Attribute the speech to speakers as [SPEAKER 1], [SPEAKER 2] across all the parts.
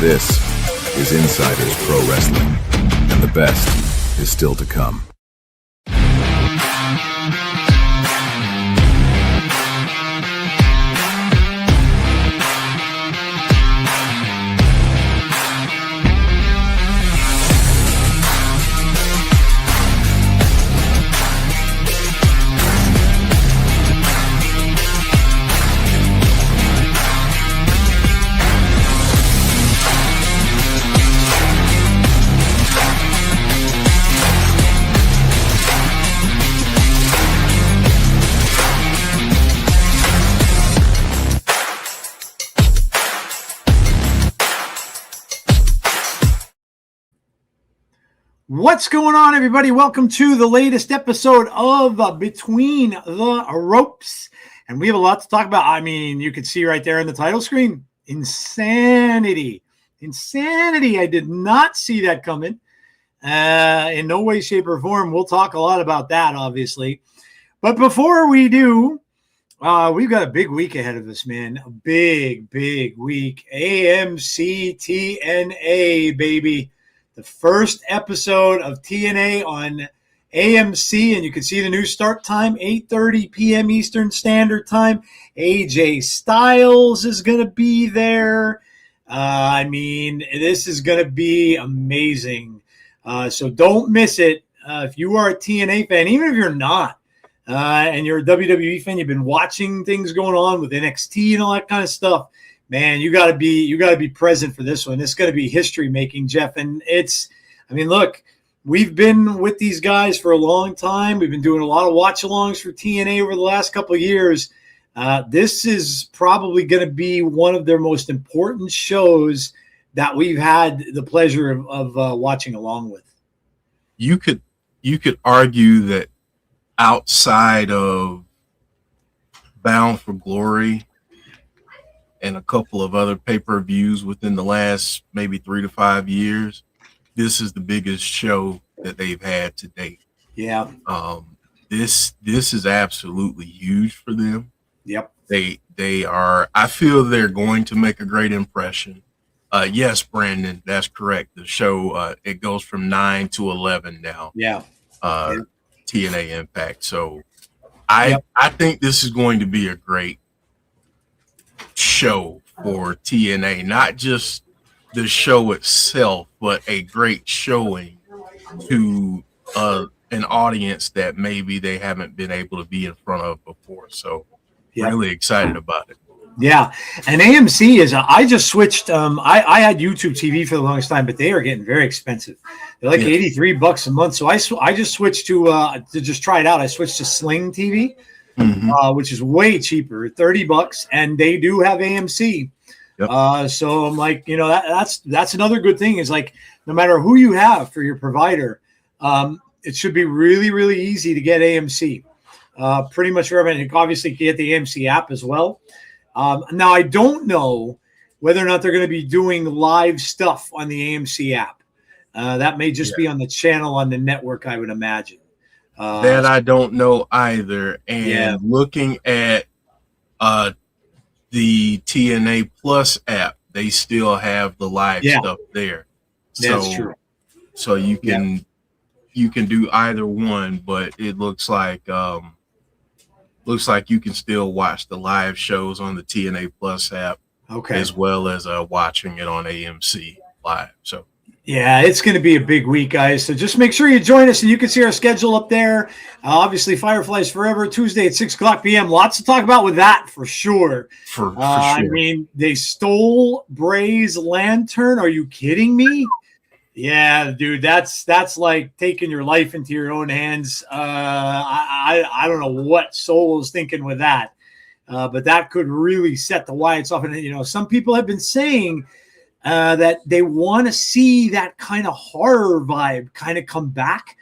[SPEAKER 1] This is Insiders Pro Wrestling, and the best is still to come.
[SPEAKER 2] What's going on, everybody? Welcome to the latest episode of Between the Ropes. And we have a lot to talk about. I mean, you can see right there in the title screen, insanity. Insanity. I did not see that coming in no way, shape, or form. We'll talk a lot about that, obviously. But before we do, we've got a big week ahead of us, man. A big, big week. AMC TNA, baby. The first episode of TNA on AMC, and you can see the new start time, 8:30 p.m. Eastern Standard Time. AJ Styles is going to be there. I mean, this is going to be amazing. So don't miss it. If you are a TNA fan, even if you're not, and you're a WWE fan, you've been watching things going on with NXT and all that kind of stuff, man, you got to be present for this one. It's going to be history making, Jeff. And look, we've been with these guys for a long time. We've been doing a lot of watch-alongs for TNA over the last couple of years. This is probably going to be one of their most important shows that we've had the pleasure of watching along with.
[SPEAKER 3] You could argue that outside of Bound for Glory and a couple of other pay-per-views within the last maybe 3 to 5 years, this is the biggest show that they've had to date.
[SPEAKER 2] Yeah.
[SPEAKER 3] This is absolutely huge for them.
[SPEAKER 2] Yep.
[SPEAKER 3] They are, I feel they're going to make a great impression. Yes, Brandon, that's correct. The show, it goes from 9 to 11 now.
[SPEAKER 2] Yeah.
[SPEAKER 3] TNA Impact. So I think this is going to be a great show for TNA, not just the show itself, but a great showing to an audience that maybe they haven't been able to be in front of before. So really excited about it. Yeah.
[SPEAKER 2] And AMC is, I just switched. I had YouTube TV for the longest time, but they are getting very expensive. They're like $83 a month. So I just switched to just try it out. I switched to Sling TV. Which is way cheaper, $30, and they do have AMC. Yep. So I'm like, that's another good thing is like, no matter who you have for your provider, it should be really, really easy to get AMC. Pretty much for everything. Obviously, you can get the AMC app as well. Now, I don't know whether or not they're going to be doing live stuff on the AMC app. That may just be on the channel on the network, I would imagine.
[SPEAKER 3] That I don't know either. And looking at the TNA Plus app, they still have the live stuff there.
[SPEAKER 2] That's true.
[SPEAKER 3] So you can do either one, but it looks like you can still watch the live shows on the TNA Plus app, as well as watching it on AMC live. So.
[SPEAKER 2] Yeah, it's going to be a big week, guys. So just make sure you join us, and you can see our schedule up there. Obviously, Fireflies Forever, Tuesday at 6 o'clock p.m. Lots to talk about with that, for sure.
[SPEAKER 3] For sure.
[SPEAKER 2] I mean, they stole Bray's lantern. Are you kidding me? Yeah, dude, that's like taking your life into your own hands. I don't know what Soul is thinking with that, but that could really set the Wyatts off. And, some people have been saying that they want to see that kind of horror vibe kind of come back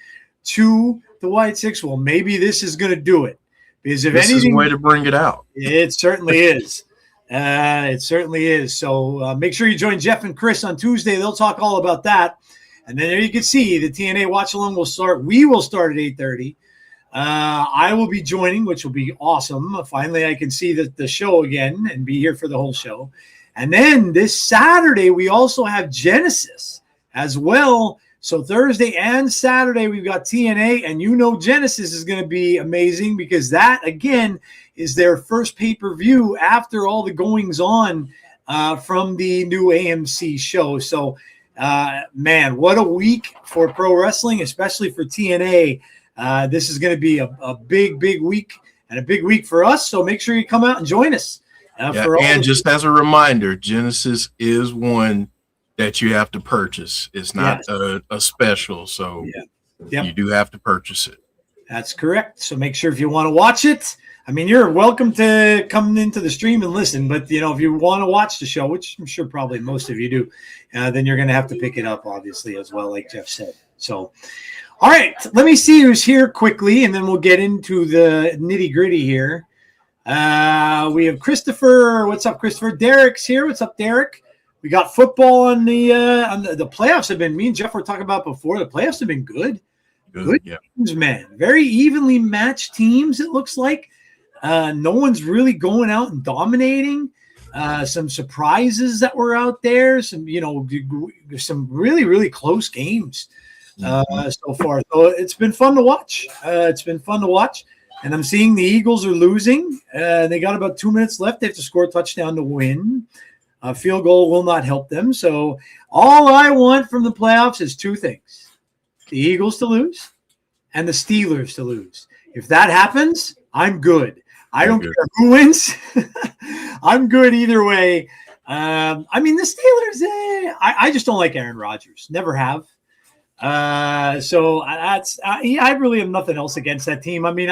[SPEAKER 2] to the White Six. Well, maybe this is going to do it, because if
[SPEAKER 3] this
[SPEAKER 2] anything,
[SPEAKER 3] is a way to bring it out.
[SPEAKER 2] It certainly is. It certainly is. So make sure you join Jeff and Chris on Tuesday. They'll talk all about that. And then there you can see the TNA watch along will start. We will start at 8:30. I will be joining, which will be awesome. Finally, I can see the show again and be here for the whole show. And then this Saturday, we also have Genesis as well. So Thursday and Saturday, we've got TNA, and Genesis is going to be amazing because that, again, is their first pay-per-view after all the goings-on from the new AMC show. So, man, what a week for pro wrestling, especially for TNA. This is going to be a big, big week and a big week for us. So make sure you come out and join us.
[SPEAKER 3] And just as a reminder, Genesis is one that you have to purchase. It's not a special, so you do have to purchase it.
[SPEAKER 2] That's correct. So make sure if you want to watch it, I mean, you're welcome to come into the stream and listen, but if you want to watch the show, which I'm sure probably most of you do, then you're going to have to pick it up, obviously, as well, like Jeff said. So, all right, let me see who's here quickly, and then we'll get into the nitty gritty here. We have Christopher. What's up, Christopher? Derek's here. What's up, Derek? We got football on the playoffs have been, me and Jeff were talking about before, the playoffs have been good. Good teams, man. Very evenly matched teams, it looks like. No one's really going out and dominating. Some surprises that were out there. Some, some really, really close games so far. So it's been fun to watch. And I'm seeing the Eagles are losing. They got about 2 minutes left. They have to score a touchdown to win. A field goal will not help them. So all I want from the playoffs is two things: the Eagles to lose and the Steelers to lose. If that happens, I'm good. I don't care who wins. I'm good either way. The Steelers, I just don't like Aaron Rodgers. Never have. So I really have nothing else against that team. I mean,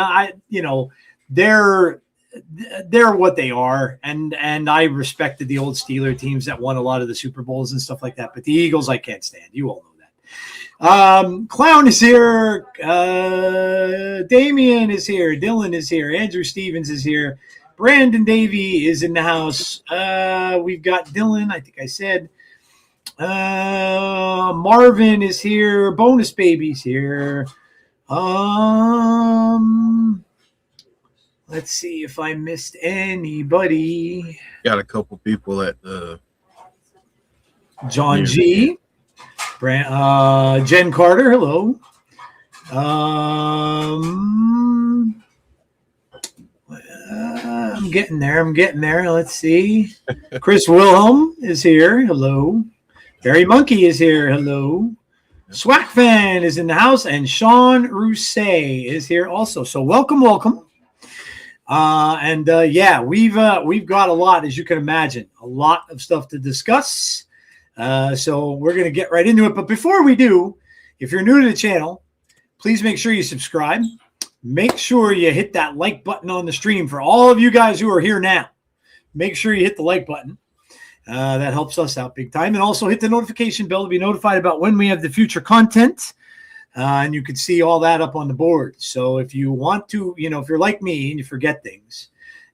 [SPEAKER 2] they're what they are, and I respected the old Steeler teams that won a lot of the Super Bowls and stuff like that. But the Eagles, I can't stand. You all know that. Clown is here. Damian is here. Dylan is here. Andrew Stevens is here. Brandon Davey is in the house. We've got Dylan, I think I said. Marvin is here. Bonus Baby's here. Let's see if I missed anybody.
[SPEAKER 3] Got a couple people at the
[SPEAKER 2] John G. Jen Carter, hello. I'm getting there. Let's see. Chris Wilhelm is here. Hello. Barry Monkey is here. Hello. Swack Fan is in the house, and Sean Rousset is here also. So welcome. We've got a lot, as you can imagine, a lot of stuff to discuss. So we're going to get right into it. But before we do, if you're new to the channel, please make sure you subscribe. Make sure you hit that like button on the stream. For all of you guys who are here now, make sure you hit the like button. That helps us out big time. And also hit the notification bell to be notified about when we have the future content. And you can see all that up on the board. So if you want to, if you're like me and you forget things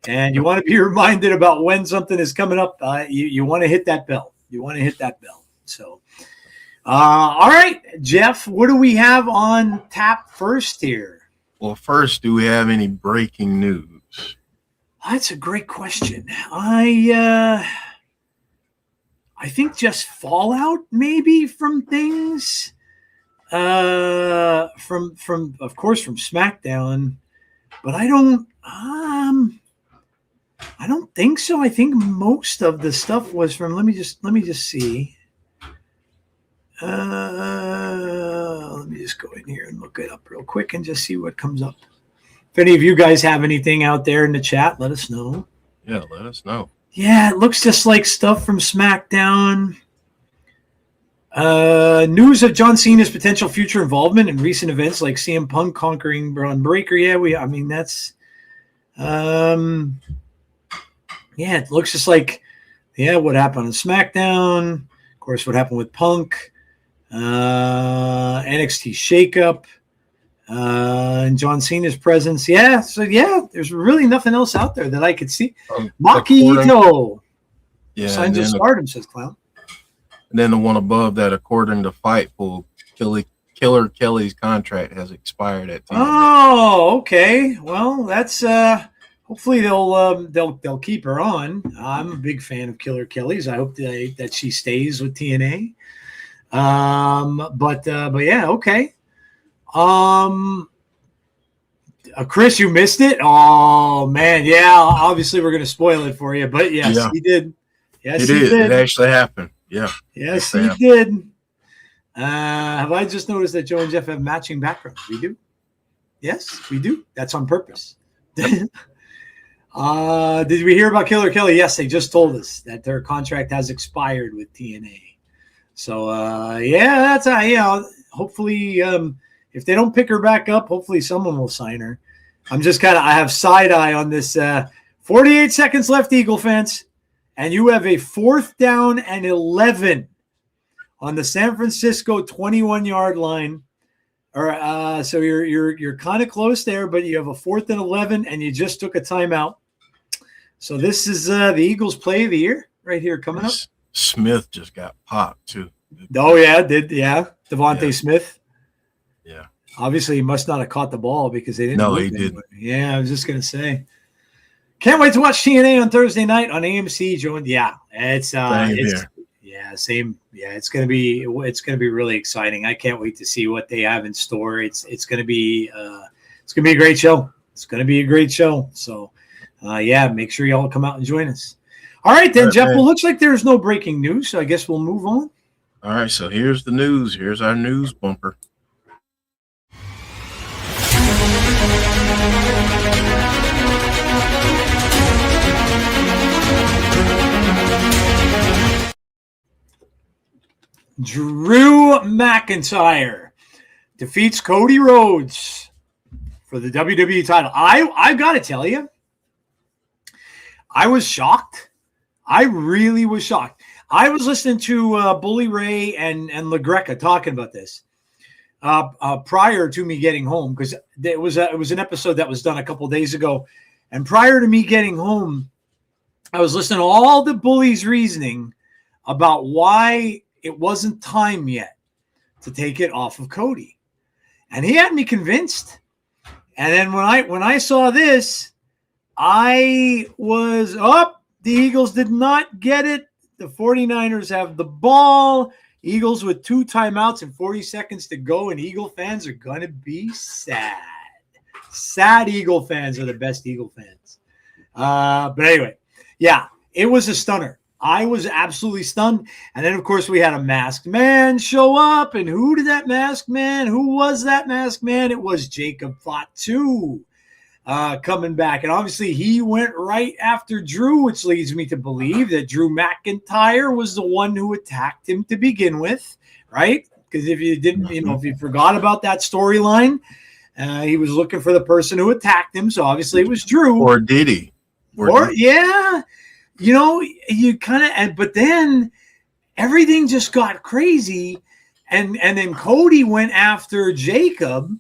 [SPEAKER 2] and you want to be reminded about when something is coming up, you want to hit that bell. So, all right, Jeff, what do we have on tap first here?
[SPEAKER 3] Well, first, do we have any breaking news?
[SPEAKER 2] That's a great question. I think just fallout maybe from things. From SmackDown, but I don't think so. I think most of the stuff was from, let me just see. Let me just go in here and look it up real quick and just see what comes up. If any of you guys have anything out there in the chat, let us know.
[SPEAKER 3] Yeah, let us know.
[SPEAKER 2] Yeah, it looks just like stuff from SmackDown. News of John Cena's potential future involvement in recent events like CM Punk conquering Braun Breaker. That's it looks just like what happened on SmackDown, of course what happened with Punk, NXT shakeup, and John Cena's presence. There's really nothing else out there that I could see. Maki Ito signs of stardom, says Clown.
[SPEAKER 3] And then the one above that, according to Fightful, Killer Kelly's contract has expired at TNA.
[SPEAKER 2] Oh, okay. Well, that's hopefully they'll keep her on. I'm a big fan of Killer Kelly's. I hope that she stays with TNA. But yeah, okay. Chris, you missed it. Oh man, yeah. Obviously, we're gonna spoil it for you, but yes, he did. Yes, he did.
[SPEAKER 3] It actually happened. Yeah.
[SPEAKER 2] Yes, he did. Have I just noticed that Joe and Jeff have matching backgrounds? We do. Yes, we do. That's on purpose. Did we hear about Killer Kelly? Yes, they just told us that their contract has expired with TNA. So yeah, that's hopefully if they don't pick her back up, hopefully someone will sign her. I have side eye on this. 48 seconds left, Eagle fans, and you have a 4th down and 11 on the San Francisco 21-yard line. Or so you're kind of close there, but you have a 4th and 11, and you just took a timeout. So this is the Eagles' play of the year right here coming up.
[SPEAKER 3] Smith just got popped too.
[SPEAKER 2] Oh yeah, Devontae Smith.
[SPEAKER 3] Yeah.
[SPEAKER 2] Obviously, he must not have caught the ball because they didn't.
[SPEAKER 3] No, he didn't.
[SPEAKER 2] Yeah, I was just gonna say. Can't wait to watch TNA on Thursday night on AMC. Same. Yeah, it's gonna be really exciting. I can't wait to see what they have in store. It's gonna be a great show. It's gonna be a great show. So, make sure y'all come out and join us. All right, then, Jeff. Well, looks like there's no breaking news, so I guess we'll move on.
[SPEAKER 3] All right, so here's the news. Here's our news bumper.
[SPEAKER 2] Drew McIntyre defeats Cody Rhodes for the WWE title. I've got to tell you, I was shocked. I really was shocked. I was listening to Bully Ray and LaGreca talking about this prior to me getting home, because it was an episode that was done a couple days ago. And prior to me getting home, I was listening to all the Bully's reasoning about why it wasn't time yet to take it off of Cody. And he had me convinced. And then when I saw this, I was up. The Eagles did not get it. The 49ers have the ball. Eagles with 2 timeouts and 40 seconds to go, and Eagle fans are going to be sad. Sad Eagle fans are the best Eagle fans. But anyway, yeah, it was a stunner. I was absolutely stunned. And then, of course, we had a masked man show up. And who did that masked man? Who was that masked man? It was Jacob Fatu coming back. And obviously, he went right after Drew, which leads me to believe that Drew McIntyre was the one who attacked him to begin with, right? Because if you didn't, if you forgot about that storyline, he was looking for the person who attacked him. So obviously, it was Drew.
[SPEAKER 3] Or did he?
[SPEAKER 2] Yeah. You kind of, but then everything just got crazy. And then Cody went after Jacob.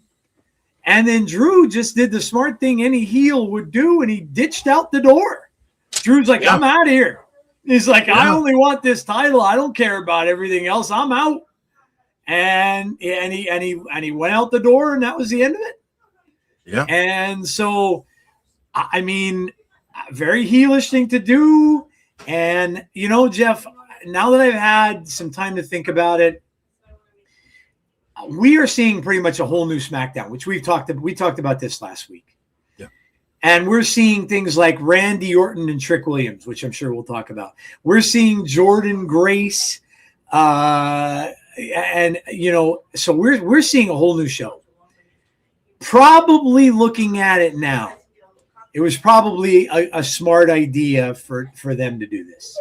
[SPEAKER 2] And then Drew just did the smart thing any heel would do, and he ditched out the door. Drew's like, I'm out of here. He's like, I only want this title. I don't care about everything else. I'm out. And he went out the door, and that was the end of it.
[SPEAKER 3] Yeah.
[SPEAKER 2] And so, I mean, very heelish thing to do. And, Jeff, now that I've had some time to think about it, we are seeing pretty much a whole new SmackDown, which we talked about this last week.
[SPEAKER 3] Yeah.
[SPEAKER 2] And we're seeing things like Randy Orton and Trick Williams, which I'm sure we'll talk about. We're seeing Jordan Grace. So we're seeing a whole new show. Probably looking at it now, it was probably a smart idea for them to do this.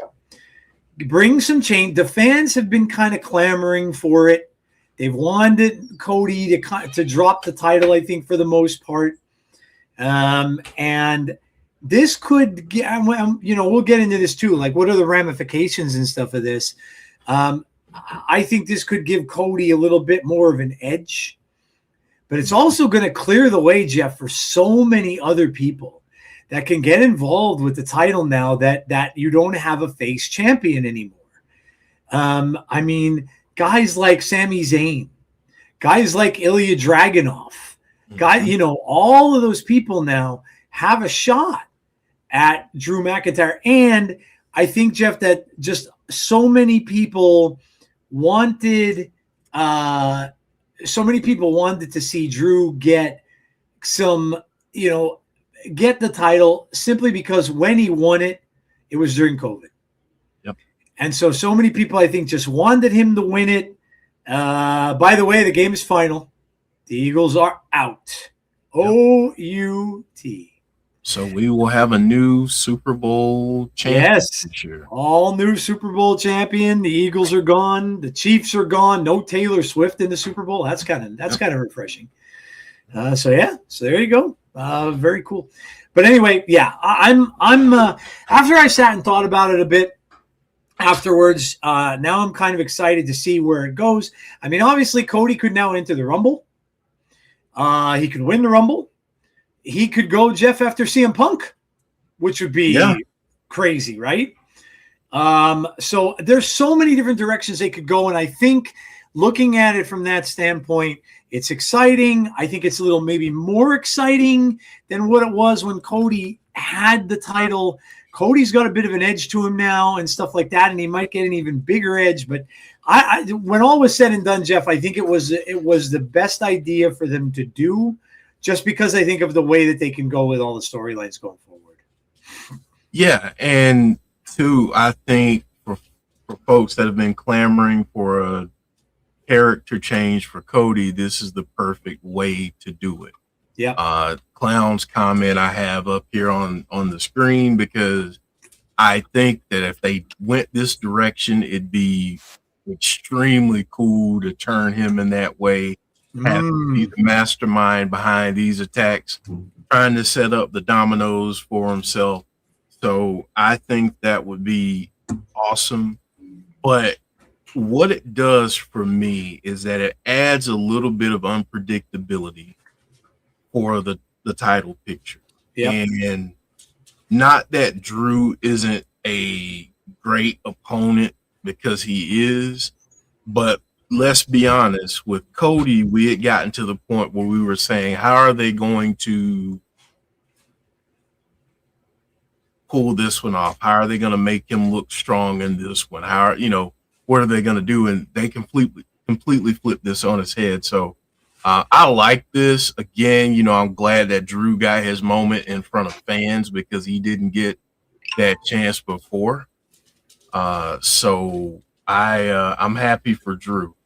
[SPEAKER 2] Bring some change. The fans have been kind of clamoring for it. They've wanted Cody to drop the title, I think, for the most part. And this could, we'll get into this too. Like, what are the ramifications and stuff of this? I think this could give Cody a little bit more of an edge. But it's also going to clear the way, Jeff, for so many other people that can get involved with the title now that you don't have a face champion anymore. I mean, guys like Sami Zayn, guys like Ilya Dragunov, all of those people now have a shot at Drew McIntyre. And I think, Jeff, that just so many people wanted to see Drew get some, get the title, simply because when he won it, it was during COVID.
[SPEAKER 3] Yep.
[SPEAKER 2] And so many people, I think, just wanted him to win it. By the way, the game is final. The Eagles are out. Yep. O-U-T.
[SPEAKER 3] So we will have a new Super Bowl champion.
[SPEAKER 2] Yes, all new Super Bowl champion. The Eagles are gone. The Chiefs are gone. No Taylor Swift in the Super Bowl. That's kind of refreshing. So there you go. Very cool. But anyway, yeah, I'm after I sat and thought about it a bit afterwards, now I'm kind of excited to see where it goes. I mean, obviously Cody could now enter the Rumble. He could win the Rumble. He could go, Jeff, after CM Punk, which would be crazy, right? So there's so many different directions they could go. And I think looking at it from that standpoint, it's exciting. I think it's a little maybe more exciting than what it was when Cody had the title. Cody's got a bit of an edge to him now and stuff like that, and he might get an even bigger edge. But I when all was said and done, Jeff, I think it was the best idea for them to do, just because I think of the way that they can go with all the storylines going forward.
[SPEAKER 3] Yeah, and two, I think for folks that have been clamoring for a character change for Cody, this is the perfect way to do it. Yeah. Clown's comment I have up here on the screen, because I think that if they went this direction, it'd be extremely cool to turn him in that way. Have to be the mastermind behind these attacks, trying to set up the dominoes for himself. So I think that would be awesome. But what it does for me is that it adds a little bit of unpredictability for the title picture. Yep. And not that Drew isn't a great opponent, because he is, but let's be honest, with Cody, we had gotten to the point where we were saying, how are they going to pull this one off? How are they going to make him look strong in this one? What are they going to do? And they completely flip this on his head. So I like this. Again, I'm glad that Drew got his moment in front of fans, because he didn't get that chance before. So I'm happy for Drew.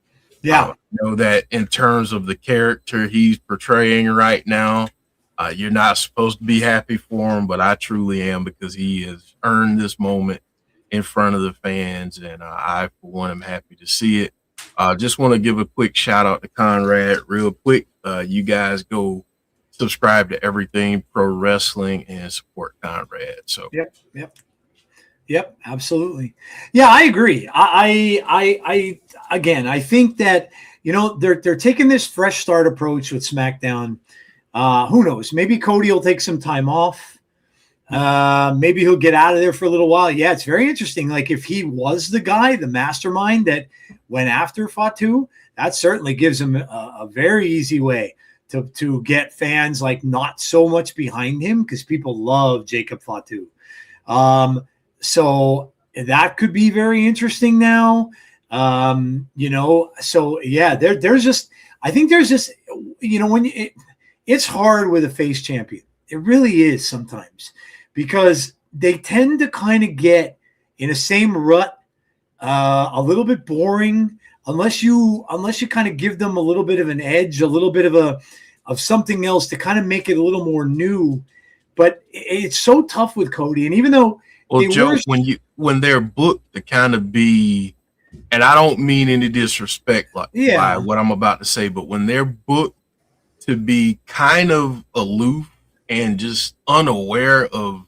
[SPEAKER 3] Yeah. Know that in terms of the character he's portraying right now, you're not supposed to be happy for him, but I truly am, because he has earned this moment in front of the fans, and I, for one, am happy to see it. Just want to give a quick shout out to Conrad real quick. You guys go subscribe to Everything Pro Wrestling and support Conrad. So Yep, absolutely. Yeah, I agree. I think that, they're taking this fresh start approach with SmackDown. Who knows? Maybe Cody will take some time off. Maybe he'll get out of there for a little while. Yeah, it's very interesting. Like, if he was the guy, the mastermind that went after Fatu, that certainly gives him a very easy way to get fans like not so much behind him, because people love Jacob Fatu. So that could be very interesting now. So yeah, there's just, I think there's just, it's hard with a face champion. It really is sometimes, because they tend to kind of get in the same rut, a little bit boring, unless you kind of give them a little bit of an edge, a little bit of something else to kind of make it a little more new. But it's so tough with Cody. And even though, well, Joe, when they're booked to kind of be, and I don't mean any disrespect by what I'm about to say, but when they're booked to be kind of aloof and just unaware of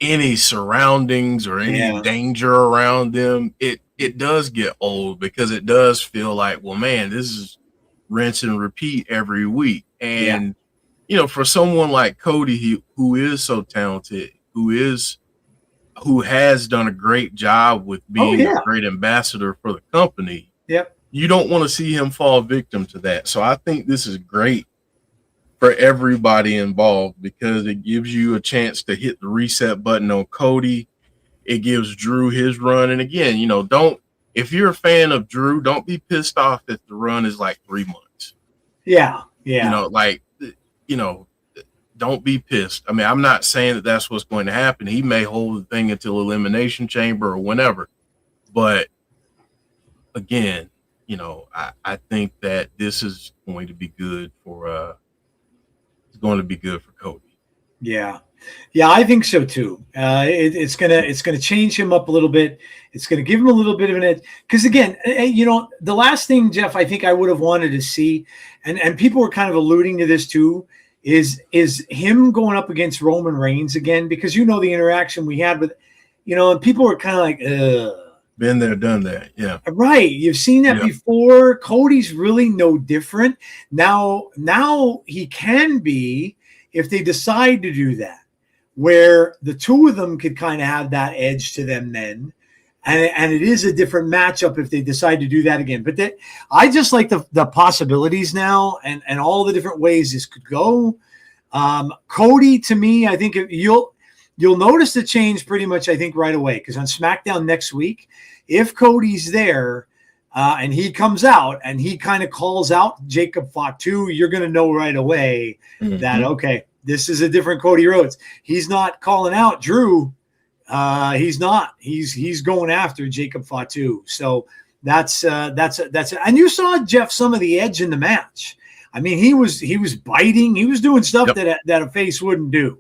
[SPEAKER 3] any surroundings or any danger around them, it does get old, because it does feel like, well, man, this is rinse and repeat every week. And, for someone like Cody, who is so talented, who has done a great job with being a great ambassador for the company. Yep. You don't want to see him fall victim to that. So I think this is great for everybody involved because it gives you a chance to hit the reset button on Cody. It gives Drew his run. And again, if you're a fan of Drew, don't be pissed off if the run is like 3 months.
[SPEAKER 2] Yeah.
[SPEAKER 3] Don't be pissed. I mean, I'm not saying that that's what's going to happen. He may hold the thing until Elimination Chamber or whenever. But again, I think that this is going to be good for Cody.
[SPEAKER 2] Yeah, I think so too. It's gonna change him up a little bit. It's gonna give him a little bit of an edge. Because again, the last thing, Jeff, I think I would have wanted to see, and people were kind of alluding to this too, is him going up against Roman Reigns again, because the interaction we had with, and people were kind of like, ugh.
[SPEAKER 3] Been there, done that. Yeah.
[SPEAKER 2] Right. You've seen that before. Cody's really no different. Now he can be, if they decide to do that, where the two of them could kind of have that edge to them then. And it is a different matchup if they decide to do that again. But I just like the possibilities now and all the different ways this could go. Cody, to me, I think you'll notice the change pretty much, I think, right away. Because on SmackDown next week, if Cody's there and he comes out and he kind of calls out Jacob Fatu, you're going to know right away that, okay, this is a different Cody Rhodes. He's not calling out Drew. He's not. He's going after Jacob Fatu. So that's it. And you saw, Jeff, some of the edge in the match. I mean, he was biting. He was doing stuff that a face wouldn't do.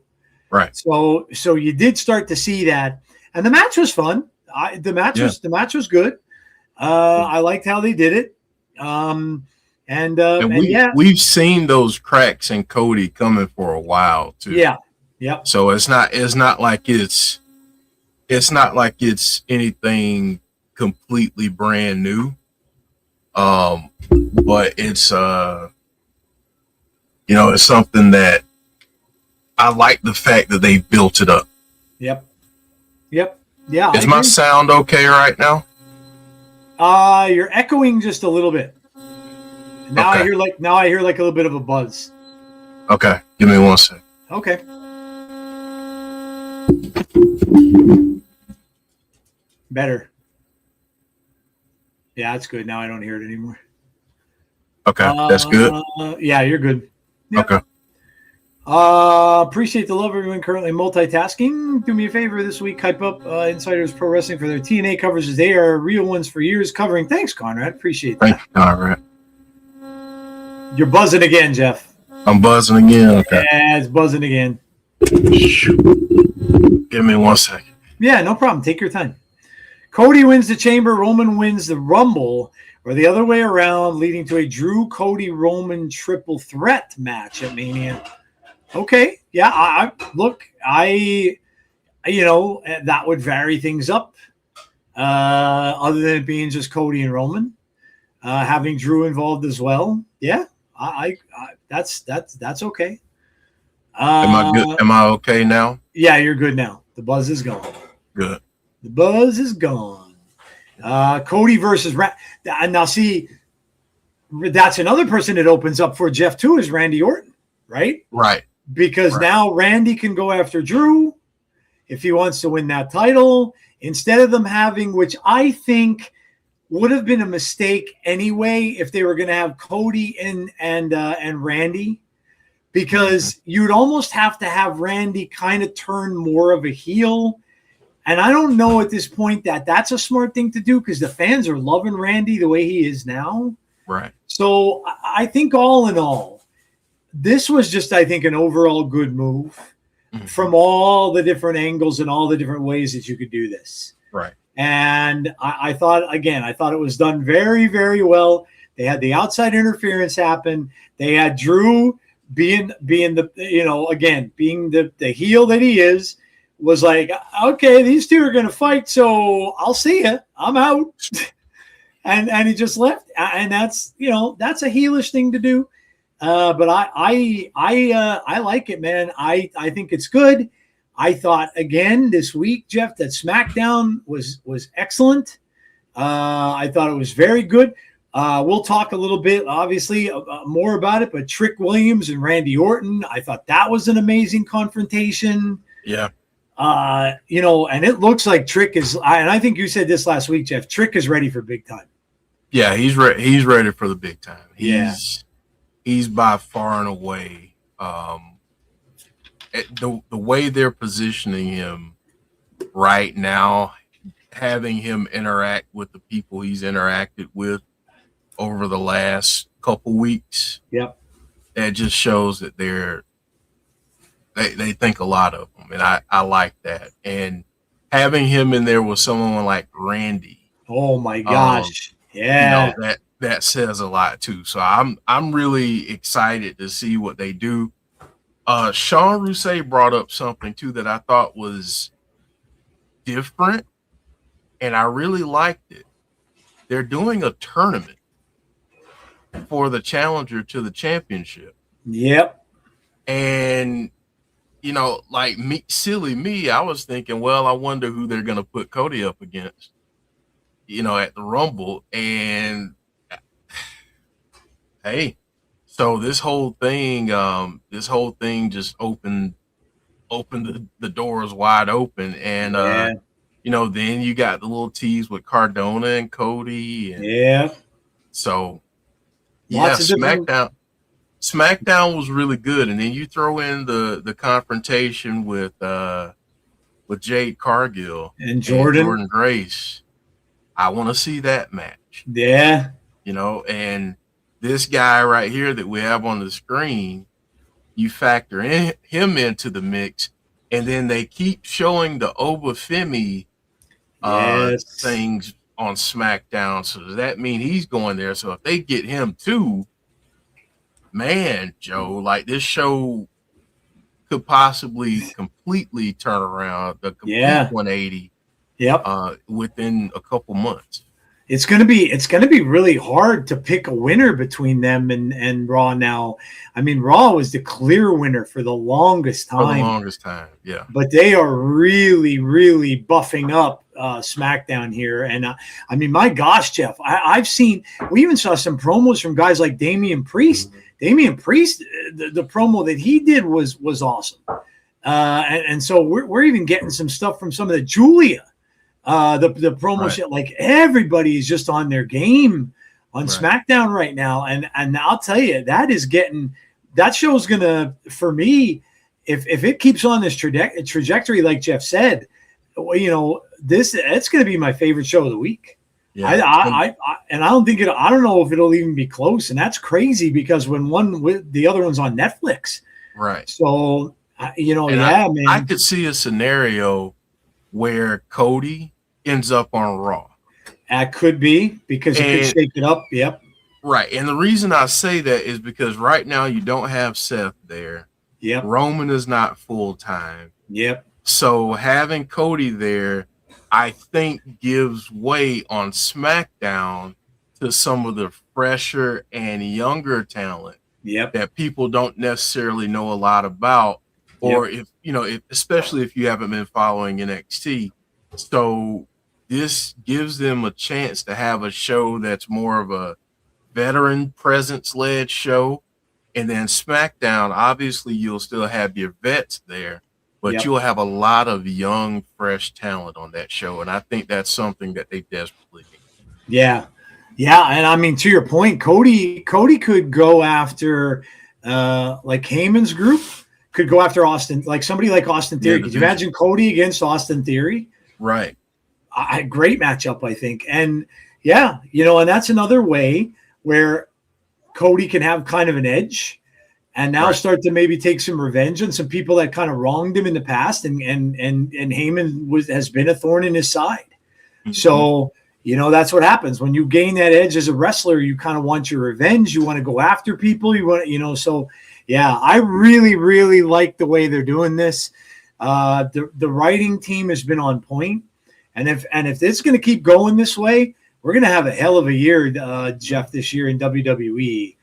[SPEAKER 3] Right.
[SPEAKER 2] So you did start to see that, and the match was fun. The match was good. I liked how they did it.
[SPEAKER 3] We've seen those cracks in Cody coming for a while too.
[SPEAKER 2] Yeah. Yep.
[SPEAKER 3] So it's not like it's anything completely brand new. But it's it's something that I like the fact that they built it up.
[SPEAKER 2] Yep. Yeah.
[SPEAKER 3] Is my sound okay right now?
[SPEAKER 2] You're echoing just a little bit. Now okay. I hear like a little bit of a buzz.
[SPEAKER 3] Okay. Give me 1 second.
[SPEAKER 2] Okay. Better. Yeah, that's good. Now I don't hear it anymore.
[SPEAKER 3] Okay. That's good.
[SPEAKER 2] Yeah, you're good. Yep.
[SPEAKER 3] Okay.
[SPEAKER 2] Appreciate the love, everyone currently multitasking. Do me a favor this week, hype up Insiders Pro Wrestling for their TNA coverages. They are real ones for years covering. Thanks, Conrad. Appreciate that.
[SPEAKER 3] Thanks, Conrad.
[SPEAKER 2] You're buzzing again, Jeff.
[SPEAKER 3] I'm buzzing again. Okay.
[SPEAKER 2] Yeah, it's buzzing again.
[SPEAKER 3] Give me 1 second.
[SPEAKER 2] Yeah, no problem. Take your time. Cody wins the Chamber. Roman wins the Rumble, or the other way around, leading to a Drew Cody Roman triple threat match at Mania. Okay, yeah, that would vary things up. Other than it being just Cody and Roman, having Drew involved as well. Yeah, that's okay.
[SPEAKER 3] Am I good? Am I okay now?
[SPEAKER 2] Yeah, you're good now. The buzz is gone.
[SPEAKER 3] Good.
[SPEAKER 2] The buzz is gone. Cody versus now see, that's another person that opens up for Jeff too, is Randy Orton, right?
[SPEAKER 3] Right.
[SPEAKER 2] Because now Randy can go after Drew if he wants to win that title, instead of them having, which I think would have been a mistake anyway, if they were going to have Cody and Randy, because you'd almost have to have Randy kind of turn more of a heel. And I don't know at this point that that's a smart thing to do, because the fans are loving Randy the way he is now.
[SPEAKER 3] Right.
[SPEAKER 2] So I think all in all, this was just, I think, an overall good move from all the different angles and all the different ways that you could do this.
[SPEAKER 3] Right.
[SPEAKER 2] And I thought it was done very, very well. They had the outside interference happen. They had Drew being the heel that he is, was like, okay, these two are going to fight, so I'll see you. I'm out. and he just left. And that's a heelish thing to do. But I like it, man. I think it's good. I thought again this week, Jeff, that SmackDown was excellent. I thought it was very good. We'll talk a little bit, obviously, more about it. But Trick Williams and Randy Orton, I thought that was an amazing confrontation.
[SPEAKER 3] Yeah.
[SPEAKER 2] And it looks like Trick is, and I think you said this last week, Jeff. Trick is ready for big time.
[SPEAKER 3] Yeah, he's ready. He's ready for the big time. He's by far and away the way they're positioning him right now, having him interact with the people he's interacted with over the last couple weeks.
[SPEAKER 2] Yep.
[SPEAKER 3] That just shows that they think a lot of him, and I like that. And having him in there with someone like Randy.
[SPEAKER 2] Oh my gosh. Yeah.
[SPEAKER 3] That says a lot too. So I'm really excited to see what they do. Sean Rousseau brought up something too that I thought was different, and I really liked it. They're doing a tournament for the challenger to the championship.
[SPEAKER 2] Yep.
[SPEAKER 3] And like silly me, I was thinking, well, I wonder who they're gonna put Cody up against, at the Rumble. And hey, so this whole thing just opened the doors wide open. And then you got the little tease with Cardona and Cody. And so SmackDown was really good. And then you throw in the confrontation with Jade Cargill
[SPEAKER 2] and Jordan
[SPEAKER 3] Grace. I want to see that match.
[SPEAKER 2] Yeah.
[SPEAKER 3] And this guy right here that we have on the screen, you factor him into the mix, and then they keep showing the Obafemi things on SmackDown. So does that mean he's going there? So if they get him too, man, Joe, like this show could possibly completely turn around, the complete 180.
[SPEAKER 2] Yep.
[SPEAKER 3] Within a couple months.
[SPEAKER 2] It's gonna be really hard to pick a winner between them and Raw now. I mean, Raw was the clear winner for the longest time.
[SPEAKER 3] Yeah.
[SPEAKER 2] But they are really, really buffing up SmackDown here. And I mean, my gosh, Jeff, we even saw some promos from guys like Damian Priest. Mm-hmm. Damian Priest, the promo that he did was awesome. And so we're even getting some stuff from some of the Julia. The promo shit, like everybody is just on their game on SmackDown right now. And I'll tell you, that show's gonna, for me, if it keeps on this trajectory, like Jeff said, it's gonna be my favorite show of the week. Yeah, I don't know if it'll even be close, and that's crazy because the other one's on Netflix,
[SPEAKER 3] right?
[SPEAKER 2] So man,
[SPEAKER 3] I could see a scenario where Cody ends up on Raw.
[SPEAKER 2] That could be because it could shake it up. Yep.
[SPEAKER 3] Right. And the reason I say that is because right now you don't have Seth there.
[SPEAKER 2] Yep.
[SPEAKER 3] Roman is not full time.
[SPEAKER 2] Yep.
[SPEAKER 3] So having Cody there, I think gives way on SmackDown to some of the fresher and younger talent that people don't necessarily know a lot about. Or especially if you haven't been following NXT. So this gives them a chance to have a show that's more of a veteran presence-led show. And then SmackDown, obviously you'll still have your vets there, but you'll have a lot of young, fresh talent on that show. And I think that's something that they desperately need.
[SPEAKER 2] Yeah. Yeah. And I mean, to your point, Cody could go after like Heyman's group. Could go after Austin, like somebody like Austin Theory. Could you imagine Cody against Austin Theory?
[SPEAKER 3] Right.
[SPEAKER 2] Great matchup, I think. And and that's another way where Cody can have kind of an edge and now start to maybe take some revenge on some people that kind of wronged him in the past. And Heyman has been a thorn in his side. Mm-hmm. So, that's what happens when you gain that edge as a wrestler. You kind of want your revenge. You want to go after people. You want, so. Yeah, I really, really like the way they're doing this. The writing team has been on point, and if it's going to keep going this way, we're going to have a hell of a year, Jeff, this year in WWE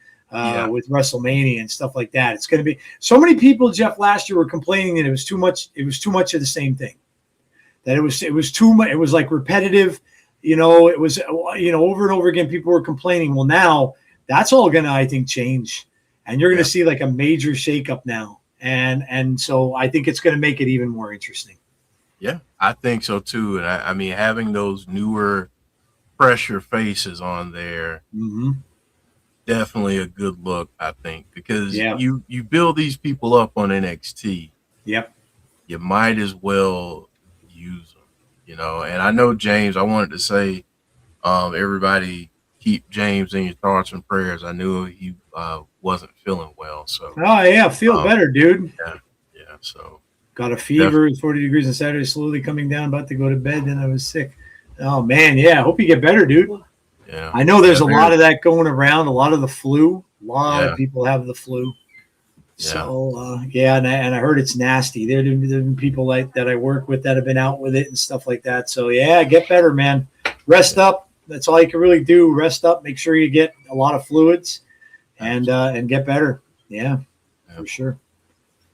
[SPEAKER 2] with WrestleMania and stuff like that. It's going to be so many people, Jeff, last year were complaining that it was too much. It was too much of the same thing. That it was too much. It was like repetitive. it was, over and over again, people were complaining. Well, now that's all going to, I think, change. And you're going to see like a major shakeup now. And so I think it's going to make it even more interesting.
[SPEAKER 3] Yeah, I think so too. And I mean, having those newer, fresher faces on there, definitely a good look, I think, because you build these people up on NXT.
[SPEAKER 2] Yep.
[SPEAKER 3] You might as well use them, And I know, James, I wanted to say, everybody keep James in your thoughts and prayers. I knew he wasn't feeling well. So,
[SPEAKER 2] feel better, dude.
[SPEAKER 3] Yeah. So,
[SPEAKER 2] got a fever, 40 degrees on Saturday, slowly coming down, about to go to bed. Then I was sick. Oh, man. Yeah. Hope you get better, dude.
[SPEAKER 3] Yeah.
[SPEAKER 2] I know there's a lot of that going around, a lot of the flu. A lot of people have the flu. So, and I heard it's nasty. There have been people that I work with that have been out with it and stuff like that. So, get better, man. Rest up. That's all you can really do. Rest up. Make sure you get a lot of fluids and get better. Yeah, for sure.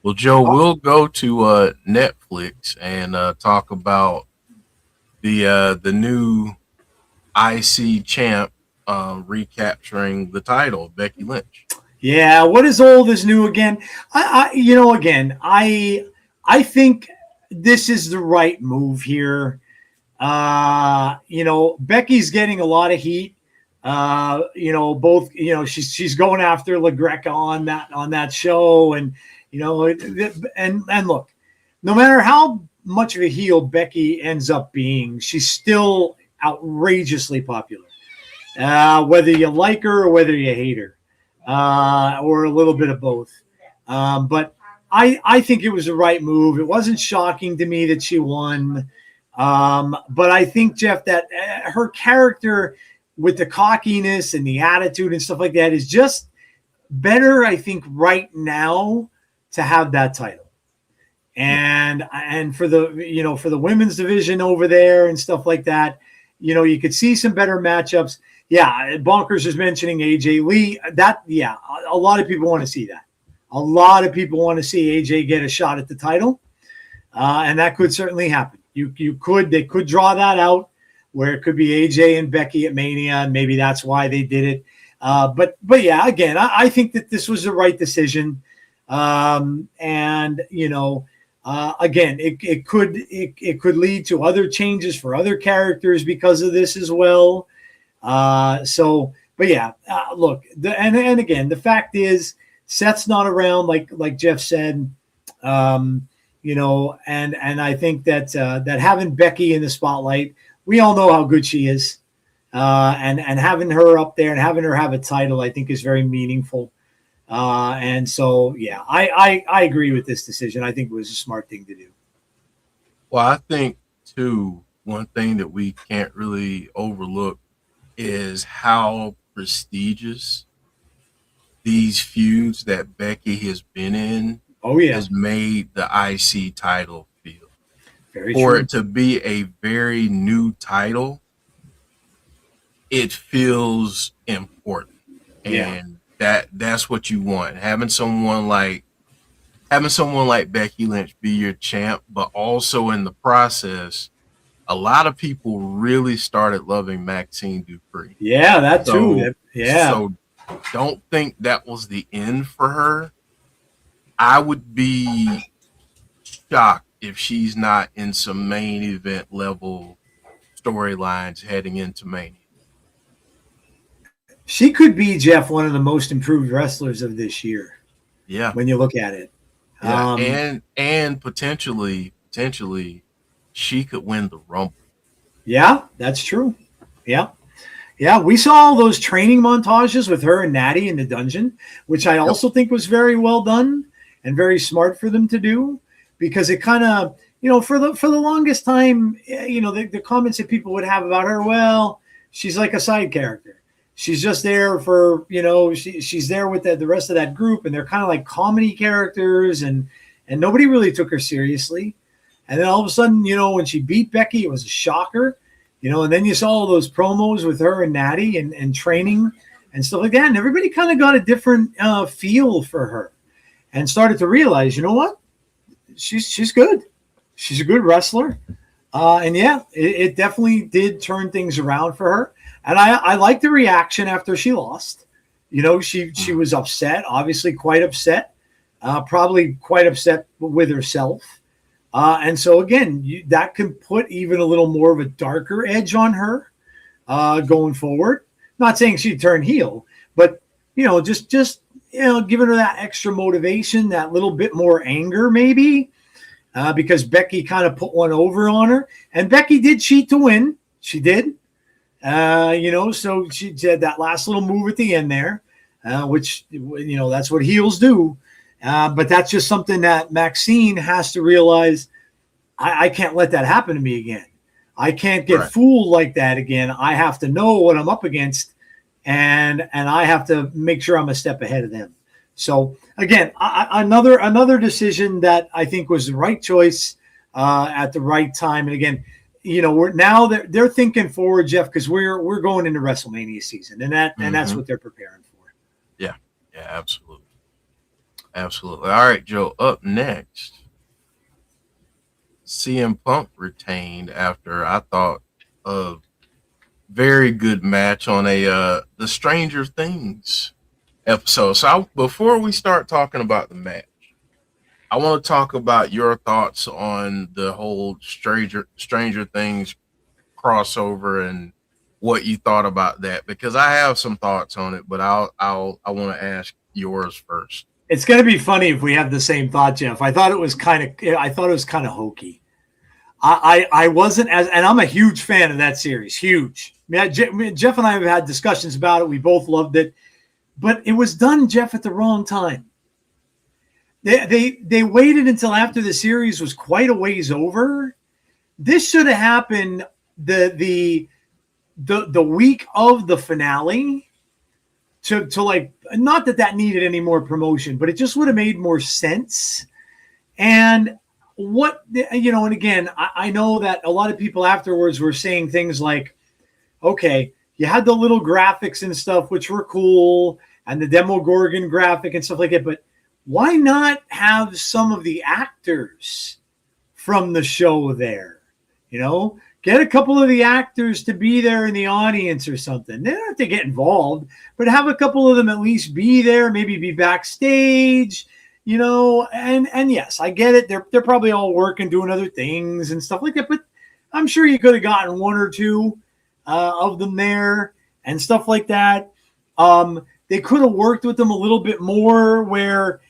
[SPEAKER 3] Well, Joe, we'll go to Netflix and talk about the new IC champ recapturing the title, Becky Lynch.
[SPEAKER 2] Yeah, what is old is new again. I think this is the right move here. Becky's getting a lot of heat. She's going after LaGreca on that show, and and look, no matter how much of a heel Becky ends up being, she's still outrageously popular. Whether you like her or whether you hate her. Or a little bit of both. But I think it was the right move. It wasn't shocking to me that she won. But I think, Jeff, that her character with the cockiness and the attitude and stuff like that is just better, I think, right now to have that title. And for the women's division over there and stuff like that, you could see some better matchups. Yeah, Bonkers is mentioning AJ Lee. A lot of people want to see that. A lot of people want to see AJ get a shot at the title, and that could certainly happen. They could draw that out where it could be AJ and Becky at Mania, and maybe that's why they did it. But yeah, again, I think that this was the right decision, again, it could lead to other changes for other characters because of this as well. Look, and again, the fact is Seth's not around, like Jeff said, and I think that having Becky in the spotlight, we all know how good she is, and having her up there and having her have a title, I think is very meaningful. And so, I agree with this decision. I think it was a smart thing to do.
[SPEAKER 3] Well, I think too, one thing that we can't really overlook is how prestigious these feuds that Becky has been in has made the IC title feel.
[SPEAKER 2] Very
[SPEAKER 3] For
[SPEAKER 2] true.
[SPEAKER 3] it to be a very new title, it feels important. And that's what you want. Having someone like Becky Lynch be your champ, but also in the process, a lot of people really started loving Maxine Dupree.
[SPEAKER 2] Yeah, that too.
[SPEAKER 3] So don't think that was the end for her. I would be shocked if she's not in some main event level storylines heading into Mania.
[SPEAKER 2] She could be, Jeff, one of the most improved wrestlers of this year.
[SPEAKER 3] Yeah.
[SPEAKER 2] When you look at it.
[SPEAKER 3] Yeah. And potentially she could win the Rumble.
[SPEAKER 2] Yeah, that's true. Yeah. Yeah, we saw all those training montages with her and Natty in the dungeon, which I also think was very well done and very smart for them to do, because it kind of, for the longest time, the comments that people would have about her, well, she's like a side character. She's just there for, she's there with the rest of that group, and they're kind of like comedy characters, and nobody really took her seriously. And then all of a sudden, when she beat Becky, it was a shocker, and then you saw all those promos with her and Natty and training and stuff like that. And everybody kind of got a different feel for her and started to realize, you know what? She's good. She's a good wrestler. And yeah, it definitely did turn things around for her. And I like the reaction after she lost. You know, she was upset, obviously quite upset, probably quite upset with herself. And so again, that can put even a little more of a darker edge on her going forward. Not saying she'd turn heel, but just giving her that extra motivation, that little bit more anger, maybe, because Becky kind of put one over on her, and Becky did cheat to win. She did, so she did that last little move at the end there, which that's what heels do. But that's just something that Maxine has to realize. I can't let that happen to me again. I can't get fooled like that again. I have to know what I'm up against, and I have to make sure I'm a step ahead of them. So again, another decision that I think was the right choice at the right time. And again, they're thinking forward, Jeff, because we're going into WrestleMania season, and that's what they're preparing for.
[SPEAKER 3] Yeah, absolutely. All right, Joe. Up next, CM Punk retained after I thought a very good match on the Stranger Things episode. So before we start talking about the match, I want to talk about your thoughts on the whole Stranger Things crossover and what you thought about that, because I have some thoughts on it, but I want to ask yours first.
[SPEAKER 2] It's going to be funny if we have the same thought, Jeff. I thought it was kind of hokey. I wasn't and I'm a huge fan of that series. Huge. Jeff and I have had discussions about it. We both loved it, but it was done, Jeff, at the wrong time. They waited until after the series was quite a ways over. This should have happened the week of the finale. To like, not that needed any more promotion, but it just would have made more sense. And and again, I know that a lot of people afterwards were saying things like, okay, you had the little graphics and stuff, which were cool, and the Demogorgon graphic and stuff like that, but why not have some of the actors from the show there? Get a couple of the actors to be there in the audience or something. They don't have to get involved, but have a couple of them at least be there, maybe be backstage, and yes, I get it. They're probably all working, doing other things and stuff like that, but I'm sure you could have gotten one or two of them there and stuff like that. They could have worked with them a little bit more where,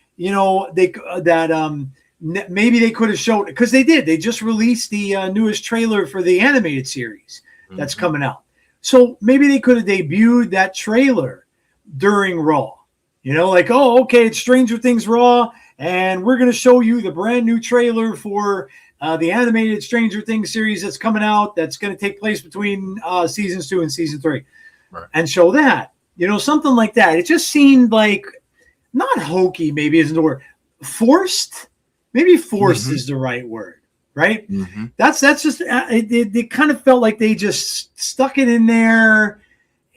[SPEAKER 2] maybe they could have showed, because they did. They just released the newest trailer for the animated series that's coming out. So maybe they could have debuted that trailer during Raw. Oh, okay, it's Stranger Things Raw, and we're going to show you the brand new trailer for the animated Stranger Things series that's coming out, that's going to take place between seasons 2 and season 3.
[SPEAKER 3] Right.
[SPEAKER 2] And show that. Something like that. It just seemed like, not hokey, maybe isn't the word, forced. Maybe forced is the right word, right? That's just it kind of felt like they just stuck it in there,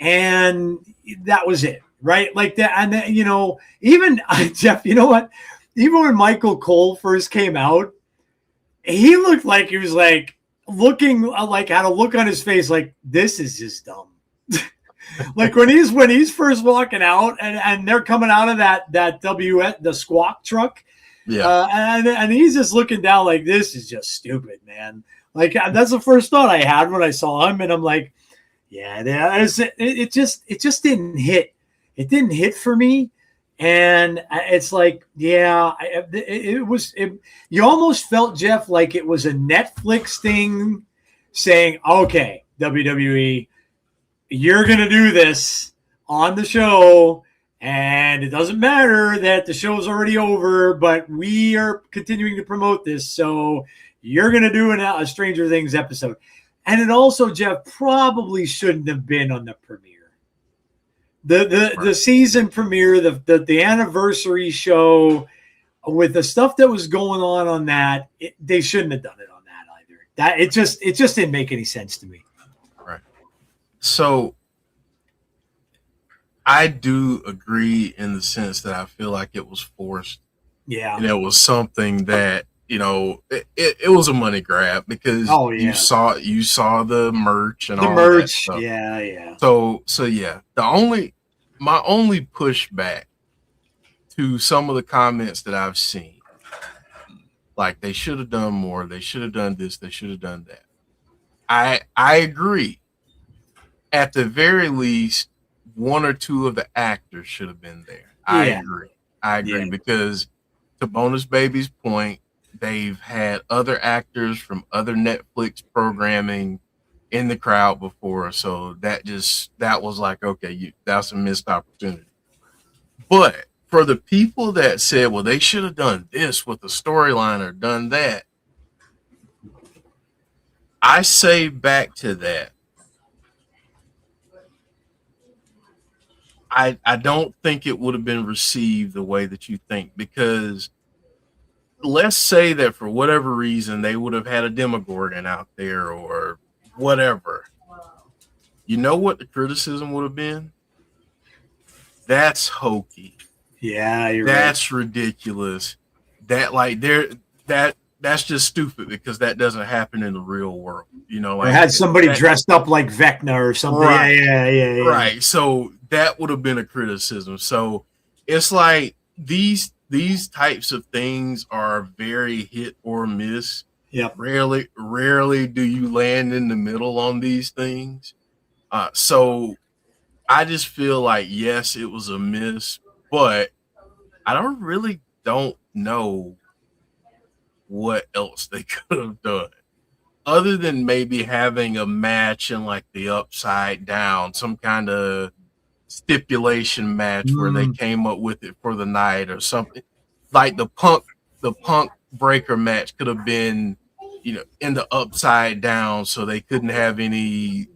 [SPEAKER 2] and that was it, right? Like that, and then, even Jeff, you know what? Even when Michael Cole first came out, he looked like he was like looking like, had a look on his face like, this is just dumb. Like when he's first walking out and they're coming out of the squawk truck.
[SPEAKER 3] Yeah.
[SPEAKER 2] And he's just looking down like, this is just stupid, man. Like, that's the first thought I had when I saw him. And I'm like, yeah, it just didn't hit. It didn't hit for me. And it's like, yeah, you almost felt, Jeff, like it was a Netflix thing saying, okay, WWE, you're going to do this on the show. And it doesn't matter that the show's already over, but we are continuing to promote this. So you're going to do a Stranger Things episode. And it also, Jeff, probably shouldn't have been on the premiere. The season premiere, the anniversary show, with the stuff that was going on that, they shouldn't have done it on that either. It just didn't make any sense to me.
[SPEAKER 3] Right. So I do agree in the sense that I feel like it was forced.
[SPEAKER 2] Yeah.
[SPEAKER 3] And it was something that it was a money grab because you saw the merch and all that stuff.
[SPEAKER 2] Yeah.
[SPEAKER 3] So yeah, my only pushback to some of the comments that I've seen, like they should have done more, they should have done this, they should have done that. I agree. At the very least, one or two of the actors should have been there. I agree because to Bonus Baby's point, they've had other actors from other Netflix programming in the crowd before, so that was like, okay, that's a missed opportunity. But for the people that said, well, they should have done this with the storyline or done that, I say back to that. I don't think it would have been received the way that you think, because let's say that for whatever reason they would have had a Demogorgon out there or whatever. You know what the criticism would have been? That's hokey.
[SPEAKER 2] Yeah,
[SPEAKER 3] that's ridiculous. That's just stupid because that doesn't happen in the real world.
[SPEAKER 2] Like, had somebody dressed up like Vecna or something.
[SPEAKER 3] Right,
[SPEAKER 2] yeah.
[SPEAKER 3] Right. So that would have been a criticism. So it's like these types of things are very hit or miss.
[SPEAKER 2] Yep.
[SPEAKER 3] Rarely do you land in the middle on these things. So I just feel like, yes, it was a miss, but I don't know what else they could have done other than maybe having a match in like the Upside Down, some kind of stipulation match where they came up with it for the night or something. Like the Punk Breaker match could have been, in the Upside Down, so they couldn't have any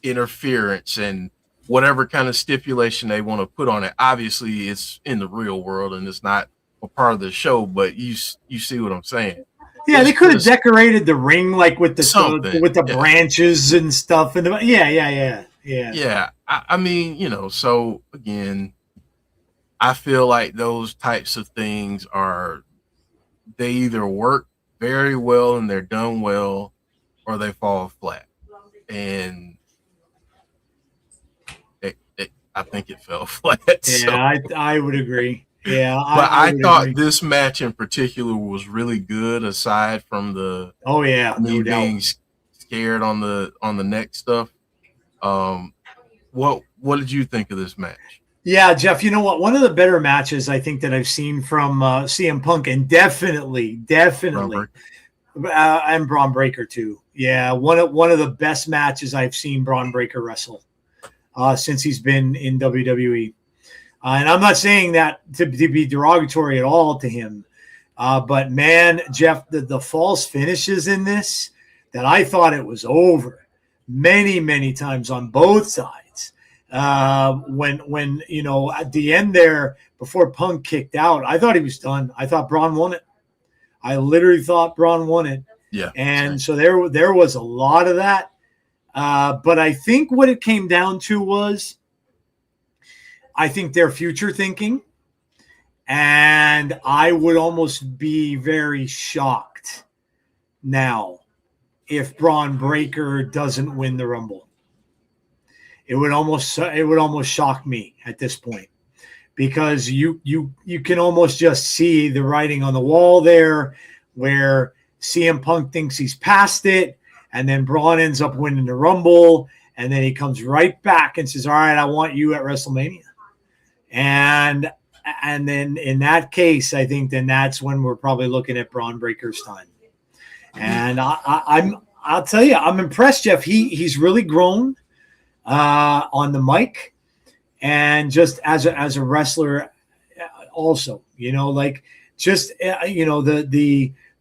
[SPEAKER 3] interference and whatever kind of stipulation they want to put on it. Obviously, it's in the real world and it's not a part of the show, but you see what I'm saying.
[SPEAKER 2] Yeah, they could have decorated the ring like with the branches and stuff. And yeah.
[SPEAKER 3] I mean, so again, I feel like those types of things they either work very well and they're done well, or they fall flat. And I think it fell flat.
[SPEAKER 2] Yeah, so. I would agree. Yeah,
[SPEAKER 3] but I thought this match in particular was really good. Aside from the me being scared on the neck stuff, what did you think of this match?
[SPEAKER 2] Yeah, Jeff, you know what? One of the better matches I think that I've seen from CM Punk, and definitely, and Braun Breaker too. Yeah, one of the best matches I've seen Braun Breaker wrestle since he's been in WWE. And I'm not saying that to be derogatory at all to him. But, man, Jeff, the false finishes in this, that I thought it was over many, many times on both sides. When at the end there, before Punk kicked out, I thought he was done. I thought Braun won it. I literally thought Braun won it.
[SPEAKER 3] Yeah.
[SPEAKER 2] And so there was a lot of that. But I think what it came down to was, I think they're future thinking, and I would almost be very shocked now if Braun Breaker doesn't win the Rumble. It would almost shock me at this point, because you can almost just see the writing on the wall there, where CM Punk thinks he's past it, and then Braun ends up winning the Rumble, and then he comes right back and says, "All right, I want you at WrestleMania." And then in that case, I think then that's when we're probably looking at Braun Breaker's time. And I'll tell you, I'm impressed, Jeff. He's really grown on the mic, and just as a wrestler, also, the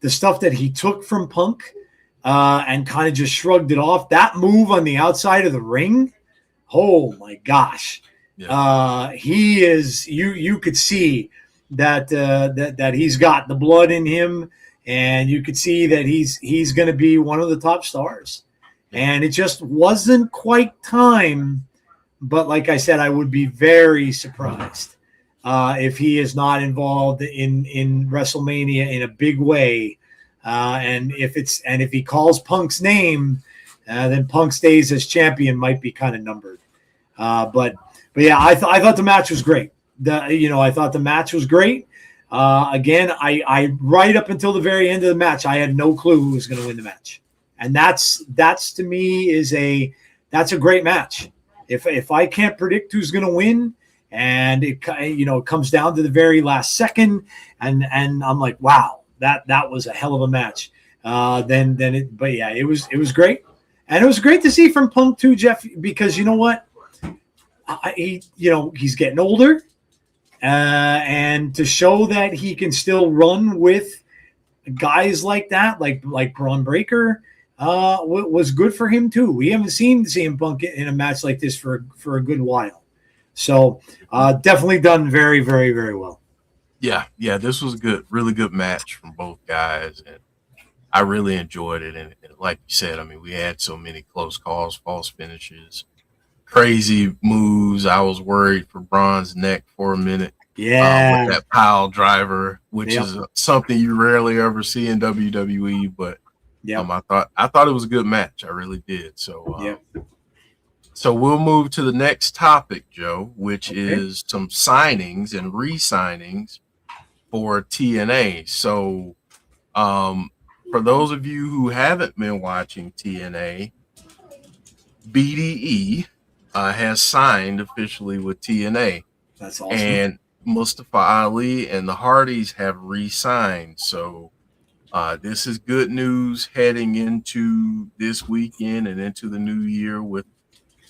[SPEAKER 2] stuff that he took from Punk and kind of just shrugged it off. That move on the outside of the ring, oh my gosh. Yeah. He is. You could see that he's got the blood in him, and you could see that he's going to be one of the top stars. And it just wasn't quite time. But like I said, I would be very surprised if he is not involved in WrestleMania in a big way. And if he calls Punk's name, then Punk's days as champion might be kind of numbered. But yeah, I thought the match was great. I thought the match was great. Again, I right up until the very end of the match, I had no clue who was going to win the match, and that's to me that's a great match. If I can't predict who's going to win, and it comes down to the very last second, and I'm like, wow, that was a hell of a match. It was great, and it was great to see from Punk too, Jeff, because you know what, he's getting older. And to show that he can still run with guys like that, like Braun Breaker, was good for him too. We haven't seen CM Punk in a match like this for a good while. So definitely done very, very, very well.
[SPEAKER 3] Yeah, this was a really good match from both guys, and I really enjoyed it. And like you said, I mean, we had so many close calls, false finishes, crazy moves. I was worried for Braun's neck for a minute.
[SPEAKER 2] Yeah,
[SPEAKER 3] with that pile driver, which is something you rarely ever see in WWE. But I thought it was a good match. I really did. So so we'll move to the next topic, Joe, which is some signings and re-signings for TNA. So for those of you who haven't been watching TNA, BDE has signed officially with TNA.
[SPEAKER 2] That's awesome.
[SPEAKER 3] And Mustafa Ali and the Hardys have re-signed. So this is good news heading into this weekend and into the new year with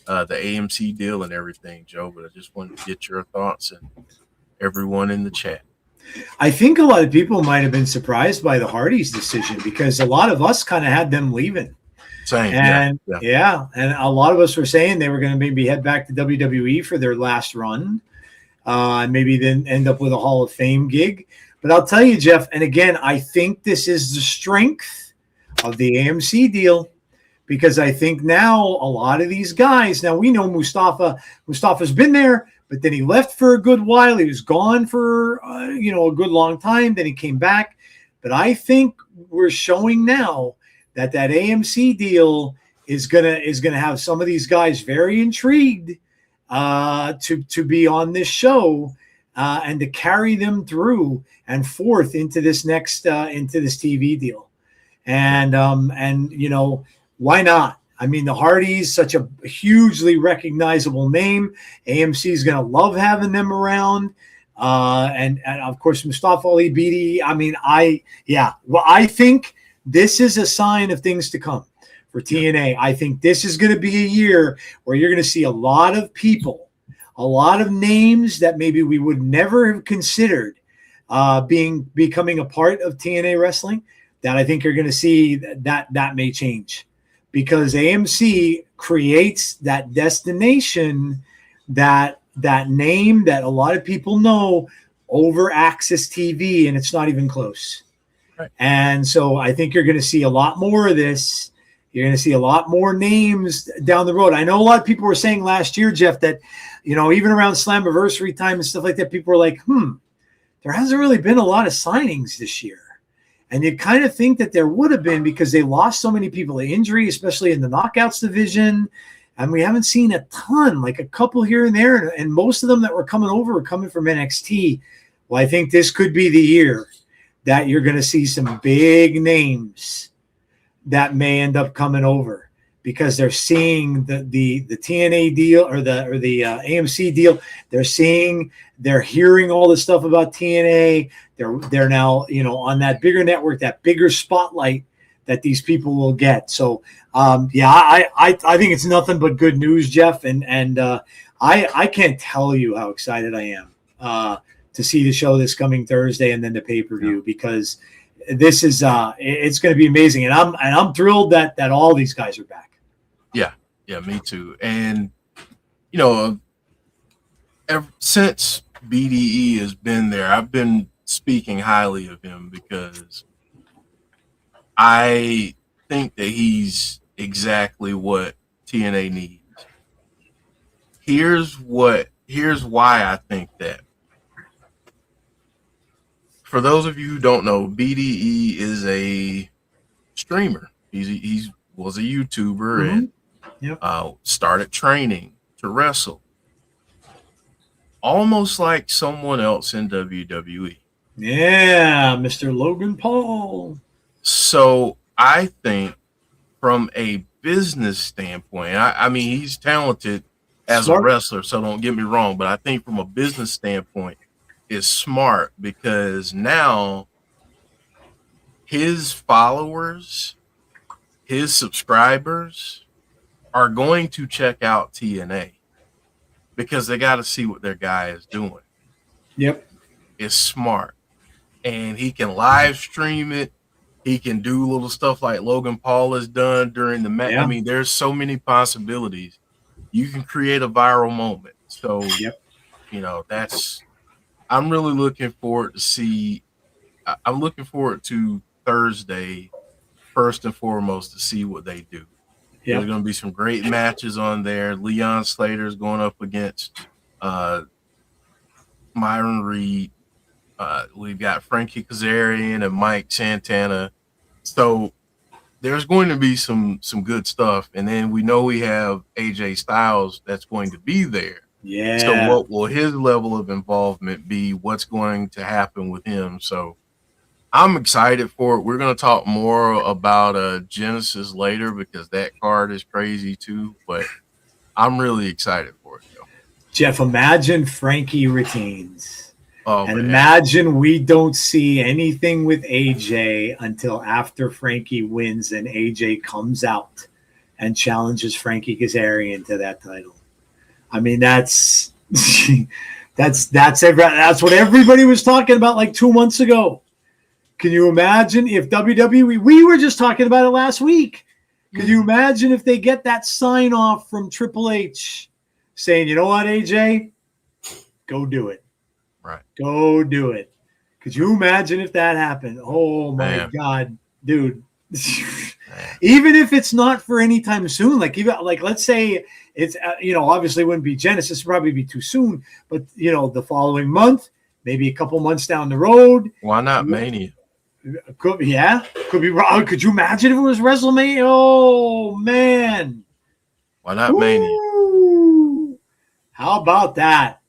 [SPEAKER 3] the AMC deal and everything, Joe. But I just wanted to get your thoughts and everyone in the chat.
[SPEAKER 2] I think a lot of people might have been surprised by the Hardys' decision because a lot of us kind of had them leaving.
[SPEAKER 3] Same,
[SPEAKER 2] and a lot of us were saying they were going to maybe head back to WWE for their last run, and maybe then end up with a Hall of Fame gig. But I'll tell you, Jeff, and again, I think this is the strength of the AMC deal, because I think now a lot of these guys, now we know Mustafa's been there, but then he left for a good while. He was gone for a good long time. Then he came back. But I think we're showing now that AMC deal is gonna have some of these guys very intrigued to be on this show and to carry them through and forth into this next into this TV deal. And why not? I mean, the Hardys, such a hugely recognizable name. AMC is going to love having them around. And of course, Mustafa Ali, BD. I mean, I think this is a sign of things to come for TNA. I think this is going to be a year where you're going to see a lot of people, a lot of names that maybe we would never have considered becoming a part of TNA wrestling, that I think you're going to see that may change, because AMC creates that destination, that name that a lot of people know over Access TV, and it's not even close. Right. And so I think you're going to see a lot more of this. You're going to see a lot more names down the road. I know a lot of people were saying last year, Jeff, that, even around Slammiversary time and stuff like that, people were like, there hasn't really been a lot of signings this year. And you kind of think that there would have been, because they lost so many people to injury, especially in the knockouts division. And we haven't seen a ton, like a couple here and there. And most of them that were coming over were coming from NXT. Well, I think this could be the year that you're going to see some big names that may end up coming over, because they're seeing the TNA deal or the AMC deal. They're hearing all the stuff about TNA. They're now, on that bigger network, that bigger spotlight that these people will get. So, I think it's nothing but good news, Jeff. And I can't tell you how excited I am to see the show this coming Thursday and then the pay-per-view, because this is it's going to be amazing. And I'm thrilled that all these guys are back.
[SPEAKER 3] Yeah, me too. And ever since BDE has been there, I've been speaking highly of him, because I think that he's exactly what TNA needs. Here's why I think that. for those of you who don't know, BDE is a streamer. He was a YouTuber and started training to wrestle, almost like someone else in WWE.
[SPEAKER 2] Yeah, Mr. Logan Paul.
[SPEAKER 3] So I think from a business standpoint, I mean, he's talented as a wrestler, so don't get me wrong, but I think from a business standpoint, it's smart because now his followers, his subscribers are going to check out TNA because they got to see what their guy is doing.
[SPEAKER 2] Yep.
[SPEAKER 3] It's smart. And he can live stream it. He can do little stuff like Logan Paul has done during the match. Yeah. I mean, there's so many possibilities. You can create a viral moment. So, you know, I'm really looking forward to see. I'm looking forward to Thursday, first and foremost, to see what they do. Yep. There's going to be some great matches on there. Leon Slater's going up against Myron Reed. We've got Frankie Kazarian and Mike Santana. So there's going to be some good stuff. And then we know we have AJ Styles that's going to be there.
[SPEAKER 2] Yeah.
[SPEAKER 3] So what will his level of involvement be? What's going to happen with him? So I'm excited for it. We're going to talk more about Genesis later because that card is crazy too. But I'm really excited for it, though.
[SPEAKER 2] Jeff, imagine Frankie retains.
[SPEAKER 3] Oh,
[SPEAKER 2] and imagine we don't see anything with AJ until after Frankie wins and AJ comes out and challenges Frankie Kazarian to that title. I mean, that's what everybody was talking about like 2 months ago. Can you imagine if WWE, we were just talking about it last week. Can you imagine if they get that sign off from Triple H saying, you know what, AJ, go do it.
[SPEAKER 3] Right.
[SPEAKER 2] Go do it. Could you imagine if that happened? Oh my God, dude. Even if it's not for any time soon, like let's say it's obviously it wouldn't be Genesis, probably be too soon, but the following month, maybe a couple months down the road.
[SPEAKER 3] Why not Mania?
[SPEAKER 2] Could be wrong. Could you imagine if it was WrestleMania? Oh man.
[SPEAKER 3] Why not Mania?
[SPEAKER 2] How about that?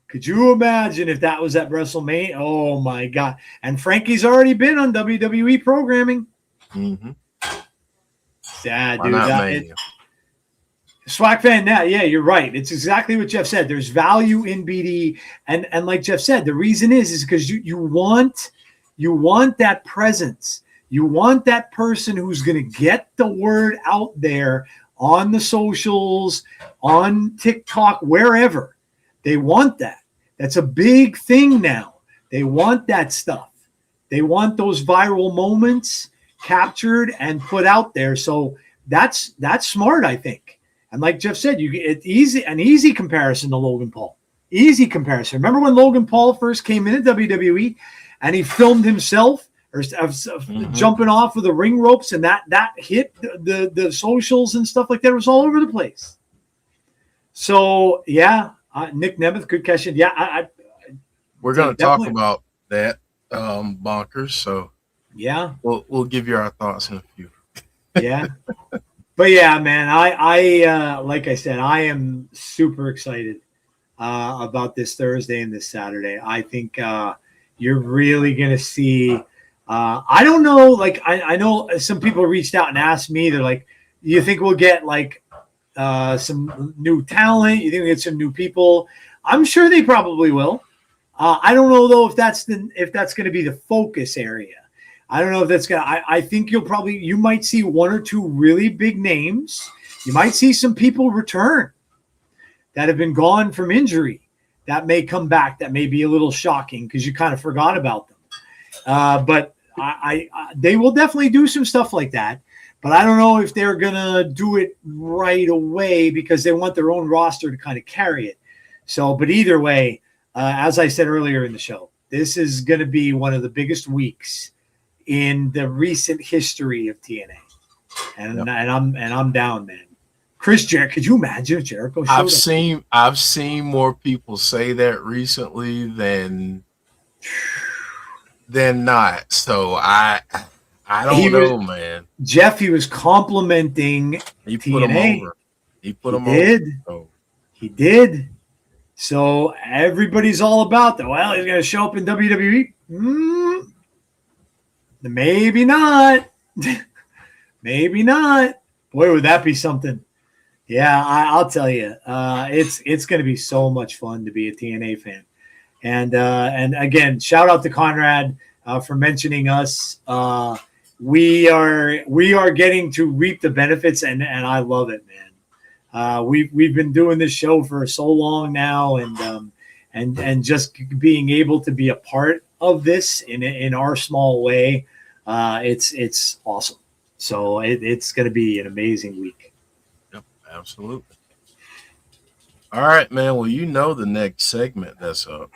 [SPEAKER 2] Could you imagine if that was at WrestleMania? Oh, my God. And Frankie's already been on WWE programming.
[SPEAKER 3] Mm-hmm.
[SPEAKER 2] Yeah, dude. Swag fan, yeah, you're right. It's exactly what Jeff said. There's value in BD. And like Jeff said, the reason is because you want that presence. You want that person who's going to get the word out there on the socials, on TikTok, wherever. They want that. That's a big thing now. They want that stuff. They want those viral moments captured and put out there. So that's smart, I think. And like Jeff said, it's an easy comparison to Logan Paul. Easy comparison. Remember when Logan Paul first came into WWE and he filmed himself jumping off of the ring ropes and that hit the socials and stuff like that. It was all over the place. So, yeah. Nick Nemeth, good question. Yeah,
[SPEAKER 3] we're going to talk about that, Bonkers. So
[SPEAKER 2] yeah,
[SPEAKER 3] we'll give you our thoughts in a few.
[SPEAKER 2] Yeah, but yeah, man, I like I said, I am super excited about this Thursday and this Saturday. I think you're really going to see. I don't know, like I know some people reached out and asked me. They're like, "Do you think we'll get like?" Some new talent. You think we get some new people? I'm sure they probably will. I don't know though if that's going to be the focus area. I don't know if that's going to. I think you might see one or two really big names. You might see some people return that have been gone from injury. That may come back. That may be a little shocking because you kind of forgot about them. But they will definitely do some stuff like that. But I don't know if they're going to do it right away because they want their own roster to kind of carry it. So, but either way, as I said earlier in the show, this is going to be one of the biggest weeks in the recent history of TNA. And I'm down, man. Chris Jericho, could you imagine if Jericho showed up?
[SPEAKER 3] I've seen more people say that recently than than not. So I don't know, man.
[SPEAKER 2] Jeff, he was complimenting
[SPEAKER 3] He put him
[SPEAKER 2] TNA.
[SPEAKER 3] over. He put him
[SPEAKER 2] over.
[SPEAKER 3] So.
[SPEAKER 2] He did. So everybody's all about that. Well, he's going to show up in WWE. Maybe not. Maybe not. Boy, would that be something. Yeah, I'll tell you. It's going to be so much fun to be a TNA fan. And again, shout out to Conrad for mentioning us. We are getting to reap the benefits, and I love it, man. We've been doing this show for so long now, and just being able to be a part of this in our small way, it's awesome. So it's going to be an amazing week.
[SPEAKER 3] Yep, absolutely. All right, man. Well, you know the next segment that's up.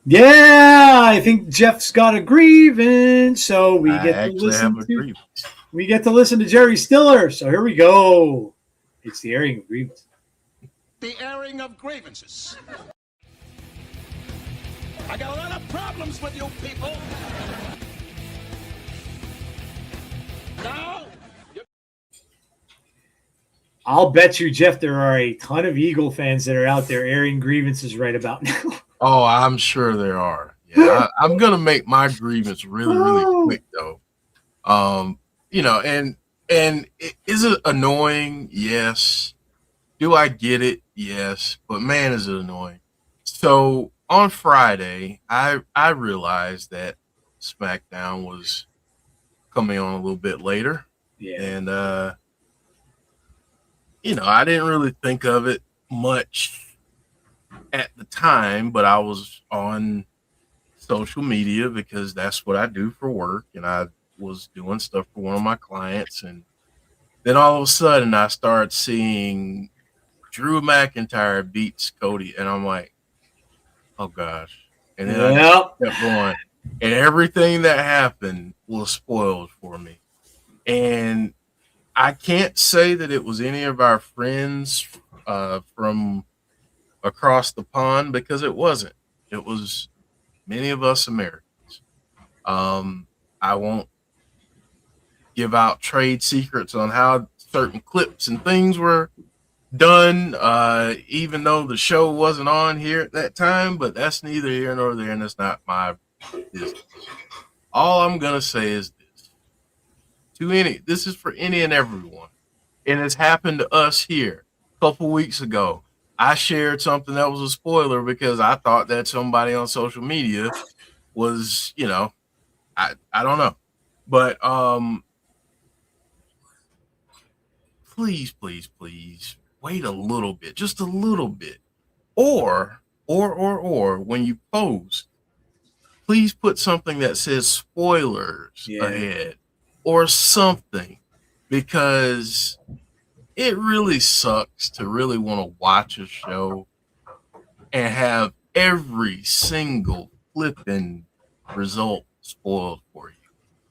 [SPEAKER 2] Yeah, I think Jeff's got a grievance, so we get to listen to Jerry Stiller. So here we go. It's the airing of grievances.
[SPEAKER 4] The airing of grievances. I got a lot of problems with you people. Now,
[SPEAKER 2] I'll bet you, Jeff, there are a ton of Eagle fans that are out there airing grievances right about now.
[SPEAKER 3] Oh, I'm sure there are. Yeah, I'm gonna make my grievance really quick though. And is it annoying? Yes. Do I get it? Yes. But man, is it annoying. So on Friday, I realized that SmackDown was coming on a little bit later.
[SPEAKER 2] Yeah.
[SPEAKER 3] And I didn't really think of it much at the time, but I was on social media because that's what I do for work, and I was doing stuff for one of my clients, and then all of a sudden I started seeing Drew McIntyre beats Cody, and I'm like, oh gosh. And then I just kept going, and everything that happened was spoiled for me. And I can't say that it was any of our friends from across the pond, because it wasn't. It was many of us Americans. I won't give out trade secrets on how certain clips and things were done, even though the show wasn't on here at that time, but that's neither here nor there, and it's not my business. All I'm gonna say is this is for any and everyone, and it's happened to us here a couple weeks ago. I shared something that was a spoiler because I thought that somebody on social media was, I don't know. But please wait a little bit, just a little bit. Or when you post, please put something that says spoilers ahead or something, because it really sucks to really want to watch a show and have every single flipping result spoiled for you,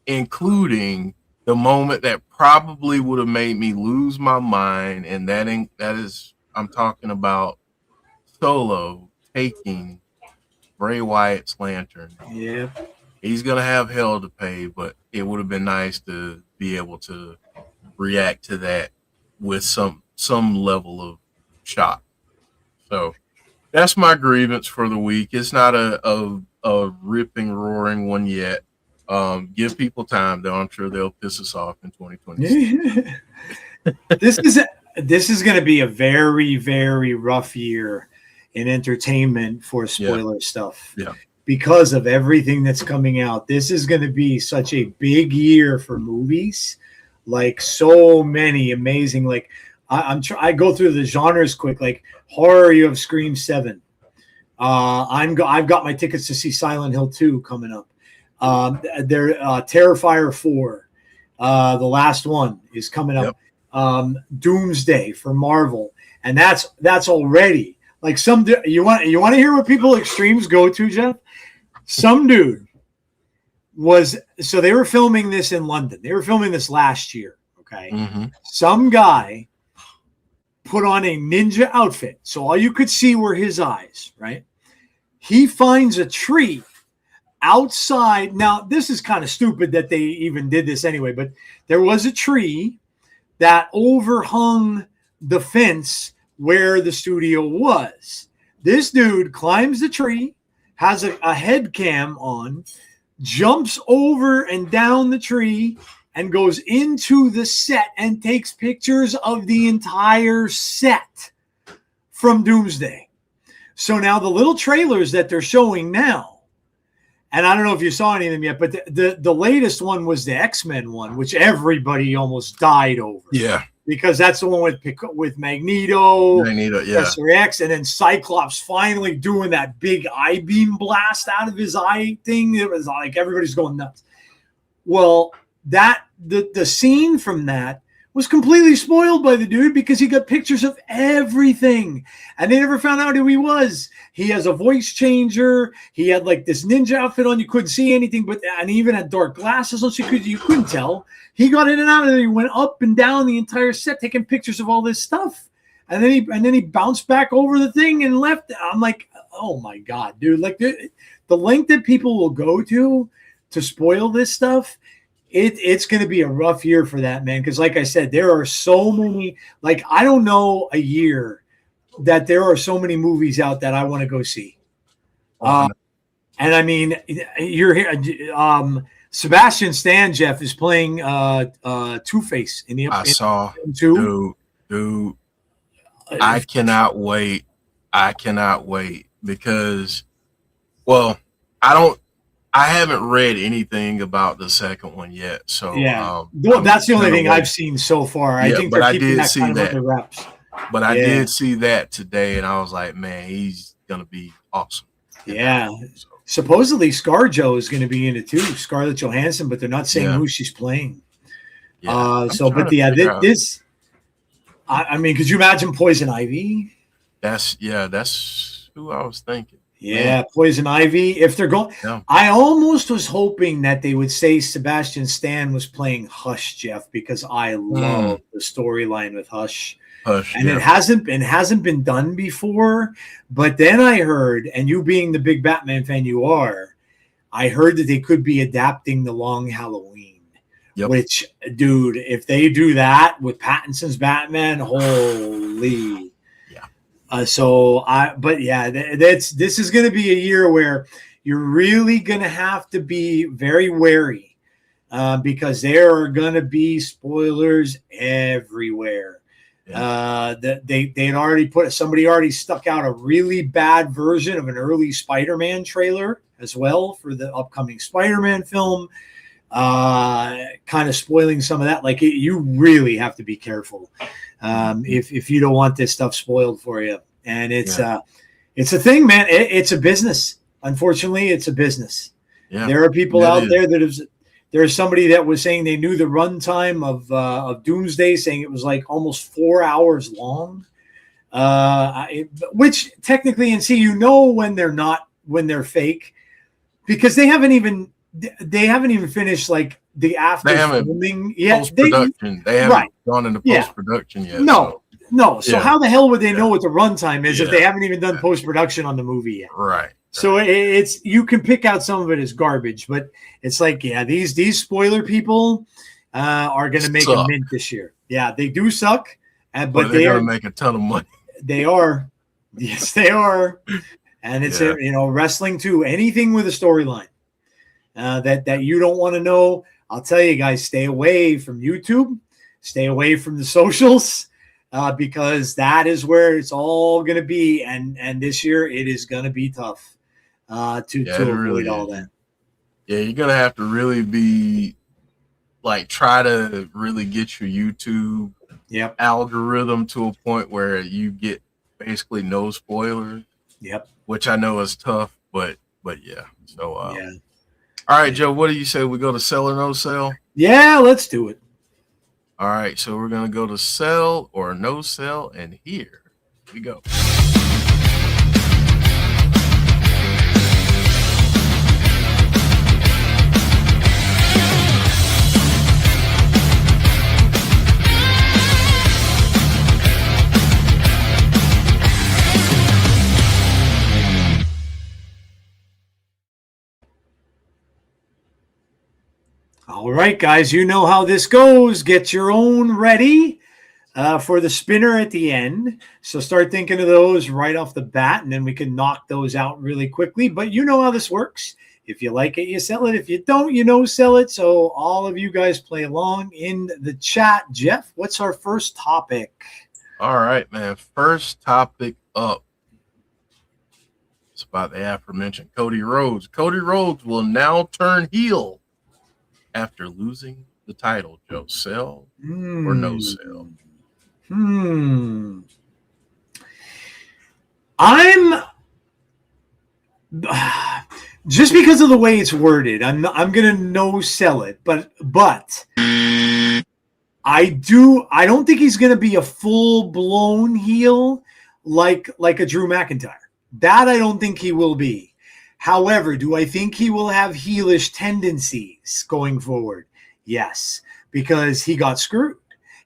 [SPEAKER 3] including the moment that probably would have made me lose my mind, and that is I'm talking about Solo taking Bray Wyatt's lantern.
[SPEAKER 2] Yeah.
[SPEAKER 3] He's gonna have hell to pay, but it would have been nice to be able to react to that with some level of shock. So that's my grievance for the week. It's not a ripping, roaring one yet. Give people time, though. I'm sure they'll piss us off in 2026.
[SPEAKER 2] This is going to be a very, very rough year in entertainment for spoiler stuff.
[SPEAKER 3] Yeah.
[SPEAKER 2] Because of everything that's coming out. This is going to be such a big year for movies. Like so many amazing, like I go through the genres quick. Like horror, you have Scream 7. I've got my tickets to see Silent Hill 2 coming up. Terrifier 4, the last one is coming up. Yep. Doomsday for Marvel, and that's already like you want to hear what people extremes go to, Jeff? Some dude they were filming this in London. They were filming this last year. Okay. Mm-hmm. Some guy put on a ninja outfit, so all you could see were his eyes, right? He finds a tree outside. Now, this is kind of stupid that they even did this anyway, but there was a tree that overhung the fence where the studio was. This dude climbs the tree, has a head cam on, jumps over and down the tree, and goes into the set and takes pictures of the entire set from Doomsday. So now the little trailers that they're showing now, and I don't know if you saw any of them yet, but the latest one was the X-Men one, which everybody almost died over.
[SPEAKER 3] Yeah.
[SPEAKER 2] Because that's the one with Magneto,
[SPEAKER 3] yeah.
[SPEAKER 2] Professor X, and then Cyclops finally doing that big I-beam blast out of his eye thing. It was like everybody's going nuts. Well, the scene from that was completely spoiled by the dude because he got pictures of everything and they never found out who he was. He has a voice changer. He had like this ninja outfit on. You couldn't see anything, and he even had dark glasses on, so you couldn't tell. He got in and out of there. He went up and down the entire set taking pictures of all this stuff. And then he bounced back over the thing and left. I'm like, oh my God, dude. Like the length that people will go to spoil this stuff. It's going to be a rough year for that, man. Because like I said, there are so many, like, I don't know a year that there are so many movies out that I want to go see. And I mean, you're here. Sebastian Stan, Jeff, is playing Two-Face in the
[SPEAKER 3] I saw
[SPEAKER 2] two.
[SPEAKER 3] Dude, I cannot wait. Because, well, I haven't read anything about the second one yet, so
[SPEAKER 2] yeah, that's the only thing I've seen so far. I think they're keeping that kind of under wraps.
[SPEAKER 3] But I did see that today, and I was like, man, he's gonna be awesome.
[SPEAKER 2] Yeah, supposedly ScarJo is going to be in it too, Scarlett Johansson, but they're not saying who she's playing. Yeah, this. I mean, could you imagine Poison Ivy?
[SPEAKER 3] That's who I was thinking.
[SPEAKER 2] Yeah, Poison Ivy. If they're going, I almost was hoping that they would say Sebastian Stan was playing Hush, Jeff, because I love the storyline with Hush. And it hasn't been done before. But then I heard, and you being the big Batman fan you are, I heard that they could be adapting The Long Halloween. Which, dude, if they do that with Pattinson's Batman, holy. This is going to be a year where you're really going to have to be very wary because there are going to be spoilers everywhere. They'd already somebody already stuck out a really bad version of an early Spider-Man trailer as well for the upcoming Spider-Man film, kind of spoiling some of that. Like you really have to be careful. If you don't want this stuff spoiled for you. And it's a thing, man. It's a business. Unfortunately, it's a business. Yeah. There are people out there there's somebody that was saying they knew the runtime of Doomsday, saying it was like almost 4 hours long. Which technically, and see, when they're fake, because they haven't even finished like the after filming yet.
[SPEAKER 3] Post-production. They haven't gone into post-production yet.
[SPEAKER 2] No. So how the hell would they know what the runtime is if they haven't even done post-production on the movie yet?
[SPEAKER 3] Right.
[SPEAKER 2] So it's you can pick out some of it as garbage, but it's like, these spoiler people are going to make a mint this year. Yeah, they do suck, but they're
[SPEAKER 3] going to make a ton of money.
[SPEAKER 2] They are. Yes, they are. And it's wrestling too. Anything with a storyline that you don't want to know. I'll tell you guys, stay away from YouTube, stay away from the socials. Because that is where it's all going to be, and this year it is going to be tough to avoid all that.
[SPEAKER 3] Yeah, you're going to have to really be like try to really get your YouTube algorithm to a point where you get basically no spoilers. Yep, which I know is tough, but yeah. So all right, Joe, what do you say? We go to sell or no sell?
[SPEAKER 2] Yeah, let's do it.
[SPEAKER 3] All right, so we're going to go to sell or no sell, and here we go.
[SPEAKER 2] All right, guys, you know how this goes. Get your own ready for the spinner at the end. So start thinking of those right off the bat, and then we can knock those out really quickly. But you know how this works. If you like it, you sell it. If you don't, sell it. So all of you guys play along in the chat. Jeff, what's our first topic?
[SPEAKER 3] All right, man. First topic up. It's about the aforementioned Cody Rhodes. Cody Rhodes will now turn heel after losing the title. Joe, sell or no sell?
[SPEAKER 2] I'm just because of the way it's worded, I'm gonna no sell it, but I don't think he's gonna be a full blown heel like a Drew McIntyre. That I don't think he will be. However, do I think he will have heelish tendencies going forward? Yes, because he got screwed.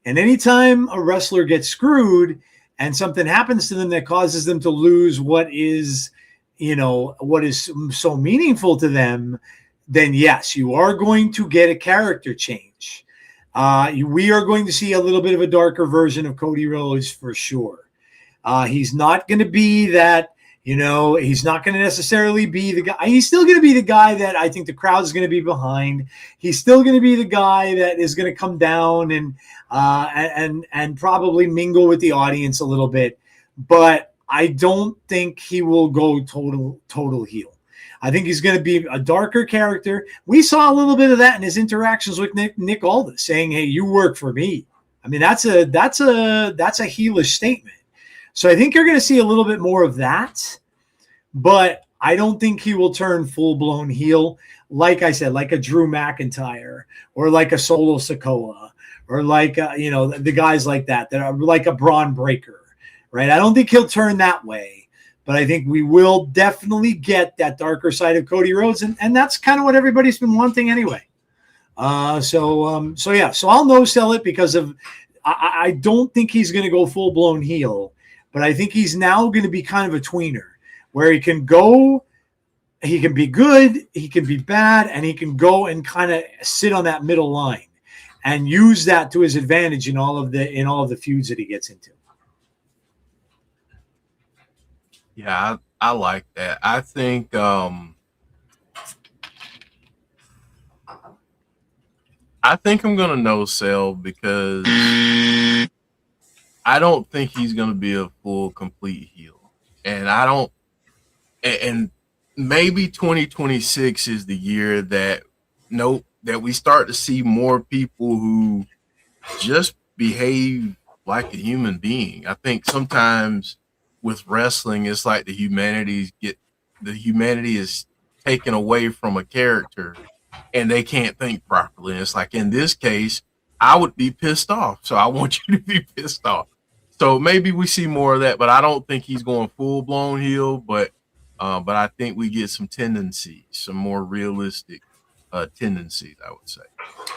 [SPEAKER 2] And anytime a wrestler gets screwed and something happens to them that causes them to lose what is so meaningful to them, then yes, you are going to get a character change. We are going to see a little bit of a darker version of Cody Rhodes for sure. He's not going to be that, he's not going to necessarily be the guy. He's still going to be the guy that I think the crowd is going to be behind. He's still going to be the guy that is going to come down and probably mingle with the audience a little bit. But I don't think he will go total heel. I think he's going to be a darker character. We saw a little bit of that in his interactions with Nick Aldis, saying, "Hey, you work for me." I mean, that's a heelish statement. So I think you're going to see a little bit more of that, but I don't think he will turn full-blown heel, like I said, like a Drew McIntyre or like a Solo Sikoa or like, the guys like that are like a Braun Breaker, right? I don't think he'll turn that way, but I think we will definitely get that darker side of Cody Rhodes, and that's kind of what everybody's been wanting anyway. So I'll no sell it because of I don't think he's going to go full-blown heel. But I think he's now going to be kind of a tweener where he can be good, he can be bad, and he can go and kind of sit on that middle line and use that to his advantage in all of the feuds that he gets into.
[SPEAKER 3] Yeah, I like that. I think I'm going to no sell because I don't think he's going to be a full, complete heel. And maybe 2026 is the year that we start to see more people who just behave like a human being. I think sometimes with wrestling, it's like the humanity is taken away from a character and they can't think properly. And it's like, in this case, I would be pissed off. So I want you to be pissed off. So maybe we see more of that, but I don't think he's going full blown heel. But I think we get some tendencies, some more realistic tendencies, I would say.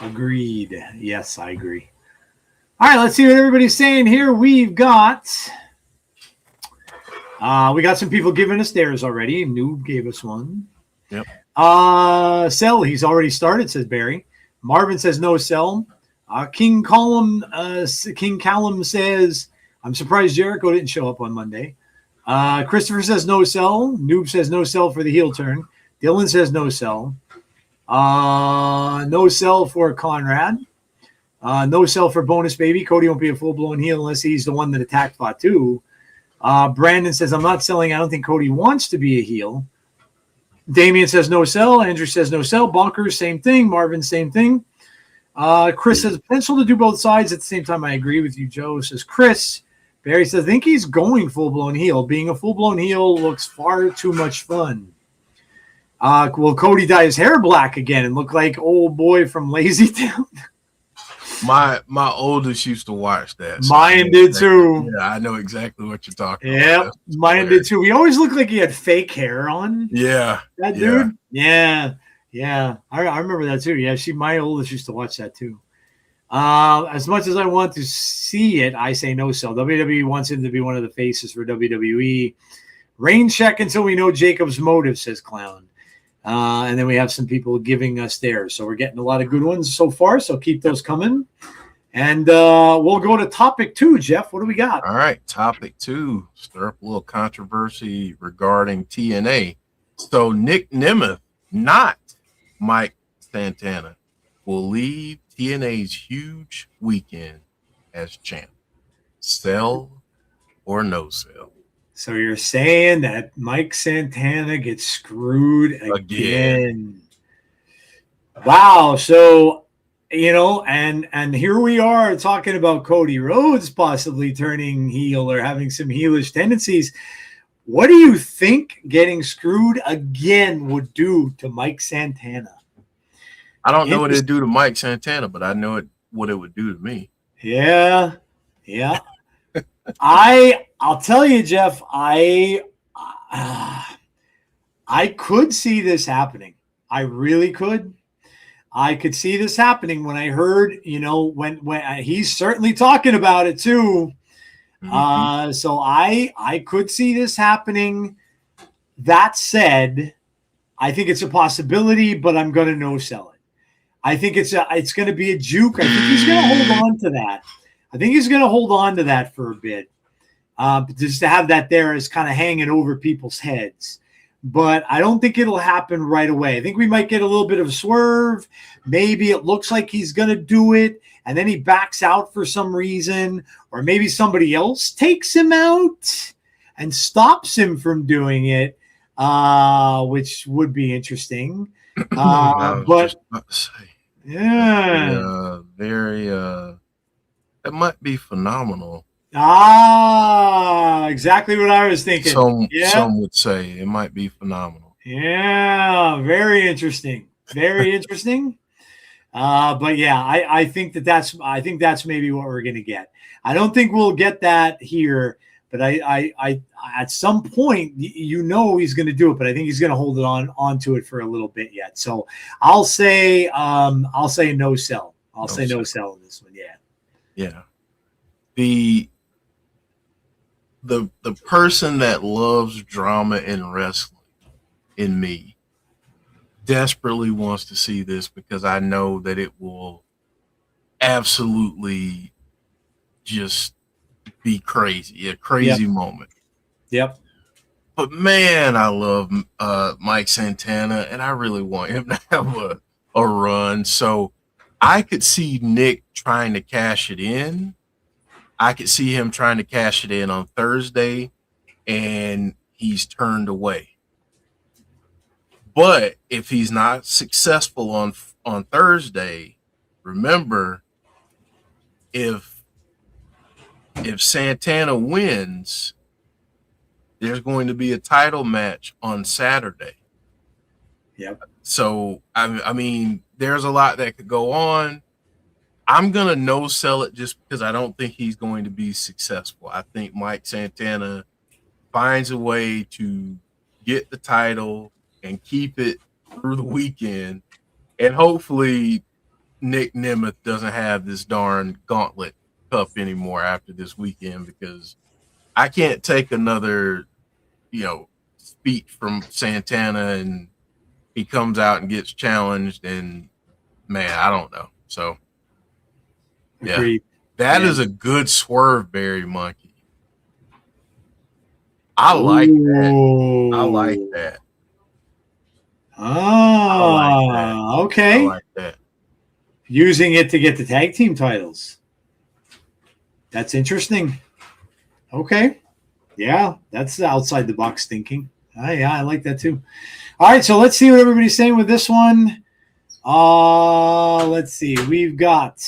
[SPEAKER 2] Agreed. Yes, I agree. All right, let's see what everybody's saying here. We got some people giving us theirs already. Noob gave us one.
[SPEAKER 3] Yep.
[SPEAKER 2] Sell. He's already started, says Barry. Marvin says no sell. King Callum says, I'm surprised Jericho didn't show up on Monday. Christopher says no sell. Noob says no sell for the heel turn. Dylan says no sell. No sell for Conrad. No sell for Bonus Baby. Cody won't be a full-blown heel unless he's the one that attacked Fatu. Brandon says, I'm not selling. I don't think Cody wants to be a heel. Damian says no sell. Andrew says no sell. Bonkers, same thing. Marvin, same thing. Chris says potential to do both sides at the same time. I agree with you, Joe, says Chris. Barry says, I think he's going full-blown heel. Being a full-blown heel looks far too much fun. Will Cody dye his hair black again and look like old boy from Lazy Town?
[SPEAKER 3] My oldest used to watch that.
[SPEAKER 2] So mine did too.
[SPEAKER 3] Yeah, I know exactly what you're talking about.
[SPEAKER 2] Yeah, mine did too. He always looked like he had fake hair on.
[SPEAKER 3] Yeah.
[SPEAKER 2] That dude? Yeah. I remember that too. Yeah, my oldest used to watch that too. As much as I want to see it, I say no sell. WWE wants him to be one of the faces for WWE. Rain check until we know Jacob's motive, says Clown. And then we have some people giving us theirs. So we're getting a lot of good ones so far. So keep those coming. And we'll go to topic 2, Jeff. What do we got?
[SPEAKER 3] All right, topic 2. Stir up a little controversy regarding TNA. So Nick Nemeth, not Mike Santana, will leave TNA's huge weekend as champ. Sell or no sell?
[SPEAKER 2] So you're saying that Mike Santana gets screwed again. Wow. So, and here we are talking about Cody Rhodes possibly turning heel or having some heelish tendencies. What do you think getting screwed again would do to Mike Santana?
[SPEAKER 3] I don't know what it'd do to Mike Santana, but I know what it would do to me.
[SPEAKER 2] Yeah. I'll tell you, Jeff, I could see this happening. I really could. I could see this happening when I heard, when he's certainly talking about it too. Mm-hmm. So I could see this happening. That said, I think it's a possibility, but I'm going to no sell it. I think it's going to be a juke. I think he's going to hold on to that. I think he's going to hold on to that for a bit, just to have that there as kind of hanging over people's heads. But I don't think it'll happen right away. I think we might get a little bit of a swerve. Maybe it looks like he's going to do it, and then he backs out for some reason, or maybe somebody else takes him out and stops him from doing it, which would be interesting. But yeah,
[SPEAKER 3] that might be phenomenal.
[SPEAKER 2] Exactly what I was thinking.
[SPEAKER 3] Some would say it might be phenomenal.
[SPEAKER 2] Yeah, very interesting. Very interesting. But yeah, I think that's maybe what we're gonna get. I don't think we'll get that here, but I at some point he's gonna do it, but I think he's gonna hold it onto it for a little bit yet. So I'll say no sell. I'll say no sell in this one. Yeah.
[SPEAKER 3] Yeah. The person that loves drama in wrestling in me desperately wants to see this, because I know that it will absolutely just be crazy, a crazy moment.
[SPEAKER 2] Yep.
[SPEAKER 3] But man, I love Mike Santana, and I really want him to have a run. So I could see Nick trying to cash it in. I could see him trying to cash it in on Thursday, and he's turned away. But if he's not successful on Thursday, remember, if Santana wins, there's going to be a title match on Saturday.
[SPEAKER 2] Yep.
[SPEAKER 3] So I mean, there's a lot that could go on. I'm going to no sell it just because I don't think he's going to be successful. I think Mike Santana finds a way to get the title and keep it through the weekend. And hopefully Nick Nemeth doesn't have this darn gauntlet cup anymore after this weekend, because I can't take another, speech from Santana and he comes out and gets challenged, and man, I don't know. So yeah,
[SPEAKER 2] agreed.
[SPEAKER 3] That is a good swerve, Barry Monkey. I like that. I like that.
[SPEAKER 2] Okay.
[SPEAKER 3] I like that.
[SPEAKER 2] Using it to get the tag team titles. That's interesting. Okay. Yeah, that's outside the box thinking. Yeah, I like that too. All right, so let's see what everybody's saying with this one. Let's see. We've got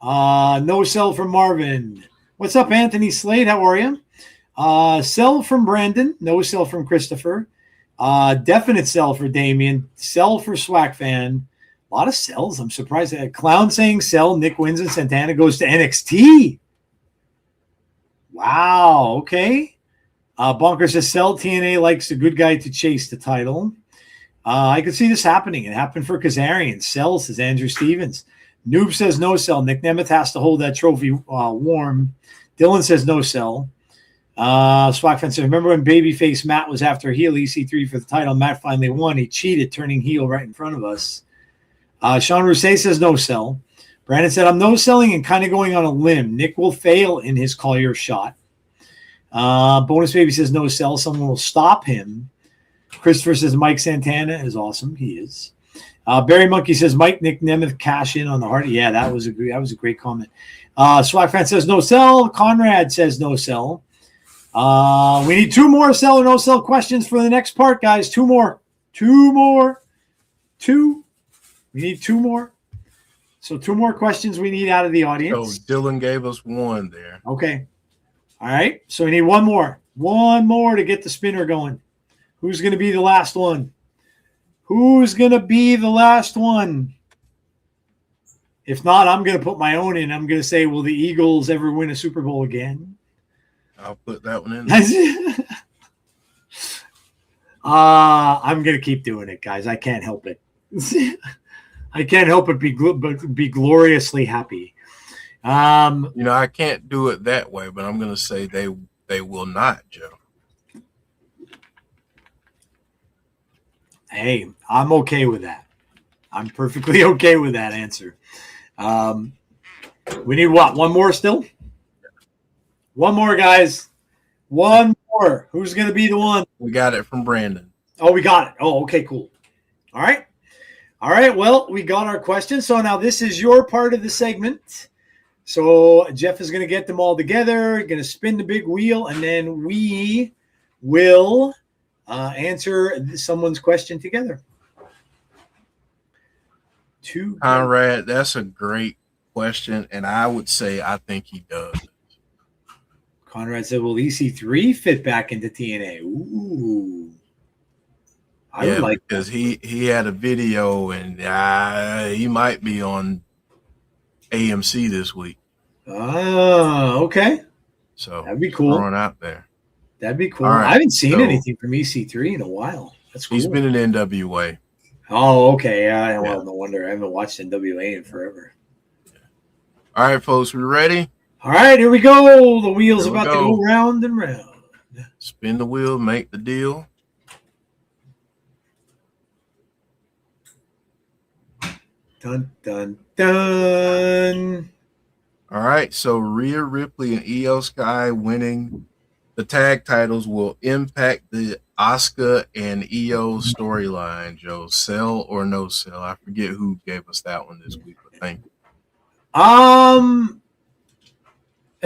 [SPEAKER 2] no sell from Marvin. What's up, Anthony Slade? How are you? Sell from Brandon. No sell from Christopher. Definite sell for Damien. Sell for Swag Fan. A lot of sells. I'm surprised. Clown saying sell. Nick wins and Santana goes to NXT. Wow. Okay. Bonker says sell. TNA likes a good guy to chase the title. I could see this happening. It happened for Kazarian. Sell, says Andrew Stevens. Noob says no sell. Nick Nemeth has to hold that trophy warm. Dylan says no sell. Swag Fence says, remember when babyface Matt was after heel EC3 for the title? Matt finally won. He cheated, turning heel right in front of us. Sean Rousset says no sell. Brandon said, I'm no selling and kind of going on a limb. Nick will fail in his Collier shot. Bonus Baby says no sell. Someone will stop him. Christopher says Mike Santana is awesome. He is. Barry Monkey says Mike Nick Nemeth cash in on the heart. Yeah, that was a great comment. Swag Fan says no sell. Conrad says no sell. We need 2 more sell or no sell questions for the next part, guys. 2 more. 2 more. 2. We need 2 more. So 2 more questions we need out of the audience.
[SPEAKER 3] So Dylan gave us 1 there.
[SPEAKER 2] Okay. All right. So we need 1 more. 1 more to get the spinner going. Who's going to be the last one? Who's going to be the last one? If not, I'm going to put my own in. I'm going to say, will the Eagles ever win a Super Bowl again?
[SPEAKER 3] I'll put that one in.
[SPEAKER 2] I'm going to keep doing it, guys. I can't help it. I can't help but be gloriously happy.
[SPEAKER 3] I can't do it that way, but I'm going to say they will not, Joe.
[SPEAKER 2] Hey, I'm okay with that. I'm perfectly okay with that answer. We need what? 1 more still? 1 more, guys. 1 more. Who's going to be the one?
[SPEAKER 3] We got it from Brandon.
[SPEAKER 2] Oh, we got it. Oh, okay, cool. All right. All right. Well, we got our questions. So now this is your part of the segment. So Jeff is going to get them all together, going to spin the big wheel, and then we will answer someone's question together.
[SPEAKER 3] Conrad, that's a great question, and I would say I think he does.
[SPEAKER 2] Conrad said, will EC3 fit back into TNA? Ooh. I would like
[SPEAKER 3] because he had a video, and he might be on AMC this week.
[SPEAKER 2] Oh, okay.
[SPEAKER 3] So
[SPEAKER 2] that'd be cool.
[SPEAKER 3] Throwing out there.
[SPEAKER 2] That'd be cool.
[SPEAKER 3] Right,
[SPEAKER 2] I haven't seen anything from EC3 in a while. That's cool.
[SPEAKER 3] He's been in NWA.
[SPEAKER 2] Oh, okay. Yeah. Well, no wonder. I haven't watched NWA in forever.
[SPEAKER 3] All right, folks, we ready?
[SPEAKER 2] All right, here we go. The wheel's about to go round and round.
[SPEAKER 3] Spin the wheel, make the deal.
[SPEAKER 2] Dun, dun, dun.
[SPEAKER 3] All right, so Rhea Ripley and Io Sky winning the tag titles will impact the Asuka and Io storyline, Joe. Sell or no sell? I forget who gave us that one this week, but thank you.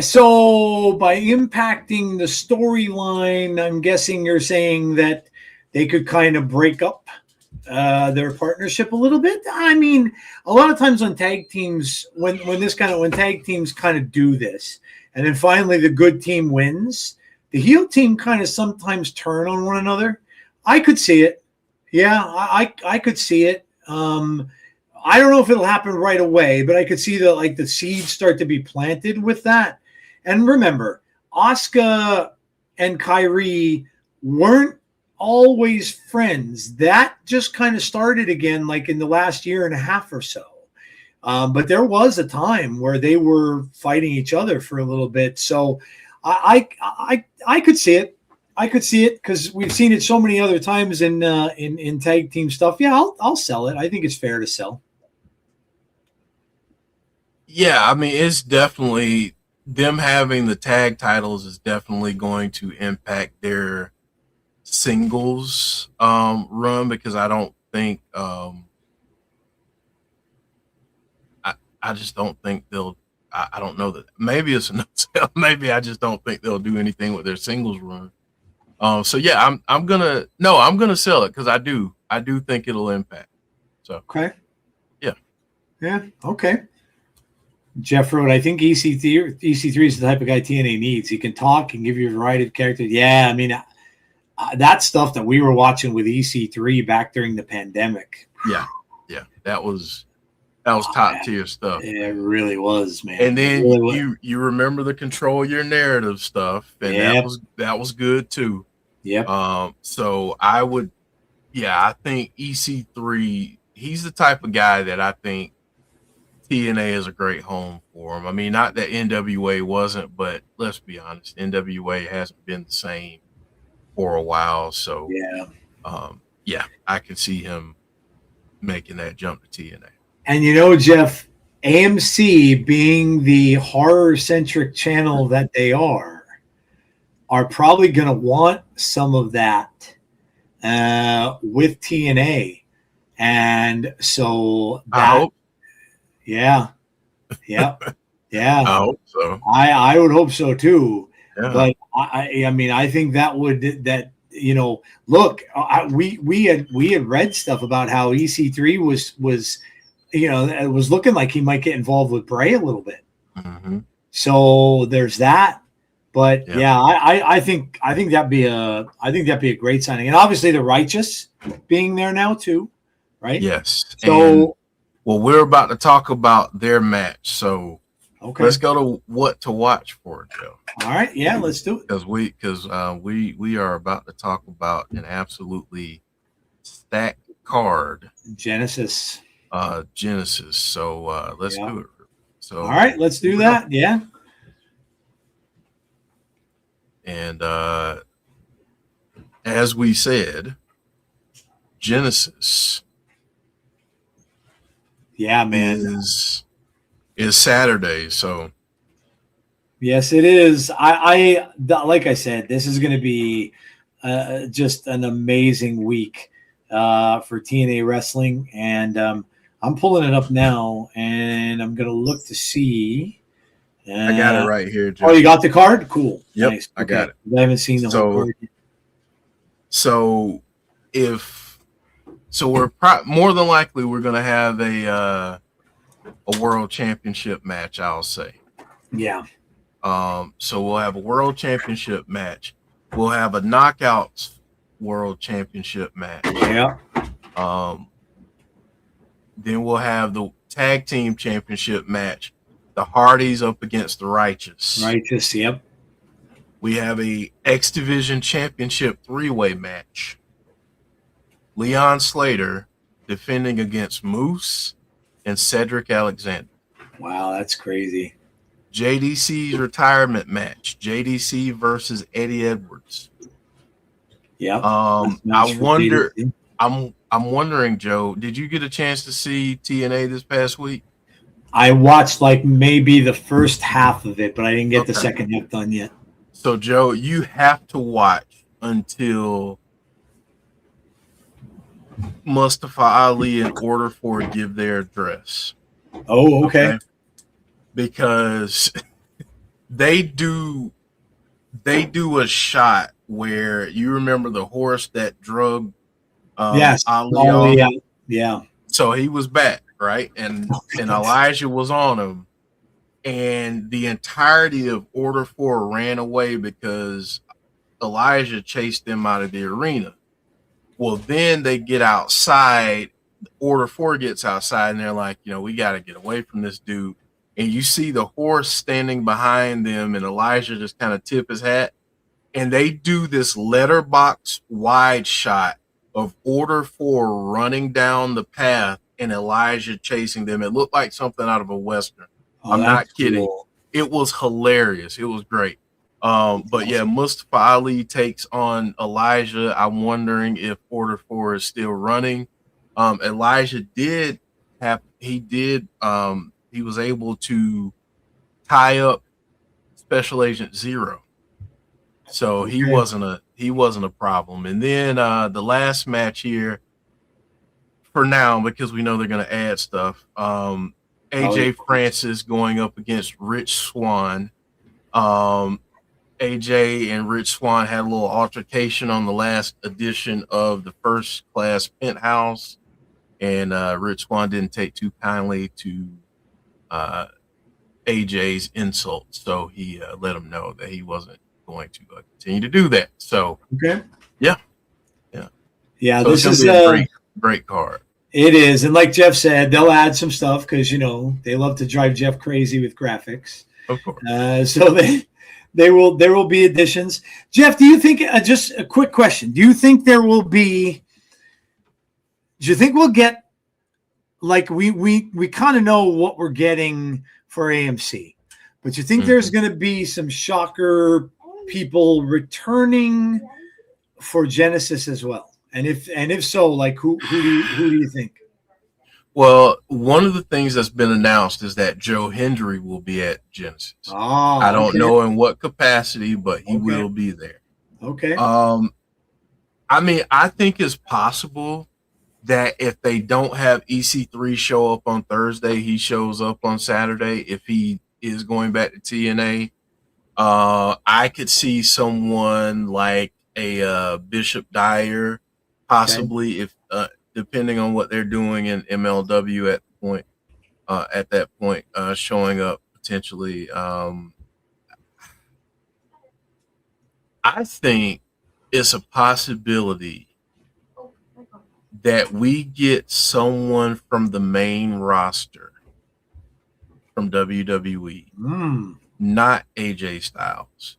[SPEAKER 2] So by impacting the storyline, I'm guessing you're saying that they could kind of break up their partnership a little bit. I mean, a lot of times on tag teams, when tag teams kind of do this, and then finally the good team wins, the heel team kind of sometimes turn on one another. I could see it. Yeah, I could see it. I don't know if it'll happen right away, but I could see the seeds start to be planted with that. And remember, Asuka and Kyrie weren't always friends. That just kind of started again like in the last year and a half or so. But there was a time where they were fighting each other for a little bit. So I could see it. I could see it because we've seen it so many other times in tag team stuff. Yeah, I'll sell it. I think it's fair to sell.
[SPEAKER 3] Yeah, I mean, it's definitely them having the tag titles is definitely going to impact their singles run because I don't think I just don't think they'll. I don't know that. Maybe it's a no sell. Maybe I just don't think they'll do anything with their singles run. So yeah, I'm gonna sell it because I do think it'll impact. So
[SPEAKER 2] okay,
[SPEAKER 3] yeah,
[SPEAKER 2] okay. Jeff wrote, I think EC3 is the type of guy TNA needs. He can talk and give you a variety of characters. Yeah, I mean that stuff that we were watching with EC3 back during the pandemic.
[SPEAKER 3] Yeah, that was top tier stuff.
[SPEAKER 2] It really was, man.
[SPEAKER 3] And then you remember the control your narrative stuff, and that was good too.
[SPEAKER 2] Yep.
[SPEAKER 3] So I think EC3, he's the type of guy that I think TNA is a great home for him. I mean, not that NWA wasn't, but let's be honest, NWA hasn't been the same for a while. So, yeah, I can see him making that jump to TNA.
[SPEAKER 2] And Jeff, AMC being the horror-centric channel that they are probably going to want some of that with TNA. And so that,
[SPEAKER 3] I hope.
[SPEAKER 2] Yeah.
[SPEAKER 3] I hope so.
[SPEAKER 2] I would hope so too.
[SPEAKER 3] Yeah.
[SPEAKER 2] But I mean, I think that look, we had read stuff about how EC3 was it was looking like he might get involved with Bray a little bit.
[SPEAKER 3] Mm-hmm.
[SPEAKER 2] So there's that. But
[SPEAKER 3] yeah,
[SPEAKER 2] I think that'd be a great signing. And obviously the Righteous being there now too, right?
[SPEAKER 3] Yes.
[SPEAKER 2] So
[SPEAKER 3] we're about to talk about their match. So let's go to what to watch for, Joe.
[SPEAKER 2] All right, yeah, let's do it.
[SPEAKER 3] Because we are about to talk about an absolutely stacked card.
[SPEAKER 2] Genesis.
[SPEAKER 3] So let's do it. So
[SPEAKER 2] all right, let's do that. Yeah.
[SPEAKER 3] And as we said, Genesis.
[SPEAKER 2] Yeah, man.
[SPEAKER 3] Is Saturday, so
[SPEAKER 2] yes, it is. I like I said, this is going to be just an amazing week for TNA wrestling, and I'm pulling it up now, and I'm going to look to see.
[SPEAKER 3] I got it right here, Joe.
[SPEAKER 2] Oh, you got the card? Cool.
[SPEAKER 3] Yep,
[SPEAKER 2] Nice.
[SPEAKER 3] I got it.
[SPEAKER 2] I haven't seen the whole card yet.
[SPEAKER 3] So we're more than likely we're going to have a world championship match, I'll say.
[SPEAKER 2] Yeah.
[SPEAKER 3] So we'll have a world championship match. We'll have a knockouts world championship match.
[SPEAKER 2] Yeah.
[SPEAKER 3] Then we'll have the tag team championship match. The Hardys up against the Righteous.
[SPEAKER 2] Righteous, yep.
[SPEAKER 3] We have a X Division championship 3-way match. Leon Slater defending against Moose and Cedric Alexander.
[SPEAKER 2] Wow, that's crazy.
[SPEAKER 3] JDC's retirement match. JDC versus Eddie Edwards.
[SPEAKER 2] Yeah.
[SPEAKER 3] I wonder. I'm wondering, Joe. Did you get a chance to see TNA this past week?
[SPEAKER 2] I watched like maybe the first half of it, but I didn't get the second half done yet.
[SPEAKER 3] So, Joe, you have to watch until Mustafa Ali and Order 4 give their address.
[SPEAKER 2] Oh, okay.
[SPEAKER 3] Because they do a shot where you remember the horse that drug
[SPEAKER 2] yes.
[SPEAKER 3] Ali
[SPEAKER 2] off. Yeah.
[SPEAKER 3] So he was back, right? And Elijah was on him. And the entirety of Order 4 ran away because Elijah chased them out of the arena. Well, then they get outside. Order 4 gets outside, and they're like, we got to get away from this dude. And you see the horse standing behind them, and Elijah just kind of tip his hat. And they do this letterbox wide shot of Order 4 running down the path and Elijah chasing them. It looked like something out of a Western. I'm not kidding. Cool. It was hilarious. It was great. But yeah, Mustafa Ali takes on Elijah. I'm wondering if Order 4 is still running. Elijah he was able to tie up Special Agent Zero. So he wasn't a problem. And then the last match here for now, because we know they're going to add stuff. AJ Francis going up against Rich Swann. AJ and Rich Swann had a little altercation on the last edition of the First Class Penthouse, and Rich Swann didn't take too kindly to AJ's insults, so he let him know that he wasn't going to continue to do that. So yeah. So
[SPEAKER 2] this is
[SPEAKER 3] a great card.
[SPEAKER 2] It is, and like Jeff said, they'll add some stuff because they love to drive Jeff crazy with graphics.
[SPEAKER 3] Of course.
[SPEAKER 2] So there will be additions. Jeff, do you think? Just a quick question: do you think we'll get like we kind of know what we're getting for AMC, but you think there's going to be some shocker people returning for Genesis as well? And if so, like who do you think?
[SPEAKER 3] Well, one of the things that's been announced is that Joe Hendry will be at Genesis.
[SPEAKER 2] Oh,
[SPEAKER 3] I don't know in what capacity, but he will be there.
[SPEAKER 2] Okay.
[SPEAKER 3] I mean, I think it's possible that if they don't have EC3 show up on Thursday, he shows up on Saturday. If he is going back to TNA, I could see someone like a Bishop Dyer, possibly, if depending on what they're doing in MLW at that point, showing up potentially. I think it's a possibility that we get someone from the main roster from WWE, not AJ Styles,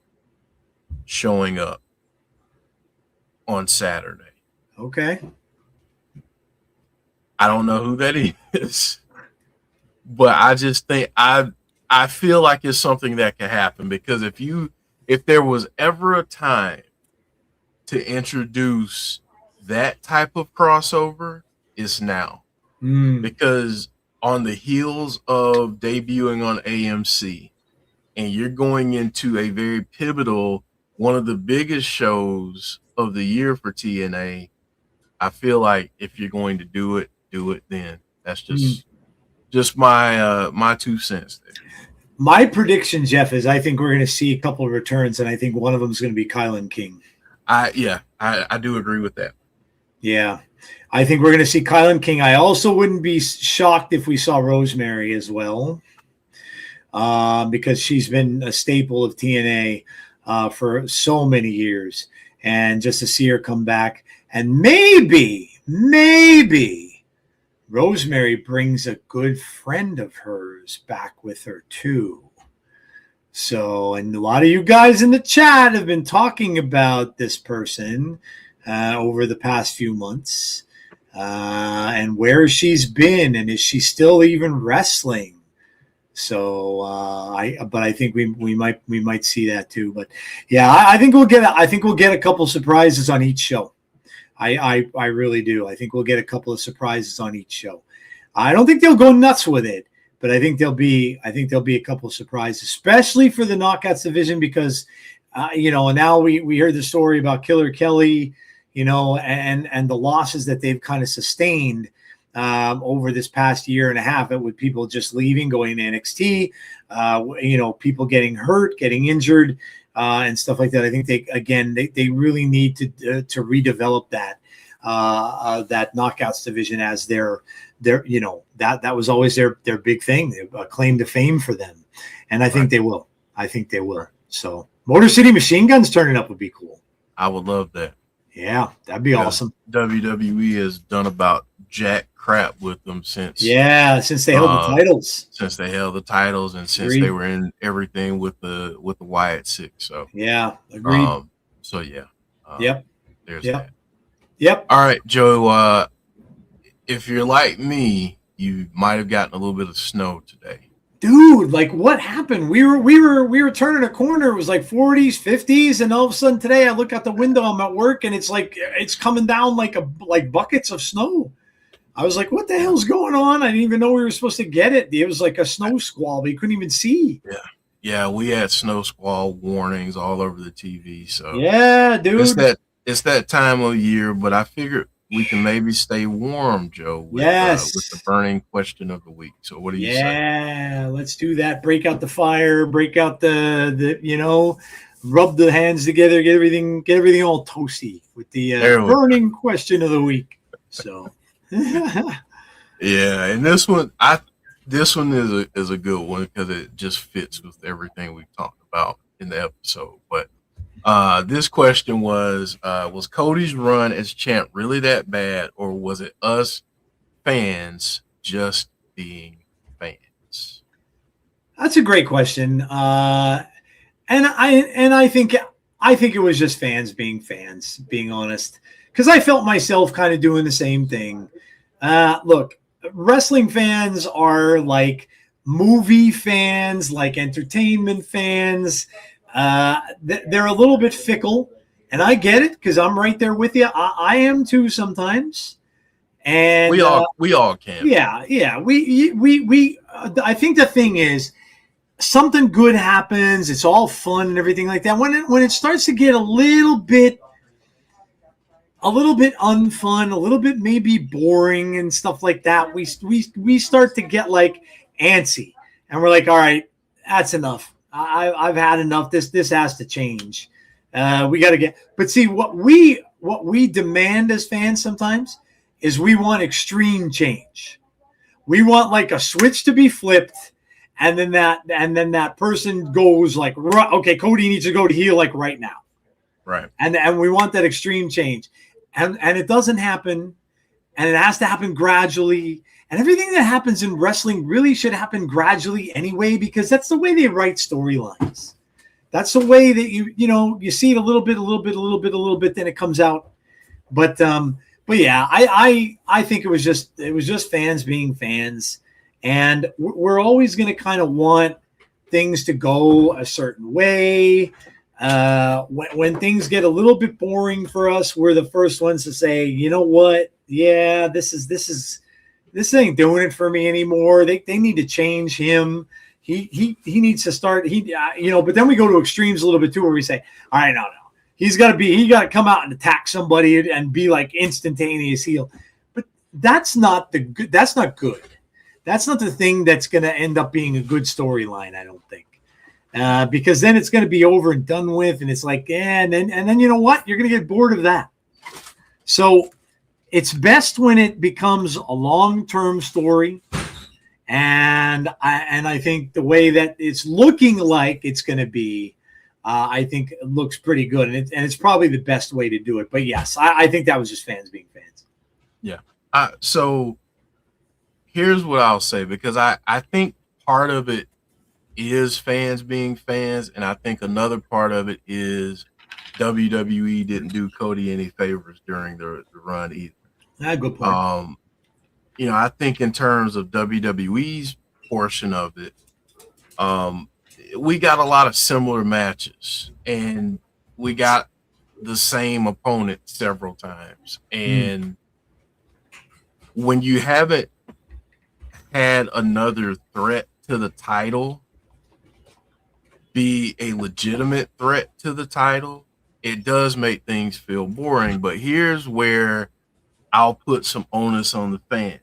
[SPEAKER 3] showing up on Saturday.
[SPEAKER 2] Okay.
[SPEAKER 3] I don't know who that is, but I just think I feel like it's something that can happen, because if there was ever a time to introduce that type of crossover, it's now. Because on the heels of debuting on AMC, and you're going into a very pivotal, one of the biggest shows of the year for TNA, I feel like if you're going to do it then. That's just my 2 cents there.
[SPEAKER 2] My prediction, Jeff, is I think we're going to see a couple of returns, and I think one of them is going to be Kylan King.
[SPEAKER 3] I do agree with that.
[SPEAKER 2] Yeah, I think we're going to see Kylan King. I also wouldn't be shocked if we saw Rosemary as well, because she's been a staple of TNA for so many years, and just to see her come back, and maybe Rosemary brings a good friend of hers back with her too. So, and a lot of you guys in the chat have been talking about this person over the past few months, and where she's been, and is she still even wrestling? So, but I think we might see that too. But yeah, I think we'll get a couple surprises on each show. I really do. I think we'll get a couple of surprises on each show. I don't think they'll go nuts with it, but I think there'll be a couple of surprises, especially for the Knockouts division, because now we heard the story about Killer Kelly, and the losses that they've kind of sustained over this past year and a half, with people just leaving, going to NXT, people getting hurt, getting injured, and stuff like that. I think they really need to redevelop that Knockouts division as their that was always their big thing, a claim to fame for them, and I think they will. So Motor City Machine Guns turning up would be cool.
[SPEAKER 3] I would love that.
[SPEAKER 2] Yeah, that'd be awesome.
[SPEAKER 3] WWE has done about jack crap with them since
[SPEAKER 2] they held the titles.
[SPEAKER 3] Since they held the titles, and since they were in everything with the Wyatt Six. So
[SPEAKER 2] yeah, agreed.
[SPEAKER 3] Yep. There's that.
[SPEAKER 2] Yep.
[SPEAKER 3] All right, Joe. If you're like me, you might have gotten a little bit of snow today.
[SPEAKER 2] Dude, like what happened? We were turning a corner. It was like 40s, 50s, and all of a sudden today I look out the window. I'm at work, and it's like it's coming down like buckets of snow. I was like, "What the hell's going on?" I didn't even know we were supposed to get it. It was like a snow squall, but you couldn't even see.
[SPEAKER 3] Yeah, we had snow squall warnings all over the TV. So
[SPEAKER 2] yeah, dude,
[SPEAKER 3] it's that time of year. But I figured we can maybe stay warm, Joe. With the burning question of the week. So what do you say?
[SPEAKER 2] Yeah, let's do that. Break out the fire. Break out the rub the hands together. Get everything all toasty with the burning question of the week. So.
[SPEAKER 3] Yeah, and this one is a good one because it just fits with everything we talked about in the episode. But this question was Cody's run as champ really that bad, or was it us fans just being fans?
[SPEAKER 2] That's a great question, and I think it was just fans being fans, being honest, because I felt myself kind of doing the same thing. Look, wrestling fans are like movie fans, like entertainment fans. They're a little bit fickle, and I get it because I'm right there with you. I am too sometimes. And
[SPEAKER 3] we all can.
[SPEAKER 2] yeah. We. I think the thing is, something good happens. It's all fun and everything like that. When it starts to get a little bit unfun, a little bit maybe boring and stuff like that, we start to get like antsy, and we're like, all right, that's enough. I've had enough. This has to change. We got to get. But see, what we demand as fans sometimes is we want extreme change. We want like a switch to be flipped, and then that person goes like, okay, Cody needs to go to heel like right now,
[SPEAKER 3] right?
[SPEAKER 2] And we want that extreme change. And it doesn't happen, and it has to happen gradually. And everything that happens in wrestling really should happen gradually anyway, because that's the way they write storylines. That's the way that you see it a little bit, then it comes out. But yeah, I think it was just fans being fans, and we're always going to kind of want things to go a certain way. When things get a little bit boring for us, we're the first ones to say, you know what? Yeah, this ain't doing it for me anymore. They need to change him. He needs to start. But then we go to extremes a little bit too, where we say, all right, no. He got to come out and attack somebody and be like instantaneous heel. But that's not good. That's not good. That's not the thing that's going to end up being a good storyline, I don't think. Because then it's going to be over and done with, and it's like, and then you know what? You're going to get bored of that. So it's best when it becomes a long-term story, and I think the way that it's looking like it's going to be, I think it looks pretty good, and it's probably the best way to do it. But yes, I think that was just fans being fans.
[SPEAKER 3] Yeah. So here's what I'll say, because I think part of it is fans being fans, and I think another part of it is WWE didn't do Cody any favors during the run either.
[SPEAKER 2] Good point.
[SPEAKER 3] I think in terms of WWE's portion of it, we got a lot of similar matches, and we got the same opponent several times. And when you haven't had another threat to the title be a legitimate threat to the title, it does make things feel boring. But here's where I'll put some onus on the fans.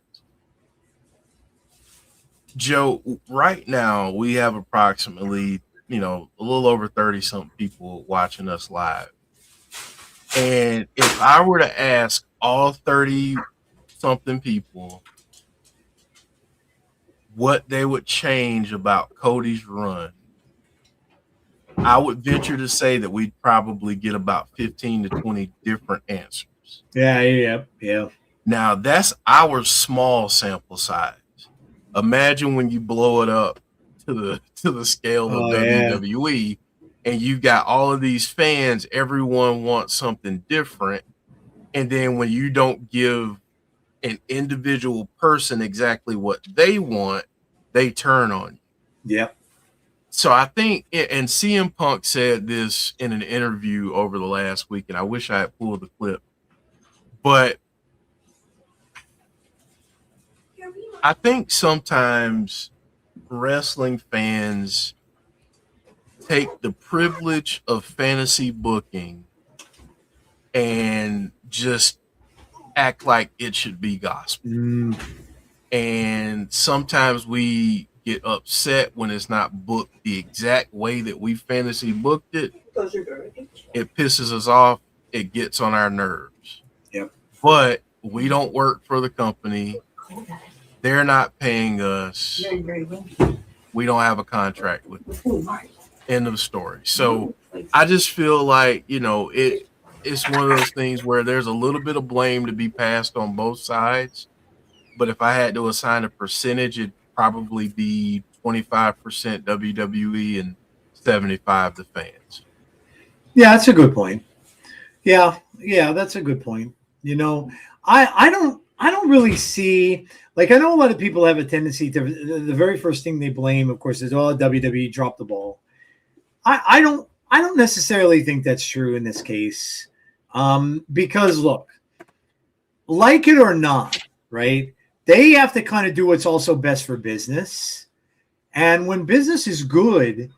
[SPEAKER 3] Joe, right now we have approximately, a little over 30-something people watching us live. And if I were to ask all 30-something people what they would change about Cody's run, I would venture to say that we'd probably get about 15 to 20 different answers.
[SPEAKER 2] Yeah.
[SPEAKER 3] Now, that's our small sample size. Imagine when you blow it up to the scale of WWE, and you've got all of these fans, everyone wants something different. And then when you don't give an individual person exactly what they want, they turn on you.
[SPEAKER 2] Yep.
[SPEAKER 3] So I think, and CM Punk said this in an interview over the last week, and I wish I had pulled the clip, but I think sometimes wrestling fans take the privilege of fantasy booking and just act like it should be gospel. And sometimes we get upset when it's not booked the exact way that we fantasy booked it. It pisses us off. It gets on our nerves.
[SPEAKER 2] Yep.
[SPEAKER 3] But we don't work for the company. They're not paying us. We don't have a contract with them. End of story. So I just feel like, it's one of those things where there's a little bit of blame to be passed on both sides. But if I had to assign a percentage, it'd probably be 25% WWE and 75% the fans.
[SPEAKER 2] Yeah, that's a good point. Yeah, that's a good point. I I don't really see, like, I know a lot of people have a tendency to, the very first thing they blame, of course, is, oh, WWE dropped the ball. I don't necessarily think that's true in this case. Because look, like it or not, right? They have to kind of do what's also best for business. And when business is good,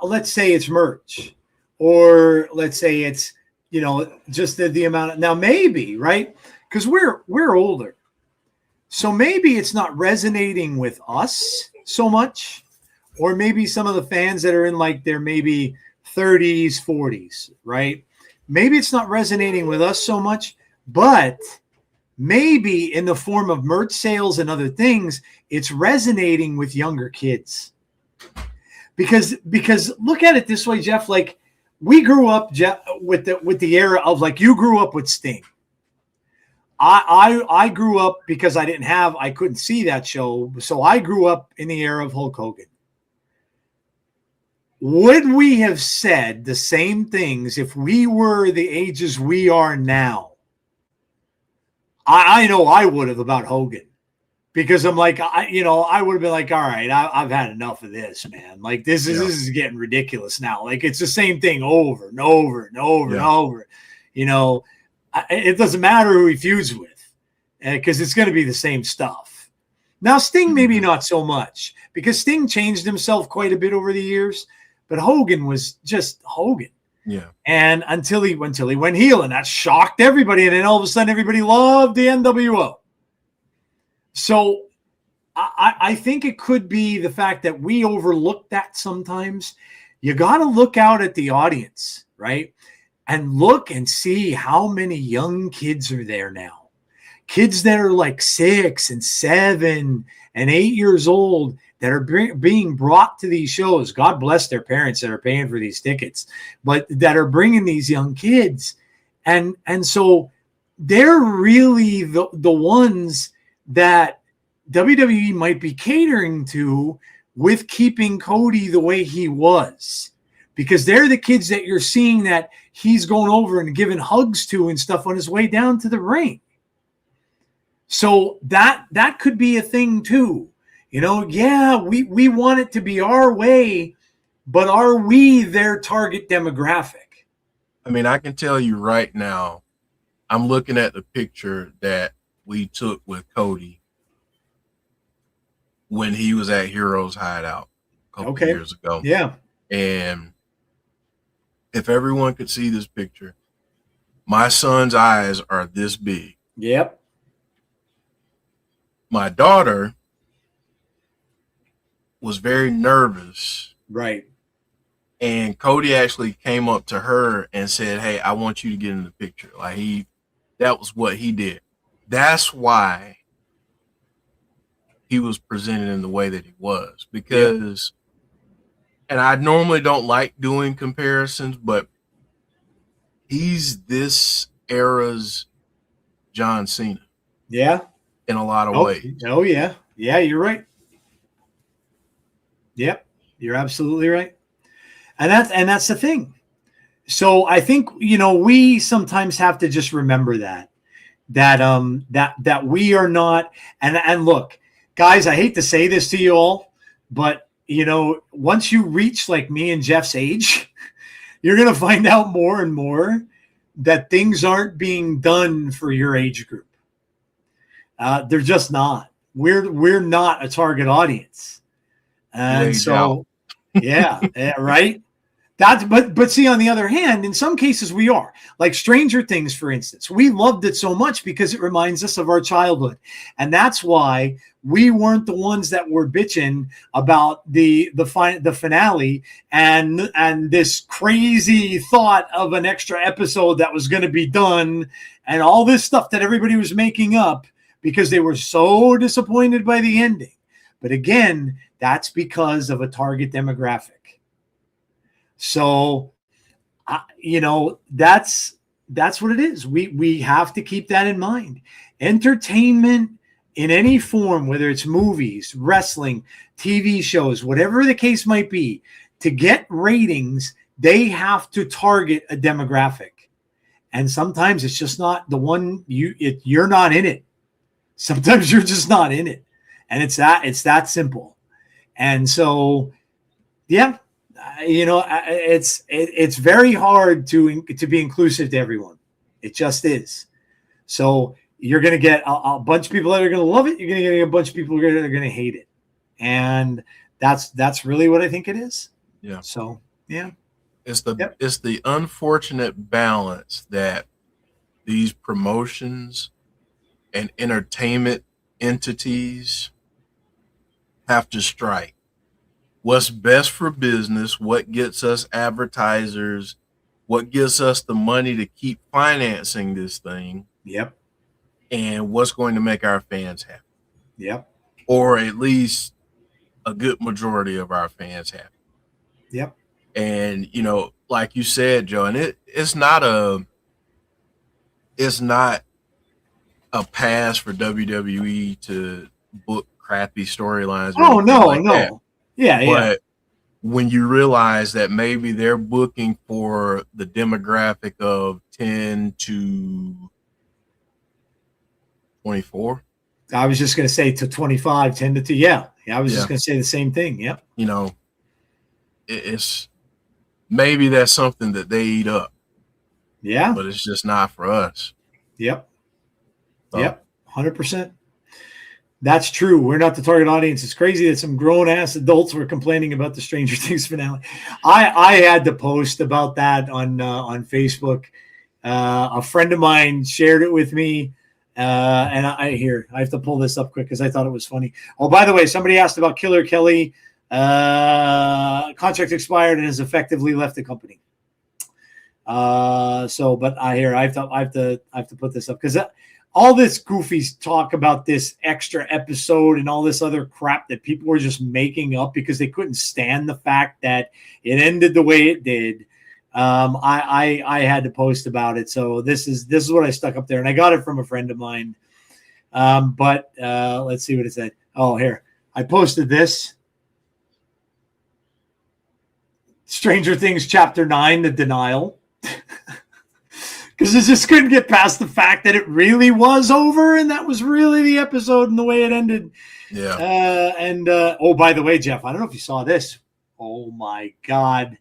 [SPEAKER 2] let's say it's merch, or let's say it's, just the amount of, now maybe, right? Because we're older. So maybe it's not resonating with us so much, or maybe some of the fans that are in like their maybe 30s, 40s, right? Maybe it's not resonating with us so much, but maybe in the form of merch sales and other things, it's resonating with younger kids. Because look at it this way, Jeff, like we grew up, Jeff, with the era of, like, you grew up with Sting. I grew up because I couldn't see that show. So I grew up in the era of Hulk Hogan. Would we have said the same things if we were the ages we are now? I know I would have about Hogan, because I'm like, I would have been like, all right, I've had enough of this, man. Like this is getting ridiculous now. Like it's the same thing over and over and over and over. It doesn't matter who he feuds with, because it's going to be the same stuff. Now Sting maybe not so much, because Sting changed himself quite a bit over the years. But Hogan was just Hogan.
[SPEAKER 3] Yeah.
[SPEAKER 2] And until he went heel, and that shocked everybody. And then all of a sudden, everybody loved the NWO. So I think it could be the fact that we overlook that sometimes. You got to look out at the audience, right? And look and see how many young kids are there now. Kids that are like 6 and 7 and 8 years old, that are being brought to these shows. God bless their parents that are paying for these tickets, but that are bringing these young kids. And so they're really the ones that WWE might be catering to with keeping Cody the way he was, because they're the kids that you're seeing that he's going over and giving hugs to and stuff on his way down to the ring. So that could be a thing too. We want it to be our way, but are we their target demographic?
[SPEAKER 3] I mean, I can tell you right now, I'm looking at the picture that we took with Cody when he was at Heroes Hideout a couple of years ago.
[SPEAKER 2] Yeah.
[SPEAKER 3] And if everyone could see this picture, my son's eyes are this big.
[SPEAKER 2] Yep.
[SPEAKER 3] My daughter was very nervous.
[SPEAKER 2] Right.
[SPEAKER 3] And Cody actually came up to her and said, "Hey, I want you to get in the picture." Like that was what he did. That's why he was presented in the way that he was, because, and I normally don't like doing comparisons, but he's this era's John Cena.
[SPEAKER 2] Yeah.
[SPEAKER 3] In a lot of ways.
[SPEAKER 2] Oh yeah. Yeah, you're right. Yep, you're absolutely right. And that's the thing. So I think, we sometimes have to just remember that we are not, and look, guys, I hate to say this to you all, but once you reach like me and Jeff's age, you're going to find out more and more that things aren't being done for your age group. They're just not. We're not a target audience. And so, yeah, right. But see, on the other hand, in some cases we are, like Stranger Things, for instance. We loved it so much because it reminds us of our childhood, and that's why we weren't the ones that were bitching about the finale and this crazy thought of an extra episode that was going to be done, and all this stuff that everybody was making up because they were so disappointed by the ending. But again, that's because of a target demographic. So, that's what it is. We have to keep that in mind. Entertainment in any form, whether it's movies, wrestling, TV shows, whatever the case might be, to get ratings, they have to target a demographic. And sometimes it's just not the one you're not in it. Sometimes you're just not in it, and it's that simple. And so, yeah, it's very hard to be inclusive to everyone. It just is. So you're going to get a bunch of people that are going to love it. You're going to get a bunch of people that are going to hate it. And that's really what I think it is.
[SPEAKER 3] Yeah.
[SPEAKER 2] So, yeah.
[SPEAKER 3] It's the unfortunate balance that these promotions and entertainment entities have to strike. What's best for business, what gets us advertisers, what gives us the money to keep financing this thing.
[SPEAKER 2] Yep.
[SPEAKER 3] And what's going to make our fans happy.
[SPEAKER 2] Yep.
[SPEAKER 3] Or at least a good majority of our fans happy.
[SPEAKER 2] Yep.
[SPEAKER 3] And, like you said, Joe, and it's not a pass for WWE to book crappy storylines.
[SPEAKER 2] Oh, no. Yeah.
[SPEAKER 3] But when you realize that maybe they're booking for the demographic of 10 to 24.
[SPEAKER 2] I was just going to say to 25, 10 to 2. Yeah. I was just going to say the same thing. Yep.
[SPEAKER 3] It's maybe that's something that they eat up.
[SPEAKER 2] Yeah.
[SPEAKER 3] But it's just not for us.
[SPEAKER 2] Yep. Yep. 100%. That's true. We're not the target audience. It's crazy that some grown-ass adults were complaining about the Stranger Things finale. I had to post about that on Facebook. A friend of mine shared it with me, and I have to pull this up quick because I thought it was funny. Oh, by the way, somebody asked about Killer Kelly. Contract expired and has effectively left the company. But I have to put this up because all this goofy talk about this extra episode and all this other crap that people were just making up because they couldn't stand the fact that it ended the way it did. I had to post about it. So this is what I stuck up there, and I got it from a friend of mine. But let's see what it said. Oh, here. I posted this. Stranger Things Chapter 9, The Denial. Because it just couldn't get past the fact that it really was over, and that was really the episode and the way it ended.
[SPEAKER 3] Yeah.
[SPEAKER 2] Oh, by the way, Jeff, I don't know if you saw this. Oh my God.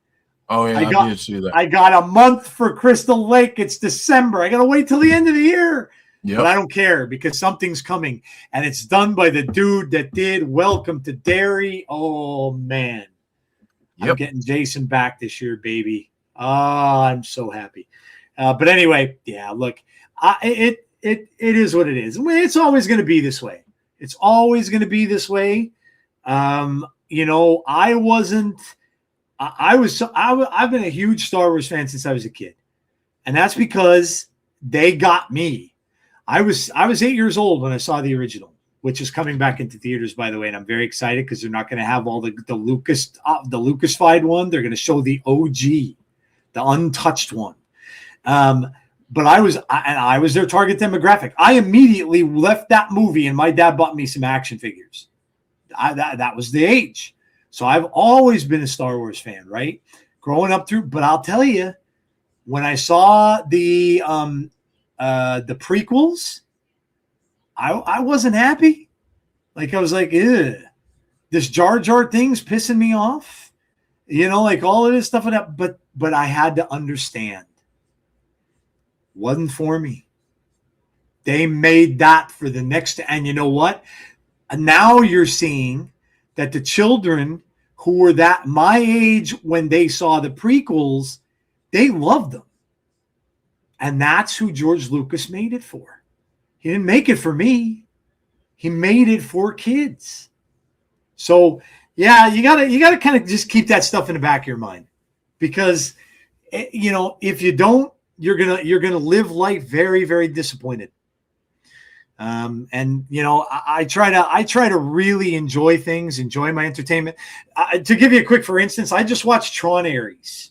[SPEAKER 3] Oh yeah, I did see that.
[SPEAKER 2] I got a month for Crystal Lake. It's December. I gotta wait till the end of the year. Yep. But I don't care because something's coming, and it's done by the dude that did Welcome to Derry. Oh man. Yep. I'm getting Jason back this year, baby. Oh, I'm so happy. But anyway, yeah, look, it is what it is. I mean, it's always going to be this way. It's always going to be this way. I've been a huge Star Wars fan since I was a kid. And that's because they got me. I was 8 years old when I saw the original, which is coming back into theaters, by the way. And I'm very excited because they're not going to have all the Lucasified one. They're going to show the OG, the untouched one. But I was their target demographic. I immediately left that movie and my dad bought me some action figures. That was the age. So I've always been a Star Wars fan, right? Growing up through, but I'll tell you, when I saw the prequels, I wasn't happy. Like I was like, ew, this Jar Jar thing's pissing me off. Like all of this stuff and that, but I had to understand. Wasn't for me. They made that for the next, and you know what? Now you're seeing that the children who were my age when they saw the prequels, they loved them. And that's who George Lucas made it for. He didn't make it for me. He made it for kids. So yeah, you gotta kind of just keep that stuff in the back of your mind, because if you don't, you're gonna live life very, very disappointed. I try to really enjoy things, enjoy my entertainment. To give you a quick, for instance, I just watched Tron Ares.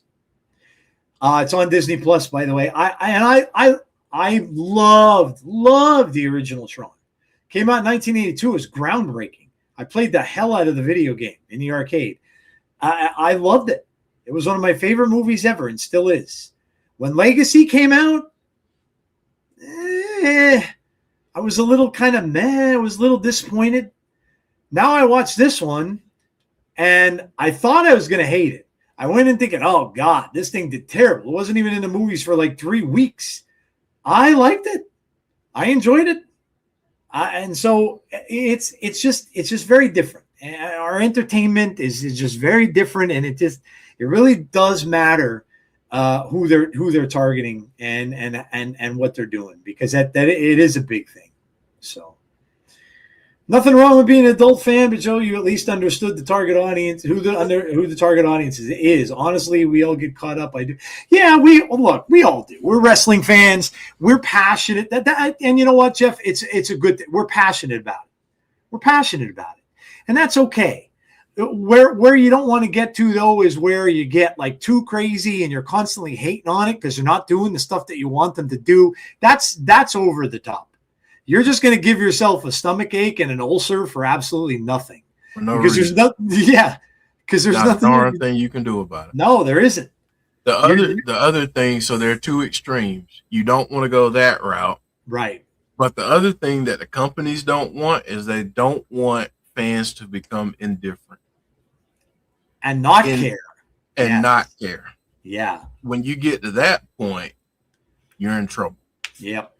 [SPEAKER 2] It's on Disney Plus, by the way. I loved the original Tron. Came out in 1982. It was groundbreaking. I played the hell out of the video game in the arcade. I loved it. It was one of my favorite movies ever, and still is. When Legacy came out, I I was a little kind of meh. I was a little disappointed. Now I watched this one, and I thought I was going to hate it. I went in thinking, oh, God, this thing did terrible. It wasn't even in the movies for like 3 weeks. I liked it. I enjoyed it. And so it's just very different. Our entertainment is just very different, and it really does matter who they're targeting and what they're doing, because that it is a big thing. So nothing wrong with being an adult fan, but Joe, you at least understood the target audience, who the target audience is. Honestly, we all get caught up. I do. Yeah, we all do. We're wrestling fans. We're passionate. And you know what, Jeff? It's a good thing. We're passionate about it. And that's okay. Where you don't want to get to, though, is where you get like too crazy and you're constantly hating on it because they're not doing the stuff that you want them to do. That's over the top. You're just going to give yourself a stomach ache and an ulcer for absolutely nothing.
[SPEAKER 3] For no
[SPEAKER 2] because
[SPEAKER 3] reason.
[SPEAKER 2] There's nothing
[SPEAKER 3] darn thing you can do about it.
[SPEAKER 2] No, there isn't.
[SPEAKER 3] The other thing, so there are two extremes. You don't want to go that route.
[SPEAKER 2] Right.
[SPEAKER 3] But the other thing that the companies don't want is they don't want fans to become indifferent.
[SPEAKER 2] And not care.
[SPEAKER 3] And not care.
[SPEAKER 2] Yeah.
[SPEAKER 3] When you get to that point, you're in trouble.
[SPEAKER 2] Yep.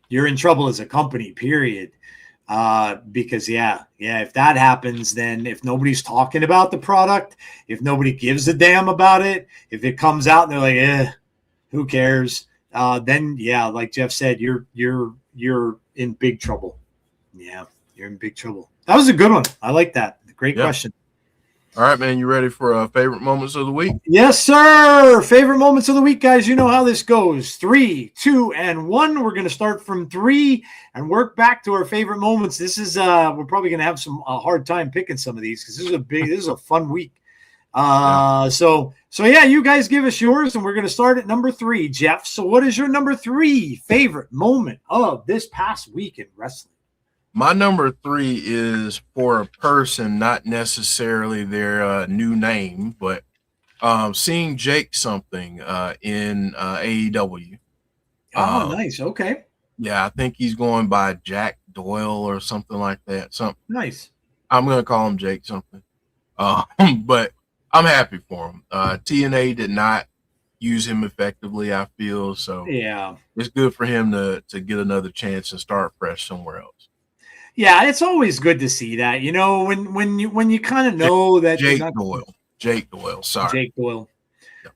[SPEAKER 2] You're in trouble as a company, period. Because if that happens, then if nobody's talking about the product, if nobody gives a damn about it, if it comes out and they're like, who cares? Then like Jeff said, you're in big trouble. Yeah, you're in big trouble. That was a good one. I like that. Great question.
[SPEAKER 3] All right, man. You ready for favorite moments of the week?
[SPEAKER 2] Yes, sir. Favorite moments of the week, guys. You know how this goes. 3, 2, and 1. We're going to start from 3 and work back to our favorite moments. This is we're probably going to have some hard time picking some of these because this is a fun week. So you guys give us yours, and we're going to start at number 3, Jeff. So what is your number 3 favorite moment of this past week in wrestling?
[SPEAKER 3] My number 3 is for a person, not necessarily their new name, but seeing Jake something in AEW.
[SPEAKER 2] Oh, nice. Okay.
[SPEAKER 3] Yeah, I think he's going by Jack Doyle or something like that.
[SPEAKER 2] Nice.
[SPEAKER 3] I'm going to call him Jake something. But I'm happy for him. TNA did not use him effectively, I feel. So
[SPEAKER 2] yeah,
[SPEAKER 3] it's good for him to get another chance and start fresh somewhere else.
[SPEAKER 2] Yeah, it's always good to see that. You know, when you kind of know that
[SPEAKER 3] Jake Doyle. Sorry,
[SPEAKER 2] Jake Doyle.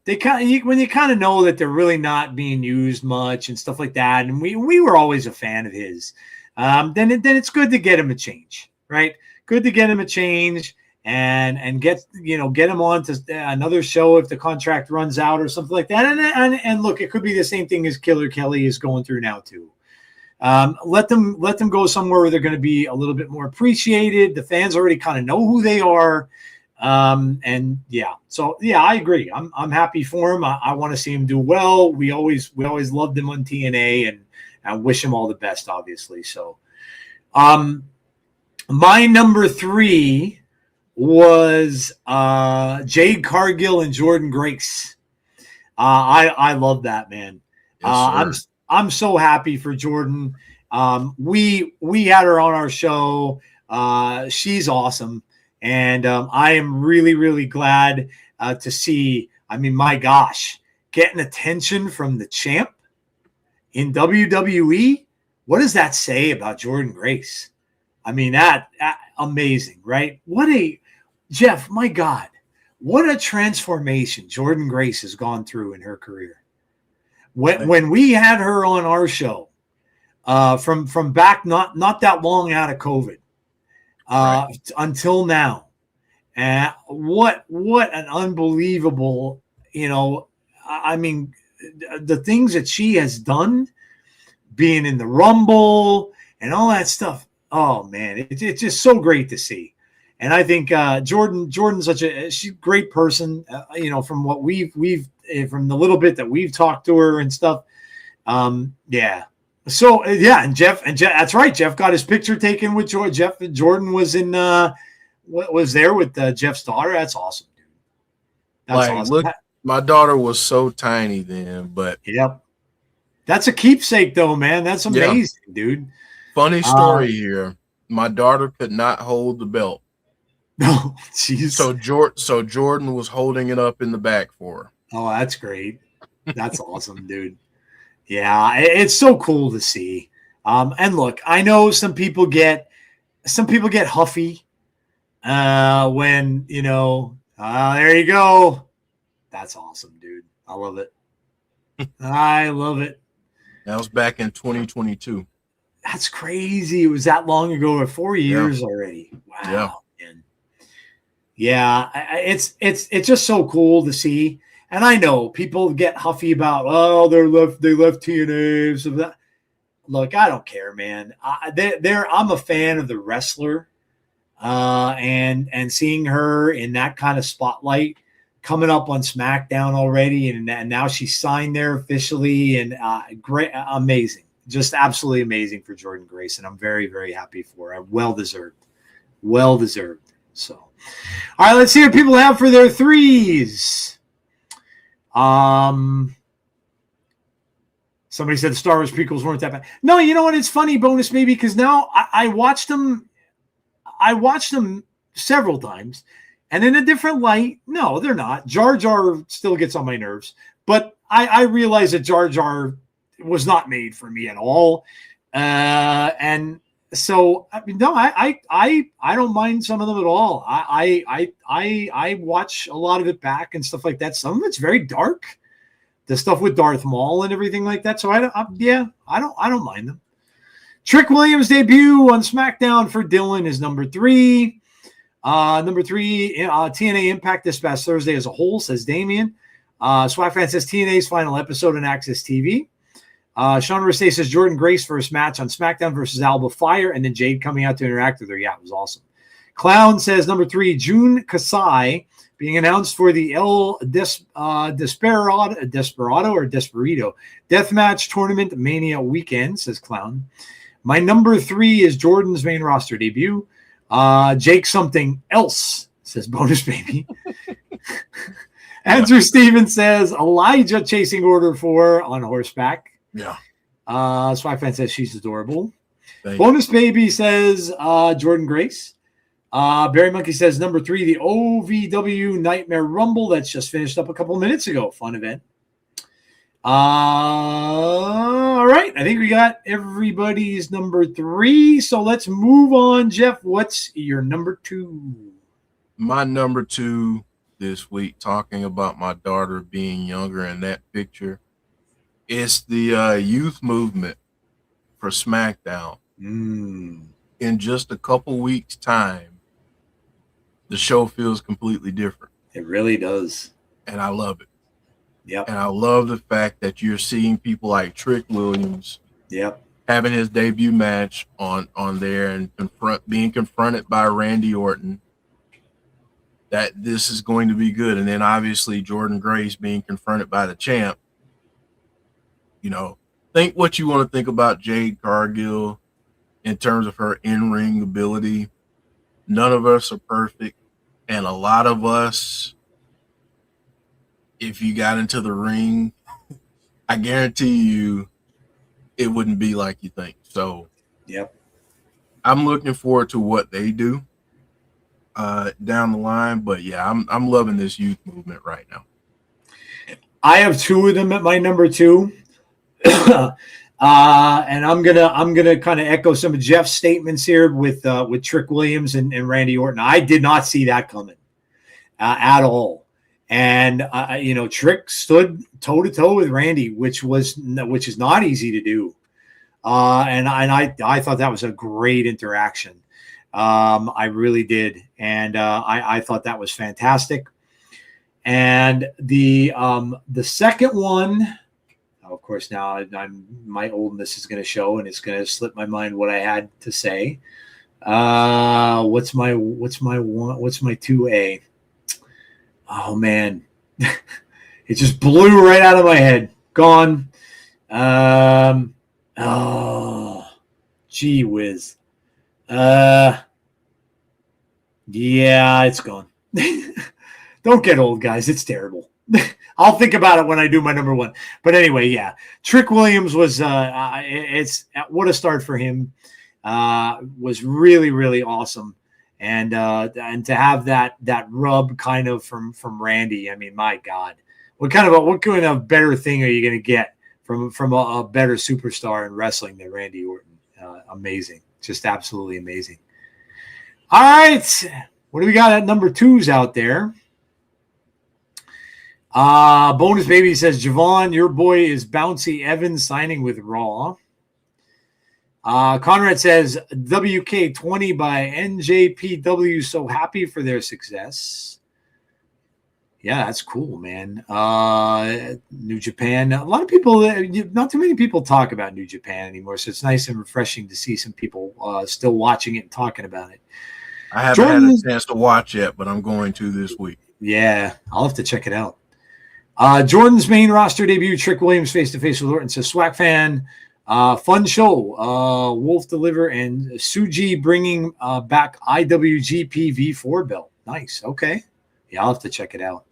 [SPEAKER 2] Yeah. When you kind of know that they're really not being used much and stuff like that. And we were always a fan of his. Then it's good to get him a change, right? Good to get him a change and get him on to another show if the contract runs out or something like that. And look, it could be the same thing as Killer Kelly is going through now too. Let them go somewhere where they're going to be a little bit more appreciated. The fans already kind of know who they are. I agree. I'm happy for him. I want to see him do well. We always loved him on TNA, and I wish him all the best, obviously. So, my number 3 was Jade Cargill and Jordan Grace. I love that, man.
[SPEAKER 3] Yes,
[SPEAKER 2] I'm so happy for Jordan. We had her on our show. She's awesome. And I am really, really glad to see, my gosh, getting attention from the champ in WWE. What does that say about Jordan Grace? That amazing, right? Jeff, my God, what a transformation Jordan Grace has gone through in her career. When we had her on our show, from back not that long out of COVID, until now, and what an unbelievable, the things that she has done, being in the Rumble and all that stuff. Oh man, it's just so great to see. And I think Jordan's she's a great person. From what we've from the little bit that we've talked to her and stuff. Yeah. So and Jeff, that's right. Jeff got his picture taken with Jordan. Jordan was in was there with Jeff's daughter. That's awesome, dude. That's awesome.
[SPEAKER 3] Look, my daughter was so tiny then, but
[SPEAKER 2] yep. That's a keepsake though, man. That's amazing, dude.
[SPEAKER 3] Funny story here. My daughter could not hold the belt.
[SPEAKER 2] No, jeez.
[SPEAKER 3] So Jordan was holding it up in the back for her.
[SPEAKER 2] Oh, that's great. That's awesome, dude. Yeah, it's so cool to see. And look, I know some people get huffy when, there you go. That's awesome, dude. I love it. I love it.
[SPEAKER 3] That was back in 2022.
[SPEAKER 2] That's crazy. It was that long ago, 4 years already. Wow.
[SPEAKER 3] Yeah.
[SPEAKER 2] Man. Yeah, it's just so cool to see. And I know people get huffy about, they left TNA. So that. Look, I don't care, man. I'm a fan of the wrestler, and seeing her in that kind of spotlight, coming up on SmackDown already, and now she's signed there officially, and great, amazing, just absolutely amazing for Jordan Grace, and I'm very, very happy for her. Well deserved. So, all right, let's see what people have for their threes. Somebody said the Star Wars prequels weren't that bad. No, you know what? It's funny, Bonus Baby, because now I watched them. I watched them several times, and in a different light. No, they're not. Jar Jar still gets on my nerves, but I realize that Jar Jar was not made for me at all, and so no, I don't mind some of them at all. I watch a lot of it back and stuff like that. Some of it's very dark. The stuff with Darth Maul and everything like that. So I don't mind them. Trick Williams' debut on SmackDown for Dylan is number 3. Number 3, TNA Impact this past Thursday as a whole, says Damien. Swagfan says TNA's final episode on Access TV. Sean Ristay says Jordan Grace first match on SmackDown versus Alba Fire, and then Jade coming out to interact with her. Yeah, it was awesome. Clown says number 3, June Kasai being announced for the El Desperado Deathmatch Tournament Mania weekend, says Clown. My number 3 is Jordan's main roster debut. Jake something else, says Bonus Baby. Andrew Stevens says Elijah chasing Order 4 on horseback.
[SPEAKER 3] Yeah.
[SPEAKER 2] Swagfan says she's adorable. Bonus Baby says Jordan Grace. Barry Monkey says number 3, the OVW Nightmare Rumble that's just finished up a couple minutes ago. Fun event. All right. I think we got everybody's number 3. So let's move on. Jeff, what's your number 2?
[SPEAKER 3] My number 2 this week, talking about my daughter being younger in that picture, is the youth movement for SmackDown. In just a couple weeks' time, the show feels completely different.
[SPEAKER 2] It really does.
[SPEAKER 3] And I love it.
[SPEAKER 2] Yep.
[SPEAKER 3] And I love the fact that you're seeing people like Trick Williams having his debut match on there and being confronted by Randy Orton, that this is going to be good. And then obviously Jordan Grace being confronted by the champ. Think what you want to think about Jade Cargill in terms of her in-ring ability. None of us are perfect. And a lot of us, if you got into the ring, I guarantee you it wouldn't be like you think. So I'm looking forward to what they do down the line. But yeah, I'm loving this youth movement right now.
[SPEAKER 2] I have 2 of them at my number 2. And I'm gonna kind of echo some of Jeff's statements here with Trick Williams and Randy Orton. I did not see that coming at all. And Trick stood toe to toe with Randy, which is not easy to do. And I thought that was a great interaction. I really did, and I thought that was fantastic. And the second one. Of course, now my oldness is going to show, and it's going to slip my mind what I had to say. What's my 2A? Oh man, it just blew right out of my head. Gone. Oh, gee whiz. Yeah, it's gone. Don't get old, guys. It's terrible. I'll think about it when I do my number 1. But anyway, yeah, Trick Williams was it's what a start for him. was really, really awesome. And to have that rub kind of from Randy, I mean, my God, what kind of better thing are you going to get from a better superstar in wrestling than Randy Orton? Amazing, just absolutely amazing. All right, what do we got at number 2s out there? Bonus Baby says, Javon, your boy is Bouncy Evans signing with Raw. Conrad says, WK20 by NJPW, so happy for their success. Yeah, that's cool, man. New Japan. A lot of people, not too many people talk about New Japan anymore, so it's nice and refreshing to see some people still watching it and talking about it.
[SPEAKER 3] I haven't had a chance to watch yet, but I'm going to this week.
[SPEAKER 2] Yeah, I'll have to check it out. Jordan's main roster debut, Trick Williams face-to-face with Orton, says, Swag fan, fun show. Wolf Deliver and Suji bringing back IWGP V4 belt. Nice. Okay. Yeah, I'll have to check it out.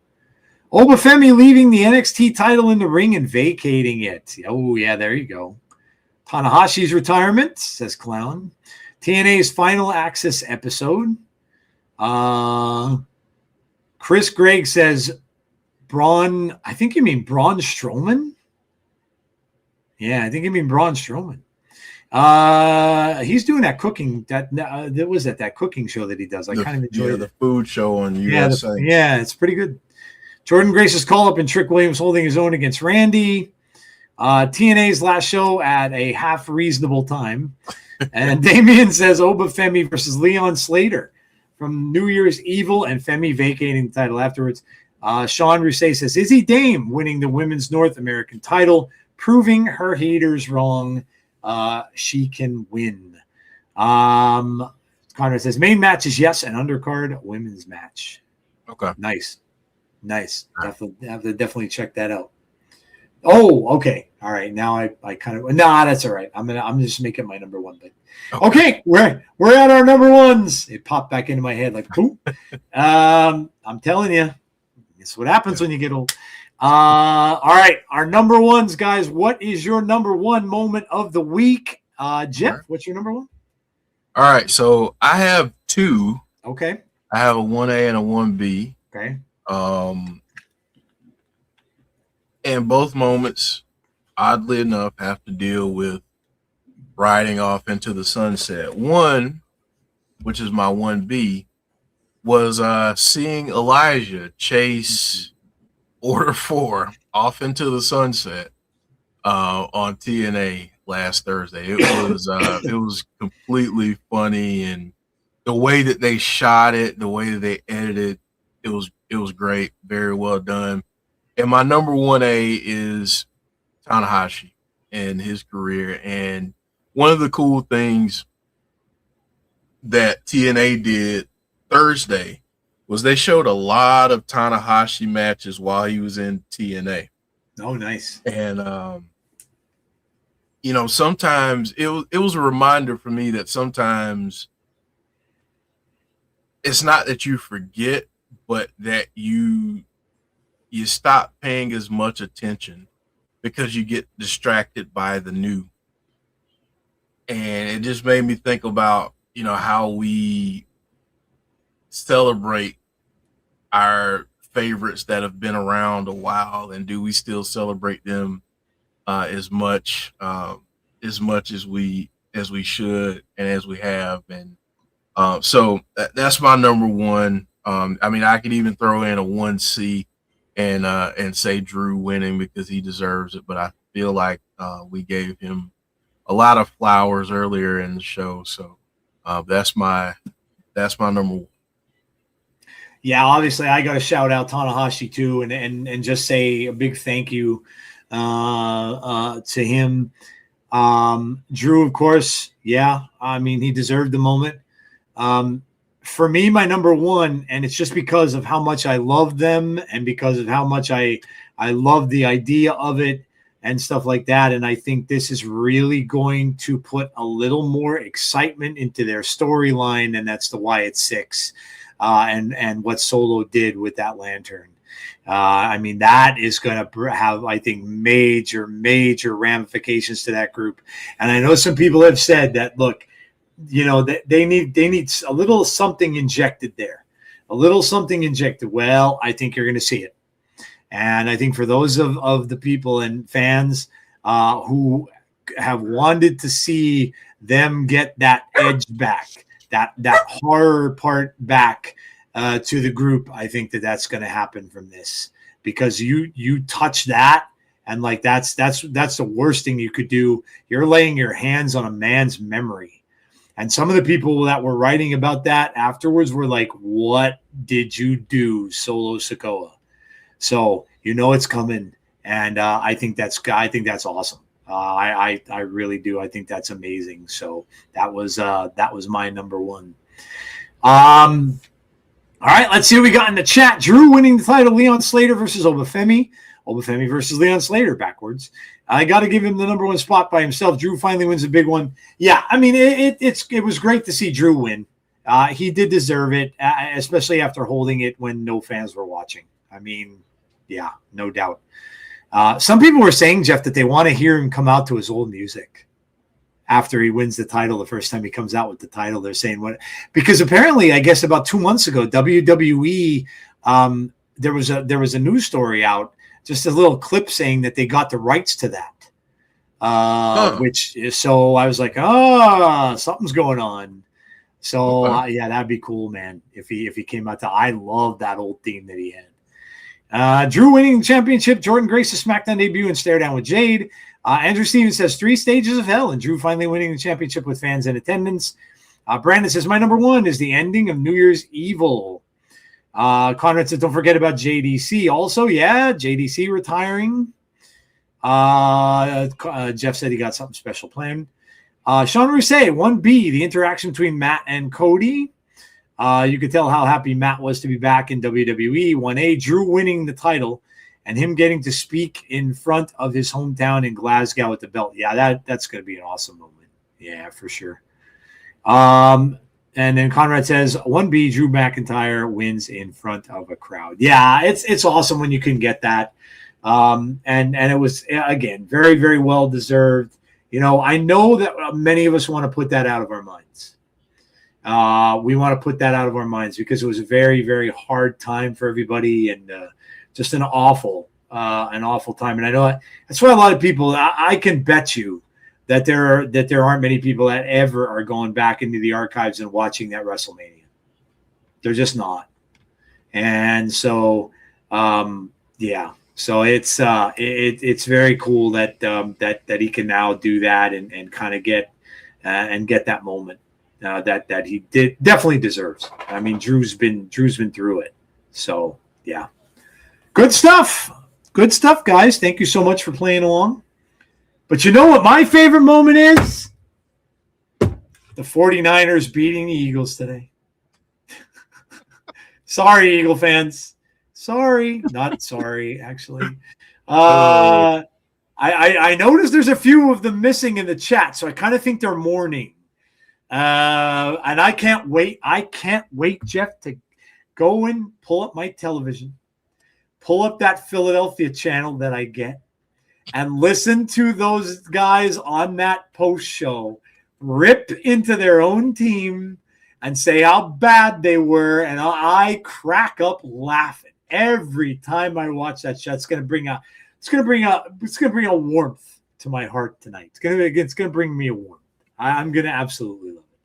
[SPEAKER 2] Obafemi leaving the NXT title in the ring and vacating it. Oh, yeah, there you go. Tanahashi's retirement, says Clown. TNA's Final Access episode. Chris Gregg says, Braun, I think you mean Braun Strowman? Yeah, I think you mean Braun Strowman. He's doing that cooking, that was that cooking show that he does. I kind of enjoy it.
[SPEAKER 3] The food show on USA.
[SPEAKER 2] Yeah, it's pretty good. Jordan Grace's call-up and Trick Williams holding his own against Randy. TNA's last show at a half reasonable time. And Damien says Obafemi versus Leon Slater from New Year's Evil and Femi vacating the title afterwards. Sean Rousset says, Izzy Dame winning the Women's North American title, proving her haters wrong. She can win. Conrad says, main match is yes, an undercard women's match.
[SPEAKER 3] Okay.
[SPEAKER 2] Nice. Definitely check that out. Oh, okay. All right. Now I kind of that's all right. I'm just making my number 1. But okay, we're at our number 1s. It popped back into my head like boom. I'm telling you, it's what happens when you get old. All right, our number 1s, guys. What is your number 1 moment of the week? Jeff, what's your number 1?
[SPEAKER 3] All right, so I have 2.
[SPEAKER 2] Okay.
[SPEAKER 3] I have a 1A and a 1B.
[SPEAKER 2] Okay.
[SPEAKER 3] And both moments, oddly enough, have to deal with riding off into the sunset. One, which is my 1B, was seeing Elijah chase Order 4 off into the sunset on TNA last Thursday. It was completely funny, and the way that they shot it, the way that they edited, it was great, very well done. And my number 1A is Tanahashi and his career. And one of the cool things that TNA did Thursday was they showed a lot of Tanahashi matches while he was in TNA.
[SPEAKER 2] Oh, nice.
[SPEAKER 3] And sometimes it was a reminder for me that sometimes it's not that you forget, but that you stop paying as much attention because you get distracted by the new. And it just made me think about, how we celebrate our favorites that have been around a while, and do we still celebrate them as much as we should and as we have. And so that's my number 1. I could even throw in a 1C and say Drew winning because he deserves it, but I feel like we gave him a lot of flowers earlier in the show. So that's my number 1.
[SPEAKER 2] Yeah, obviously I got to shout out Tanahashi too, and just say a big thank you to him. Drew, of course, yeah. He deserved the moment. For me, my number 1, and it's just because of how much I love them and because of how much I love the idea of it and stuff like that. And I think this is really going to put a little more excitement into their storyline, and that's the Wyatt Six. And what Solo did with that lantern. That is going to have, I think, major ramifications to that group. And I know some people have said that, look, they need a little something injected there, a little something injected. Well, I think you're going to see it. And I think for those of the people and fans who have wanted to see them get that edge back, that horror part back to the group, I think that's going to happen from this, because you touch that, and like that's the worst thing you could do. You're laying your hands on a man's memory. And some of the people that were writing about that afterwards were like, "What did you do, Solo Sikoa?" So it's coming, and I think that's awesome. I really do. I think that's amazing. So that was my number one. All right, let's see what we got in the chat. Drew winning the title, Leon Slater versus Obafemi. Obafemi versus Leon Slater backwards. I got to give him the number one spot by himself. Drew finally wins a big one. Yeah, I mean, it was great to see Drew win. He did deserve it, especially after holding it when no fans were watching. I mean, yeah, no doubt. Some people were saying, Jeff, that they want to hear him come out to his old music after he wins the title. The first time he comes out with the title, they're saying because apparently, I guess about 2 months ago, WWE, there was a news story out, just a little clip saying that they got the rights to that. Which is, so I was like, something's going on. So yeah, that'd be cool, man. If he came out I love that old theme that he had. Drew winning the championship, Jordan Grace's SmackDown debut and stare down with Jade. Andrew Stevens says 3 stages of hell, and Drew finally winning the championship with fans in attendance. Brandon says my number one is the ending of New Year's Evil. Conrad says don't forget about JDC. Also, yeah, JDC retiring. Jeff said he got something special planned. Sean Rousset, 1B, the interaction between Matt and Cody. You could tell how happy Matt was to be back in WWE. 1A, Drew winning the title and him getting to speak in front of his hometown in Glasgow with the belt. Yeah, that's going to be an awesome moment. Yeah, for sure. And then Conrad says 1B, Drew McIntyre wins in front of a crowd. Yeah, it's awesome when you can get that. And it was, again, very, very well deserved. I know that many of us want to put that out of our minds. We want to put that out of our minds because it was a very, very hard time for everybody, and just an awful time. And I know that's why a lot of people, I can bet you that there aren't many people that ever are going back into the archives and watching that WrestleMania. They're just not. And so, yeah. So it's very cool that he can now do that and kind of get that moment that he definitely deserves. I mean, Drew's been through it. So yeah, good stuff, guys. Thank you so much for playing along. But you know what my favorite moment is? The 49ers beating the Eagles today. Sorry, Eagle fans. Sorry, not sorry, actually. I noticed there's a few of them missing in the chat, so I kind of think they're mourning. And I can't wait. Jeff, to go and pull up my television, pull up that Philadelphia channel that I get, and listen to those guys on that post show rip into their own team and say how bad they were, and I crack up laughing every time I watch that show. It's gonna bring a warmth to my heart tonight. It's gonna bring me a warmth. I'm gonna absolutely love it.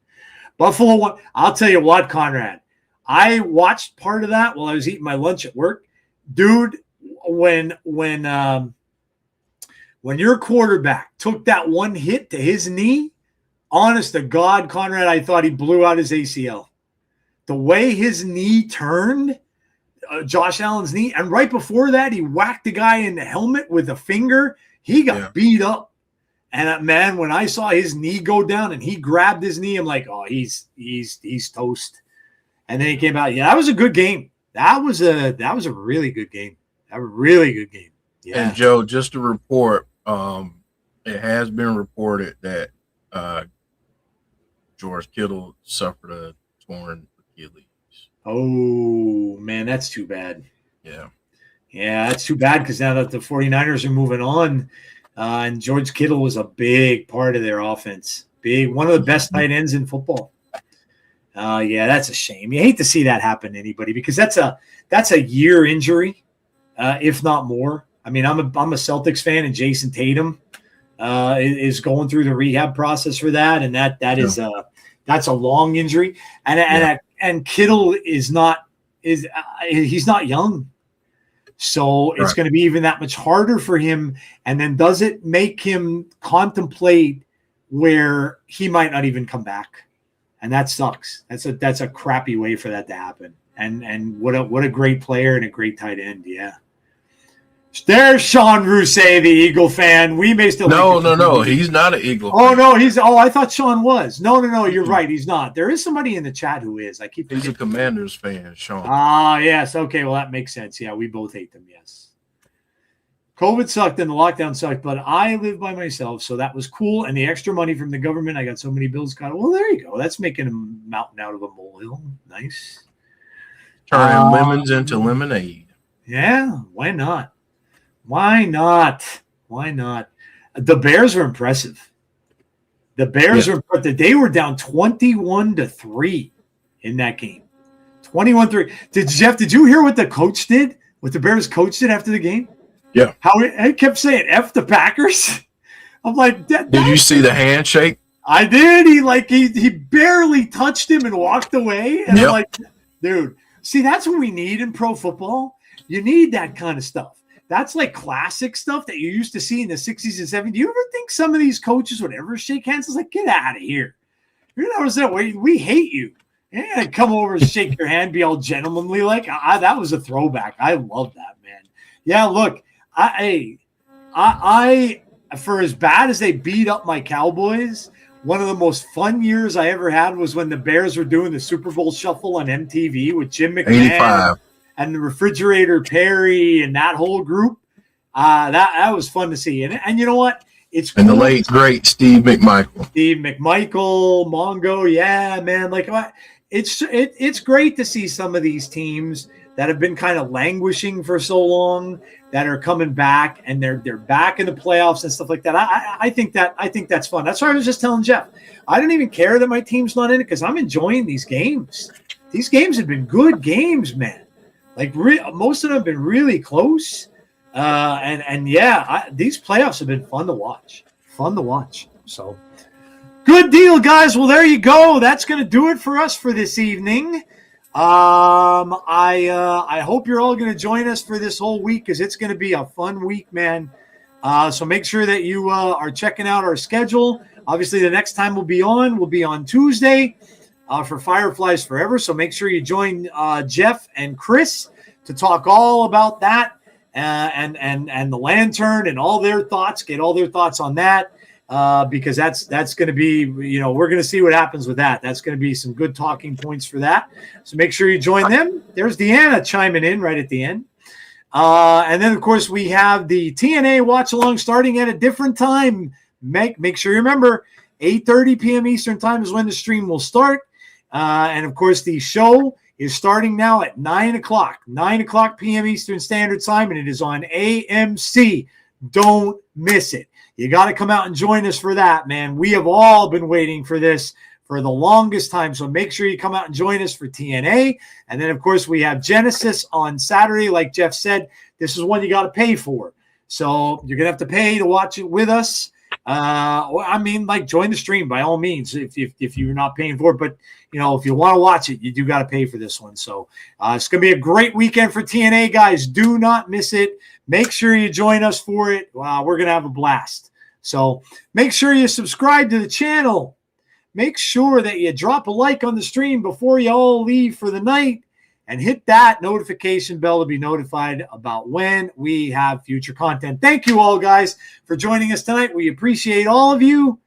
[SPEAKER 2] Buffalo one. I'll tell you what, Conrad. I watched part of that while I was eating my lunch at work, dude. When your quarterback took that one hit to his knee, honest to God, Conrad, I thought he blew out his ACL. The way his knee turned, Josh Allen's knee, and right before that, he whacked the guy in the helmet with a finger. He got beat up. And man, when I saw his knee go down and he grabbed his knee, I'm like, oh, he's toast. And then he came out. Yeah, that was a good game. That was a really good game. A really good game. Yeah.
[SPEAKER 3] And Joe, just to report, it has been reported that George Kittle suffered a torn Achilles.
[SPEAKER 2] Oh, man, that's too bad.
[SPEAKER 3] Yeah.
[SPEAKER 2] Yeah, that's too bad because now that the 49ers are moving on, and George Kittle was a big part of their offense. Big, one of the best tight ends in football. Yeah, that's a shame. You hate to see that happen to anybody because that's a year injury, if not more. I mean, I'm a Celtics fan, and Jason Tatum is going through the rehab process for that, and that's a long injury. And Kittle he's not young, so it's going to be even that much harder for him. And then does it make him contemplate where he might not even come back? And that sucks. That's a crappy way for that to happen. And what a great player and a great tight end. Yeah. There's Sean Rousset, the Eagle fan. We may still
[SPEAKER 3] no. He's not an Eagle
[SPEAKER 2] fan.
[SPEAKER 3] No,
[SPEAKER 2] I thought Sean was. No. You're right. He's not. There is somebody in the chat who is.
[SPEAKER 3] He's a Commanders fan, Sean.
[SPEAKER 2] Yes. Okay. Well, that makes sense. Yeah, we both hate them. Yes. COVID sucked and the lockdown sucked, but I live by myself, so that was cool. And the extra money from the government, I got so many bills cut. Well, there you go. That's making a mountain out of a molehill. Nice.
[SPEAKER 3] Turning lemons into lemonade.
[SPEAKER 2] Yeah, why not? Why not? The Bears were impressive. They were down 21-3 in that game. 21-3. Did you hear what the coach did? What the Bears coach did after the game?
[SPEAKER 3] Yeah.
[SPEAKER 2] How he kept saying F the Packers. I'm like, did
[SPEAKER 3] you see the handshake?
[SPEAKER 2] I did. He barely touched him and walked away. And I'm like, dude, see, that's what we need in pro football. You need that kind of stuff. That's like classic stuff that you used to see in the 60s and 70s. Do you ever think some of these coaches would ever shake hands? It's like, get out of here. You're never saying, we hate you. Yeah, come over and shake your hand, be all gentlemanly. That was a throwback. I love that, man. Yeah, look. I for as bad as they beat up my Cowboys, one of the most fun years I ever had was when the Bears were doing the Super Bowl shuffle on MTV with Jim McMahon and the Refrigerator Perry and that whole group. That was fun to see. And you know what? It's cool.
[SPEAKER 3] And the late great Steve McMichael,
[SPEAKER 2] Mongo. Yeah, man. It's great to see some of these teams that have been kind of languishing for so long that are coming back, and they're back in the playoffs and stuff like that. I think that's fun. That's why I was just telling Jeff. I don't even care that my team's not in it because I'm enjoying these games. These games have been good games, man. Most of them have been really close. These playoffs have been fun to watch. So good deal, guys. Well, there you go. That's going to do it for us for this evening. I hope you're all going to join us for this whole week because it's going to be a fun week, man. So make sure that you are checking out our schedule. Obviously, the next time we'll be on Tuesday for Fireflies Forever. So make sure you join Jeff and Chris to talk all about that and the Lantern and all their thoughts. Get all their thoughts on that. Because that's going to be, we're going to see what happens with that. That's going to be some good talking points for that. So make sure you join them. There's Deanna chiming in right at the end. And then, of course, we have the TNA watch along starting at a different time. Make sure you remember 8:30 p.m. Eastern time is when the stream will start. And, of course, the show is starting now at 9 o'clock p.m. Eastern Standard Time, and it is on AMC. Don't miss it. You got to come out and join us for that, man. We have all been waiting for this for the longest time. So make sure you come out and join us for TNA. And then, of course, we have Genesis on Saturday. Like Jeff said, this is one you got to pay for. So you're going to have to pay to watch it with us. Join the stream by all means if you're not paying for it. But, if you want to watch it, you do got to pay for this one. So it's going to be a great weekend for TNA, guys. Do not miss it. Make sure you join us for it. We're going to have a blast. So make sure you subscribe to the channel. Make sure that you drop a like on the stream before you all leave for the night and hit that notification bell to be notified about when we have future content. Thank you all, guys, for joining us tonight. We appreciate all of you.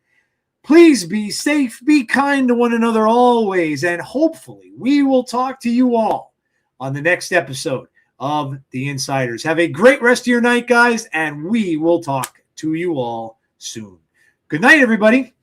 [SPEAKER 2] Please be safe, be kind to one another always, and hopefully we will talk to you all on the next episode of The Insiders. Have a great rest of your night, guys, and we will talk to you all soon. Good night, everybody.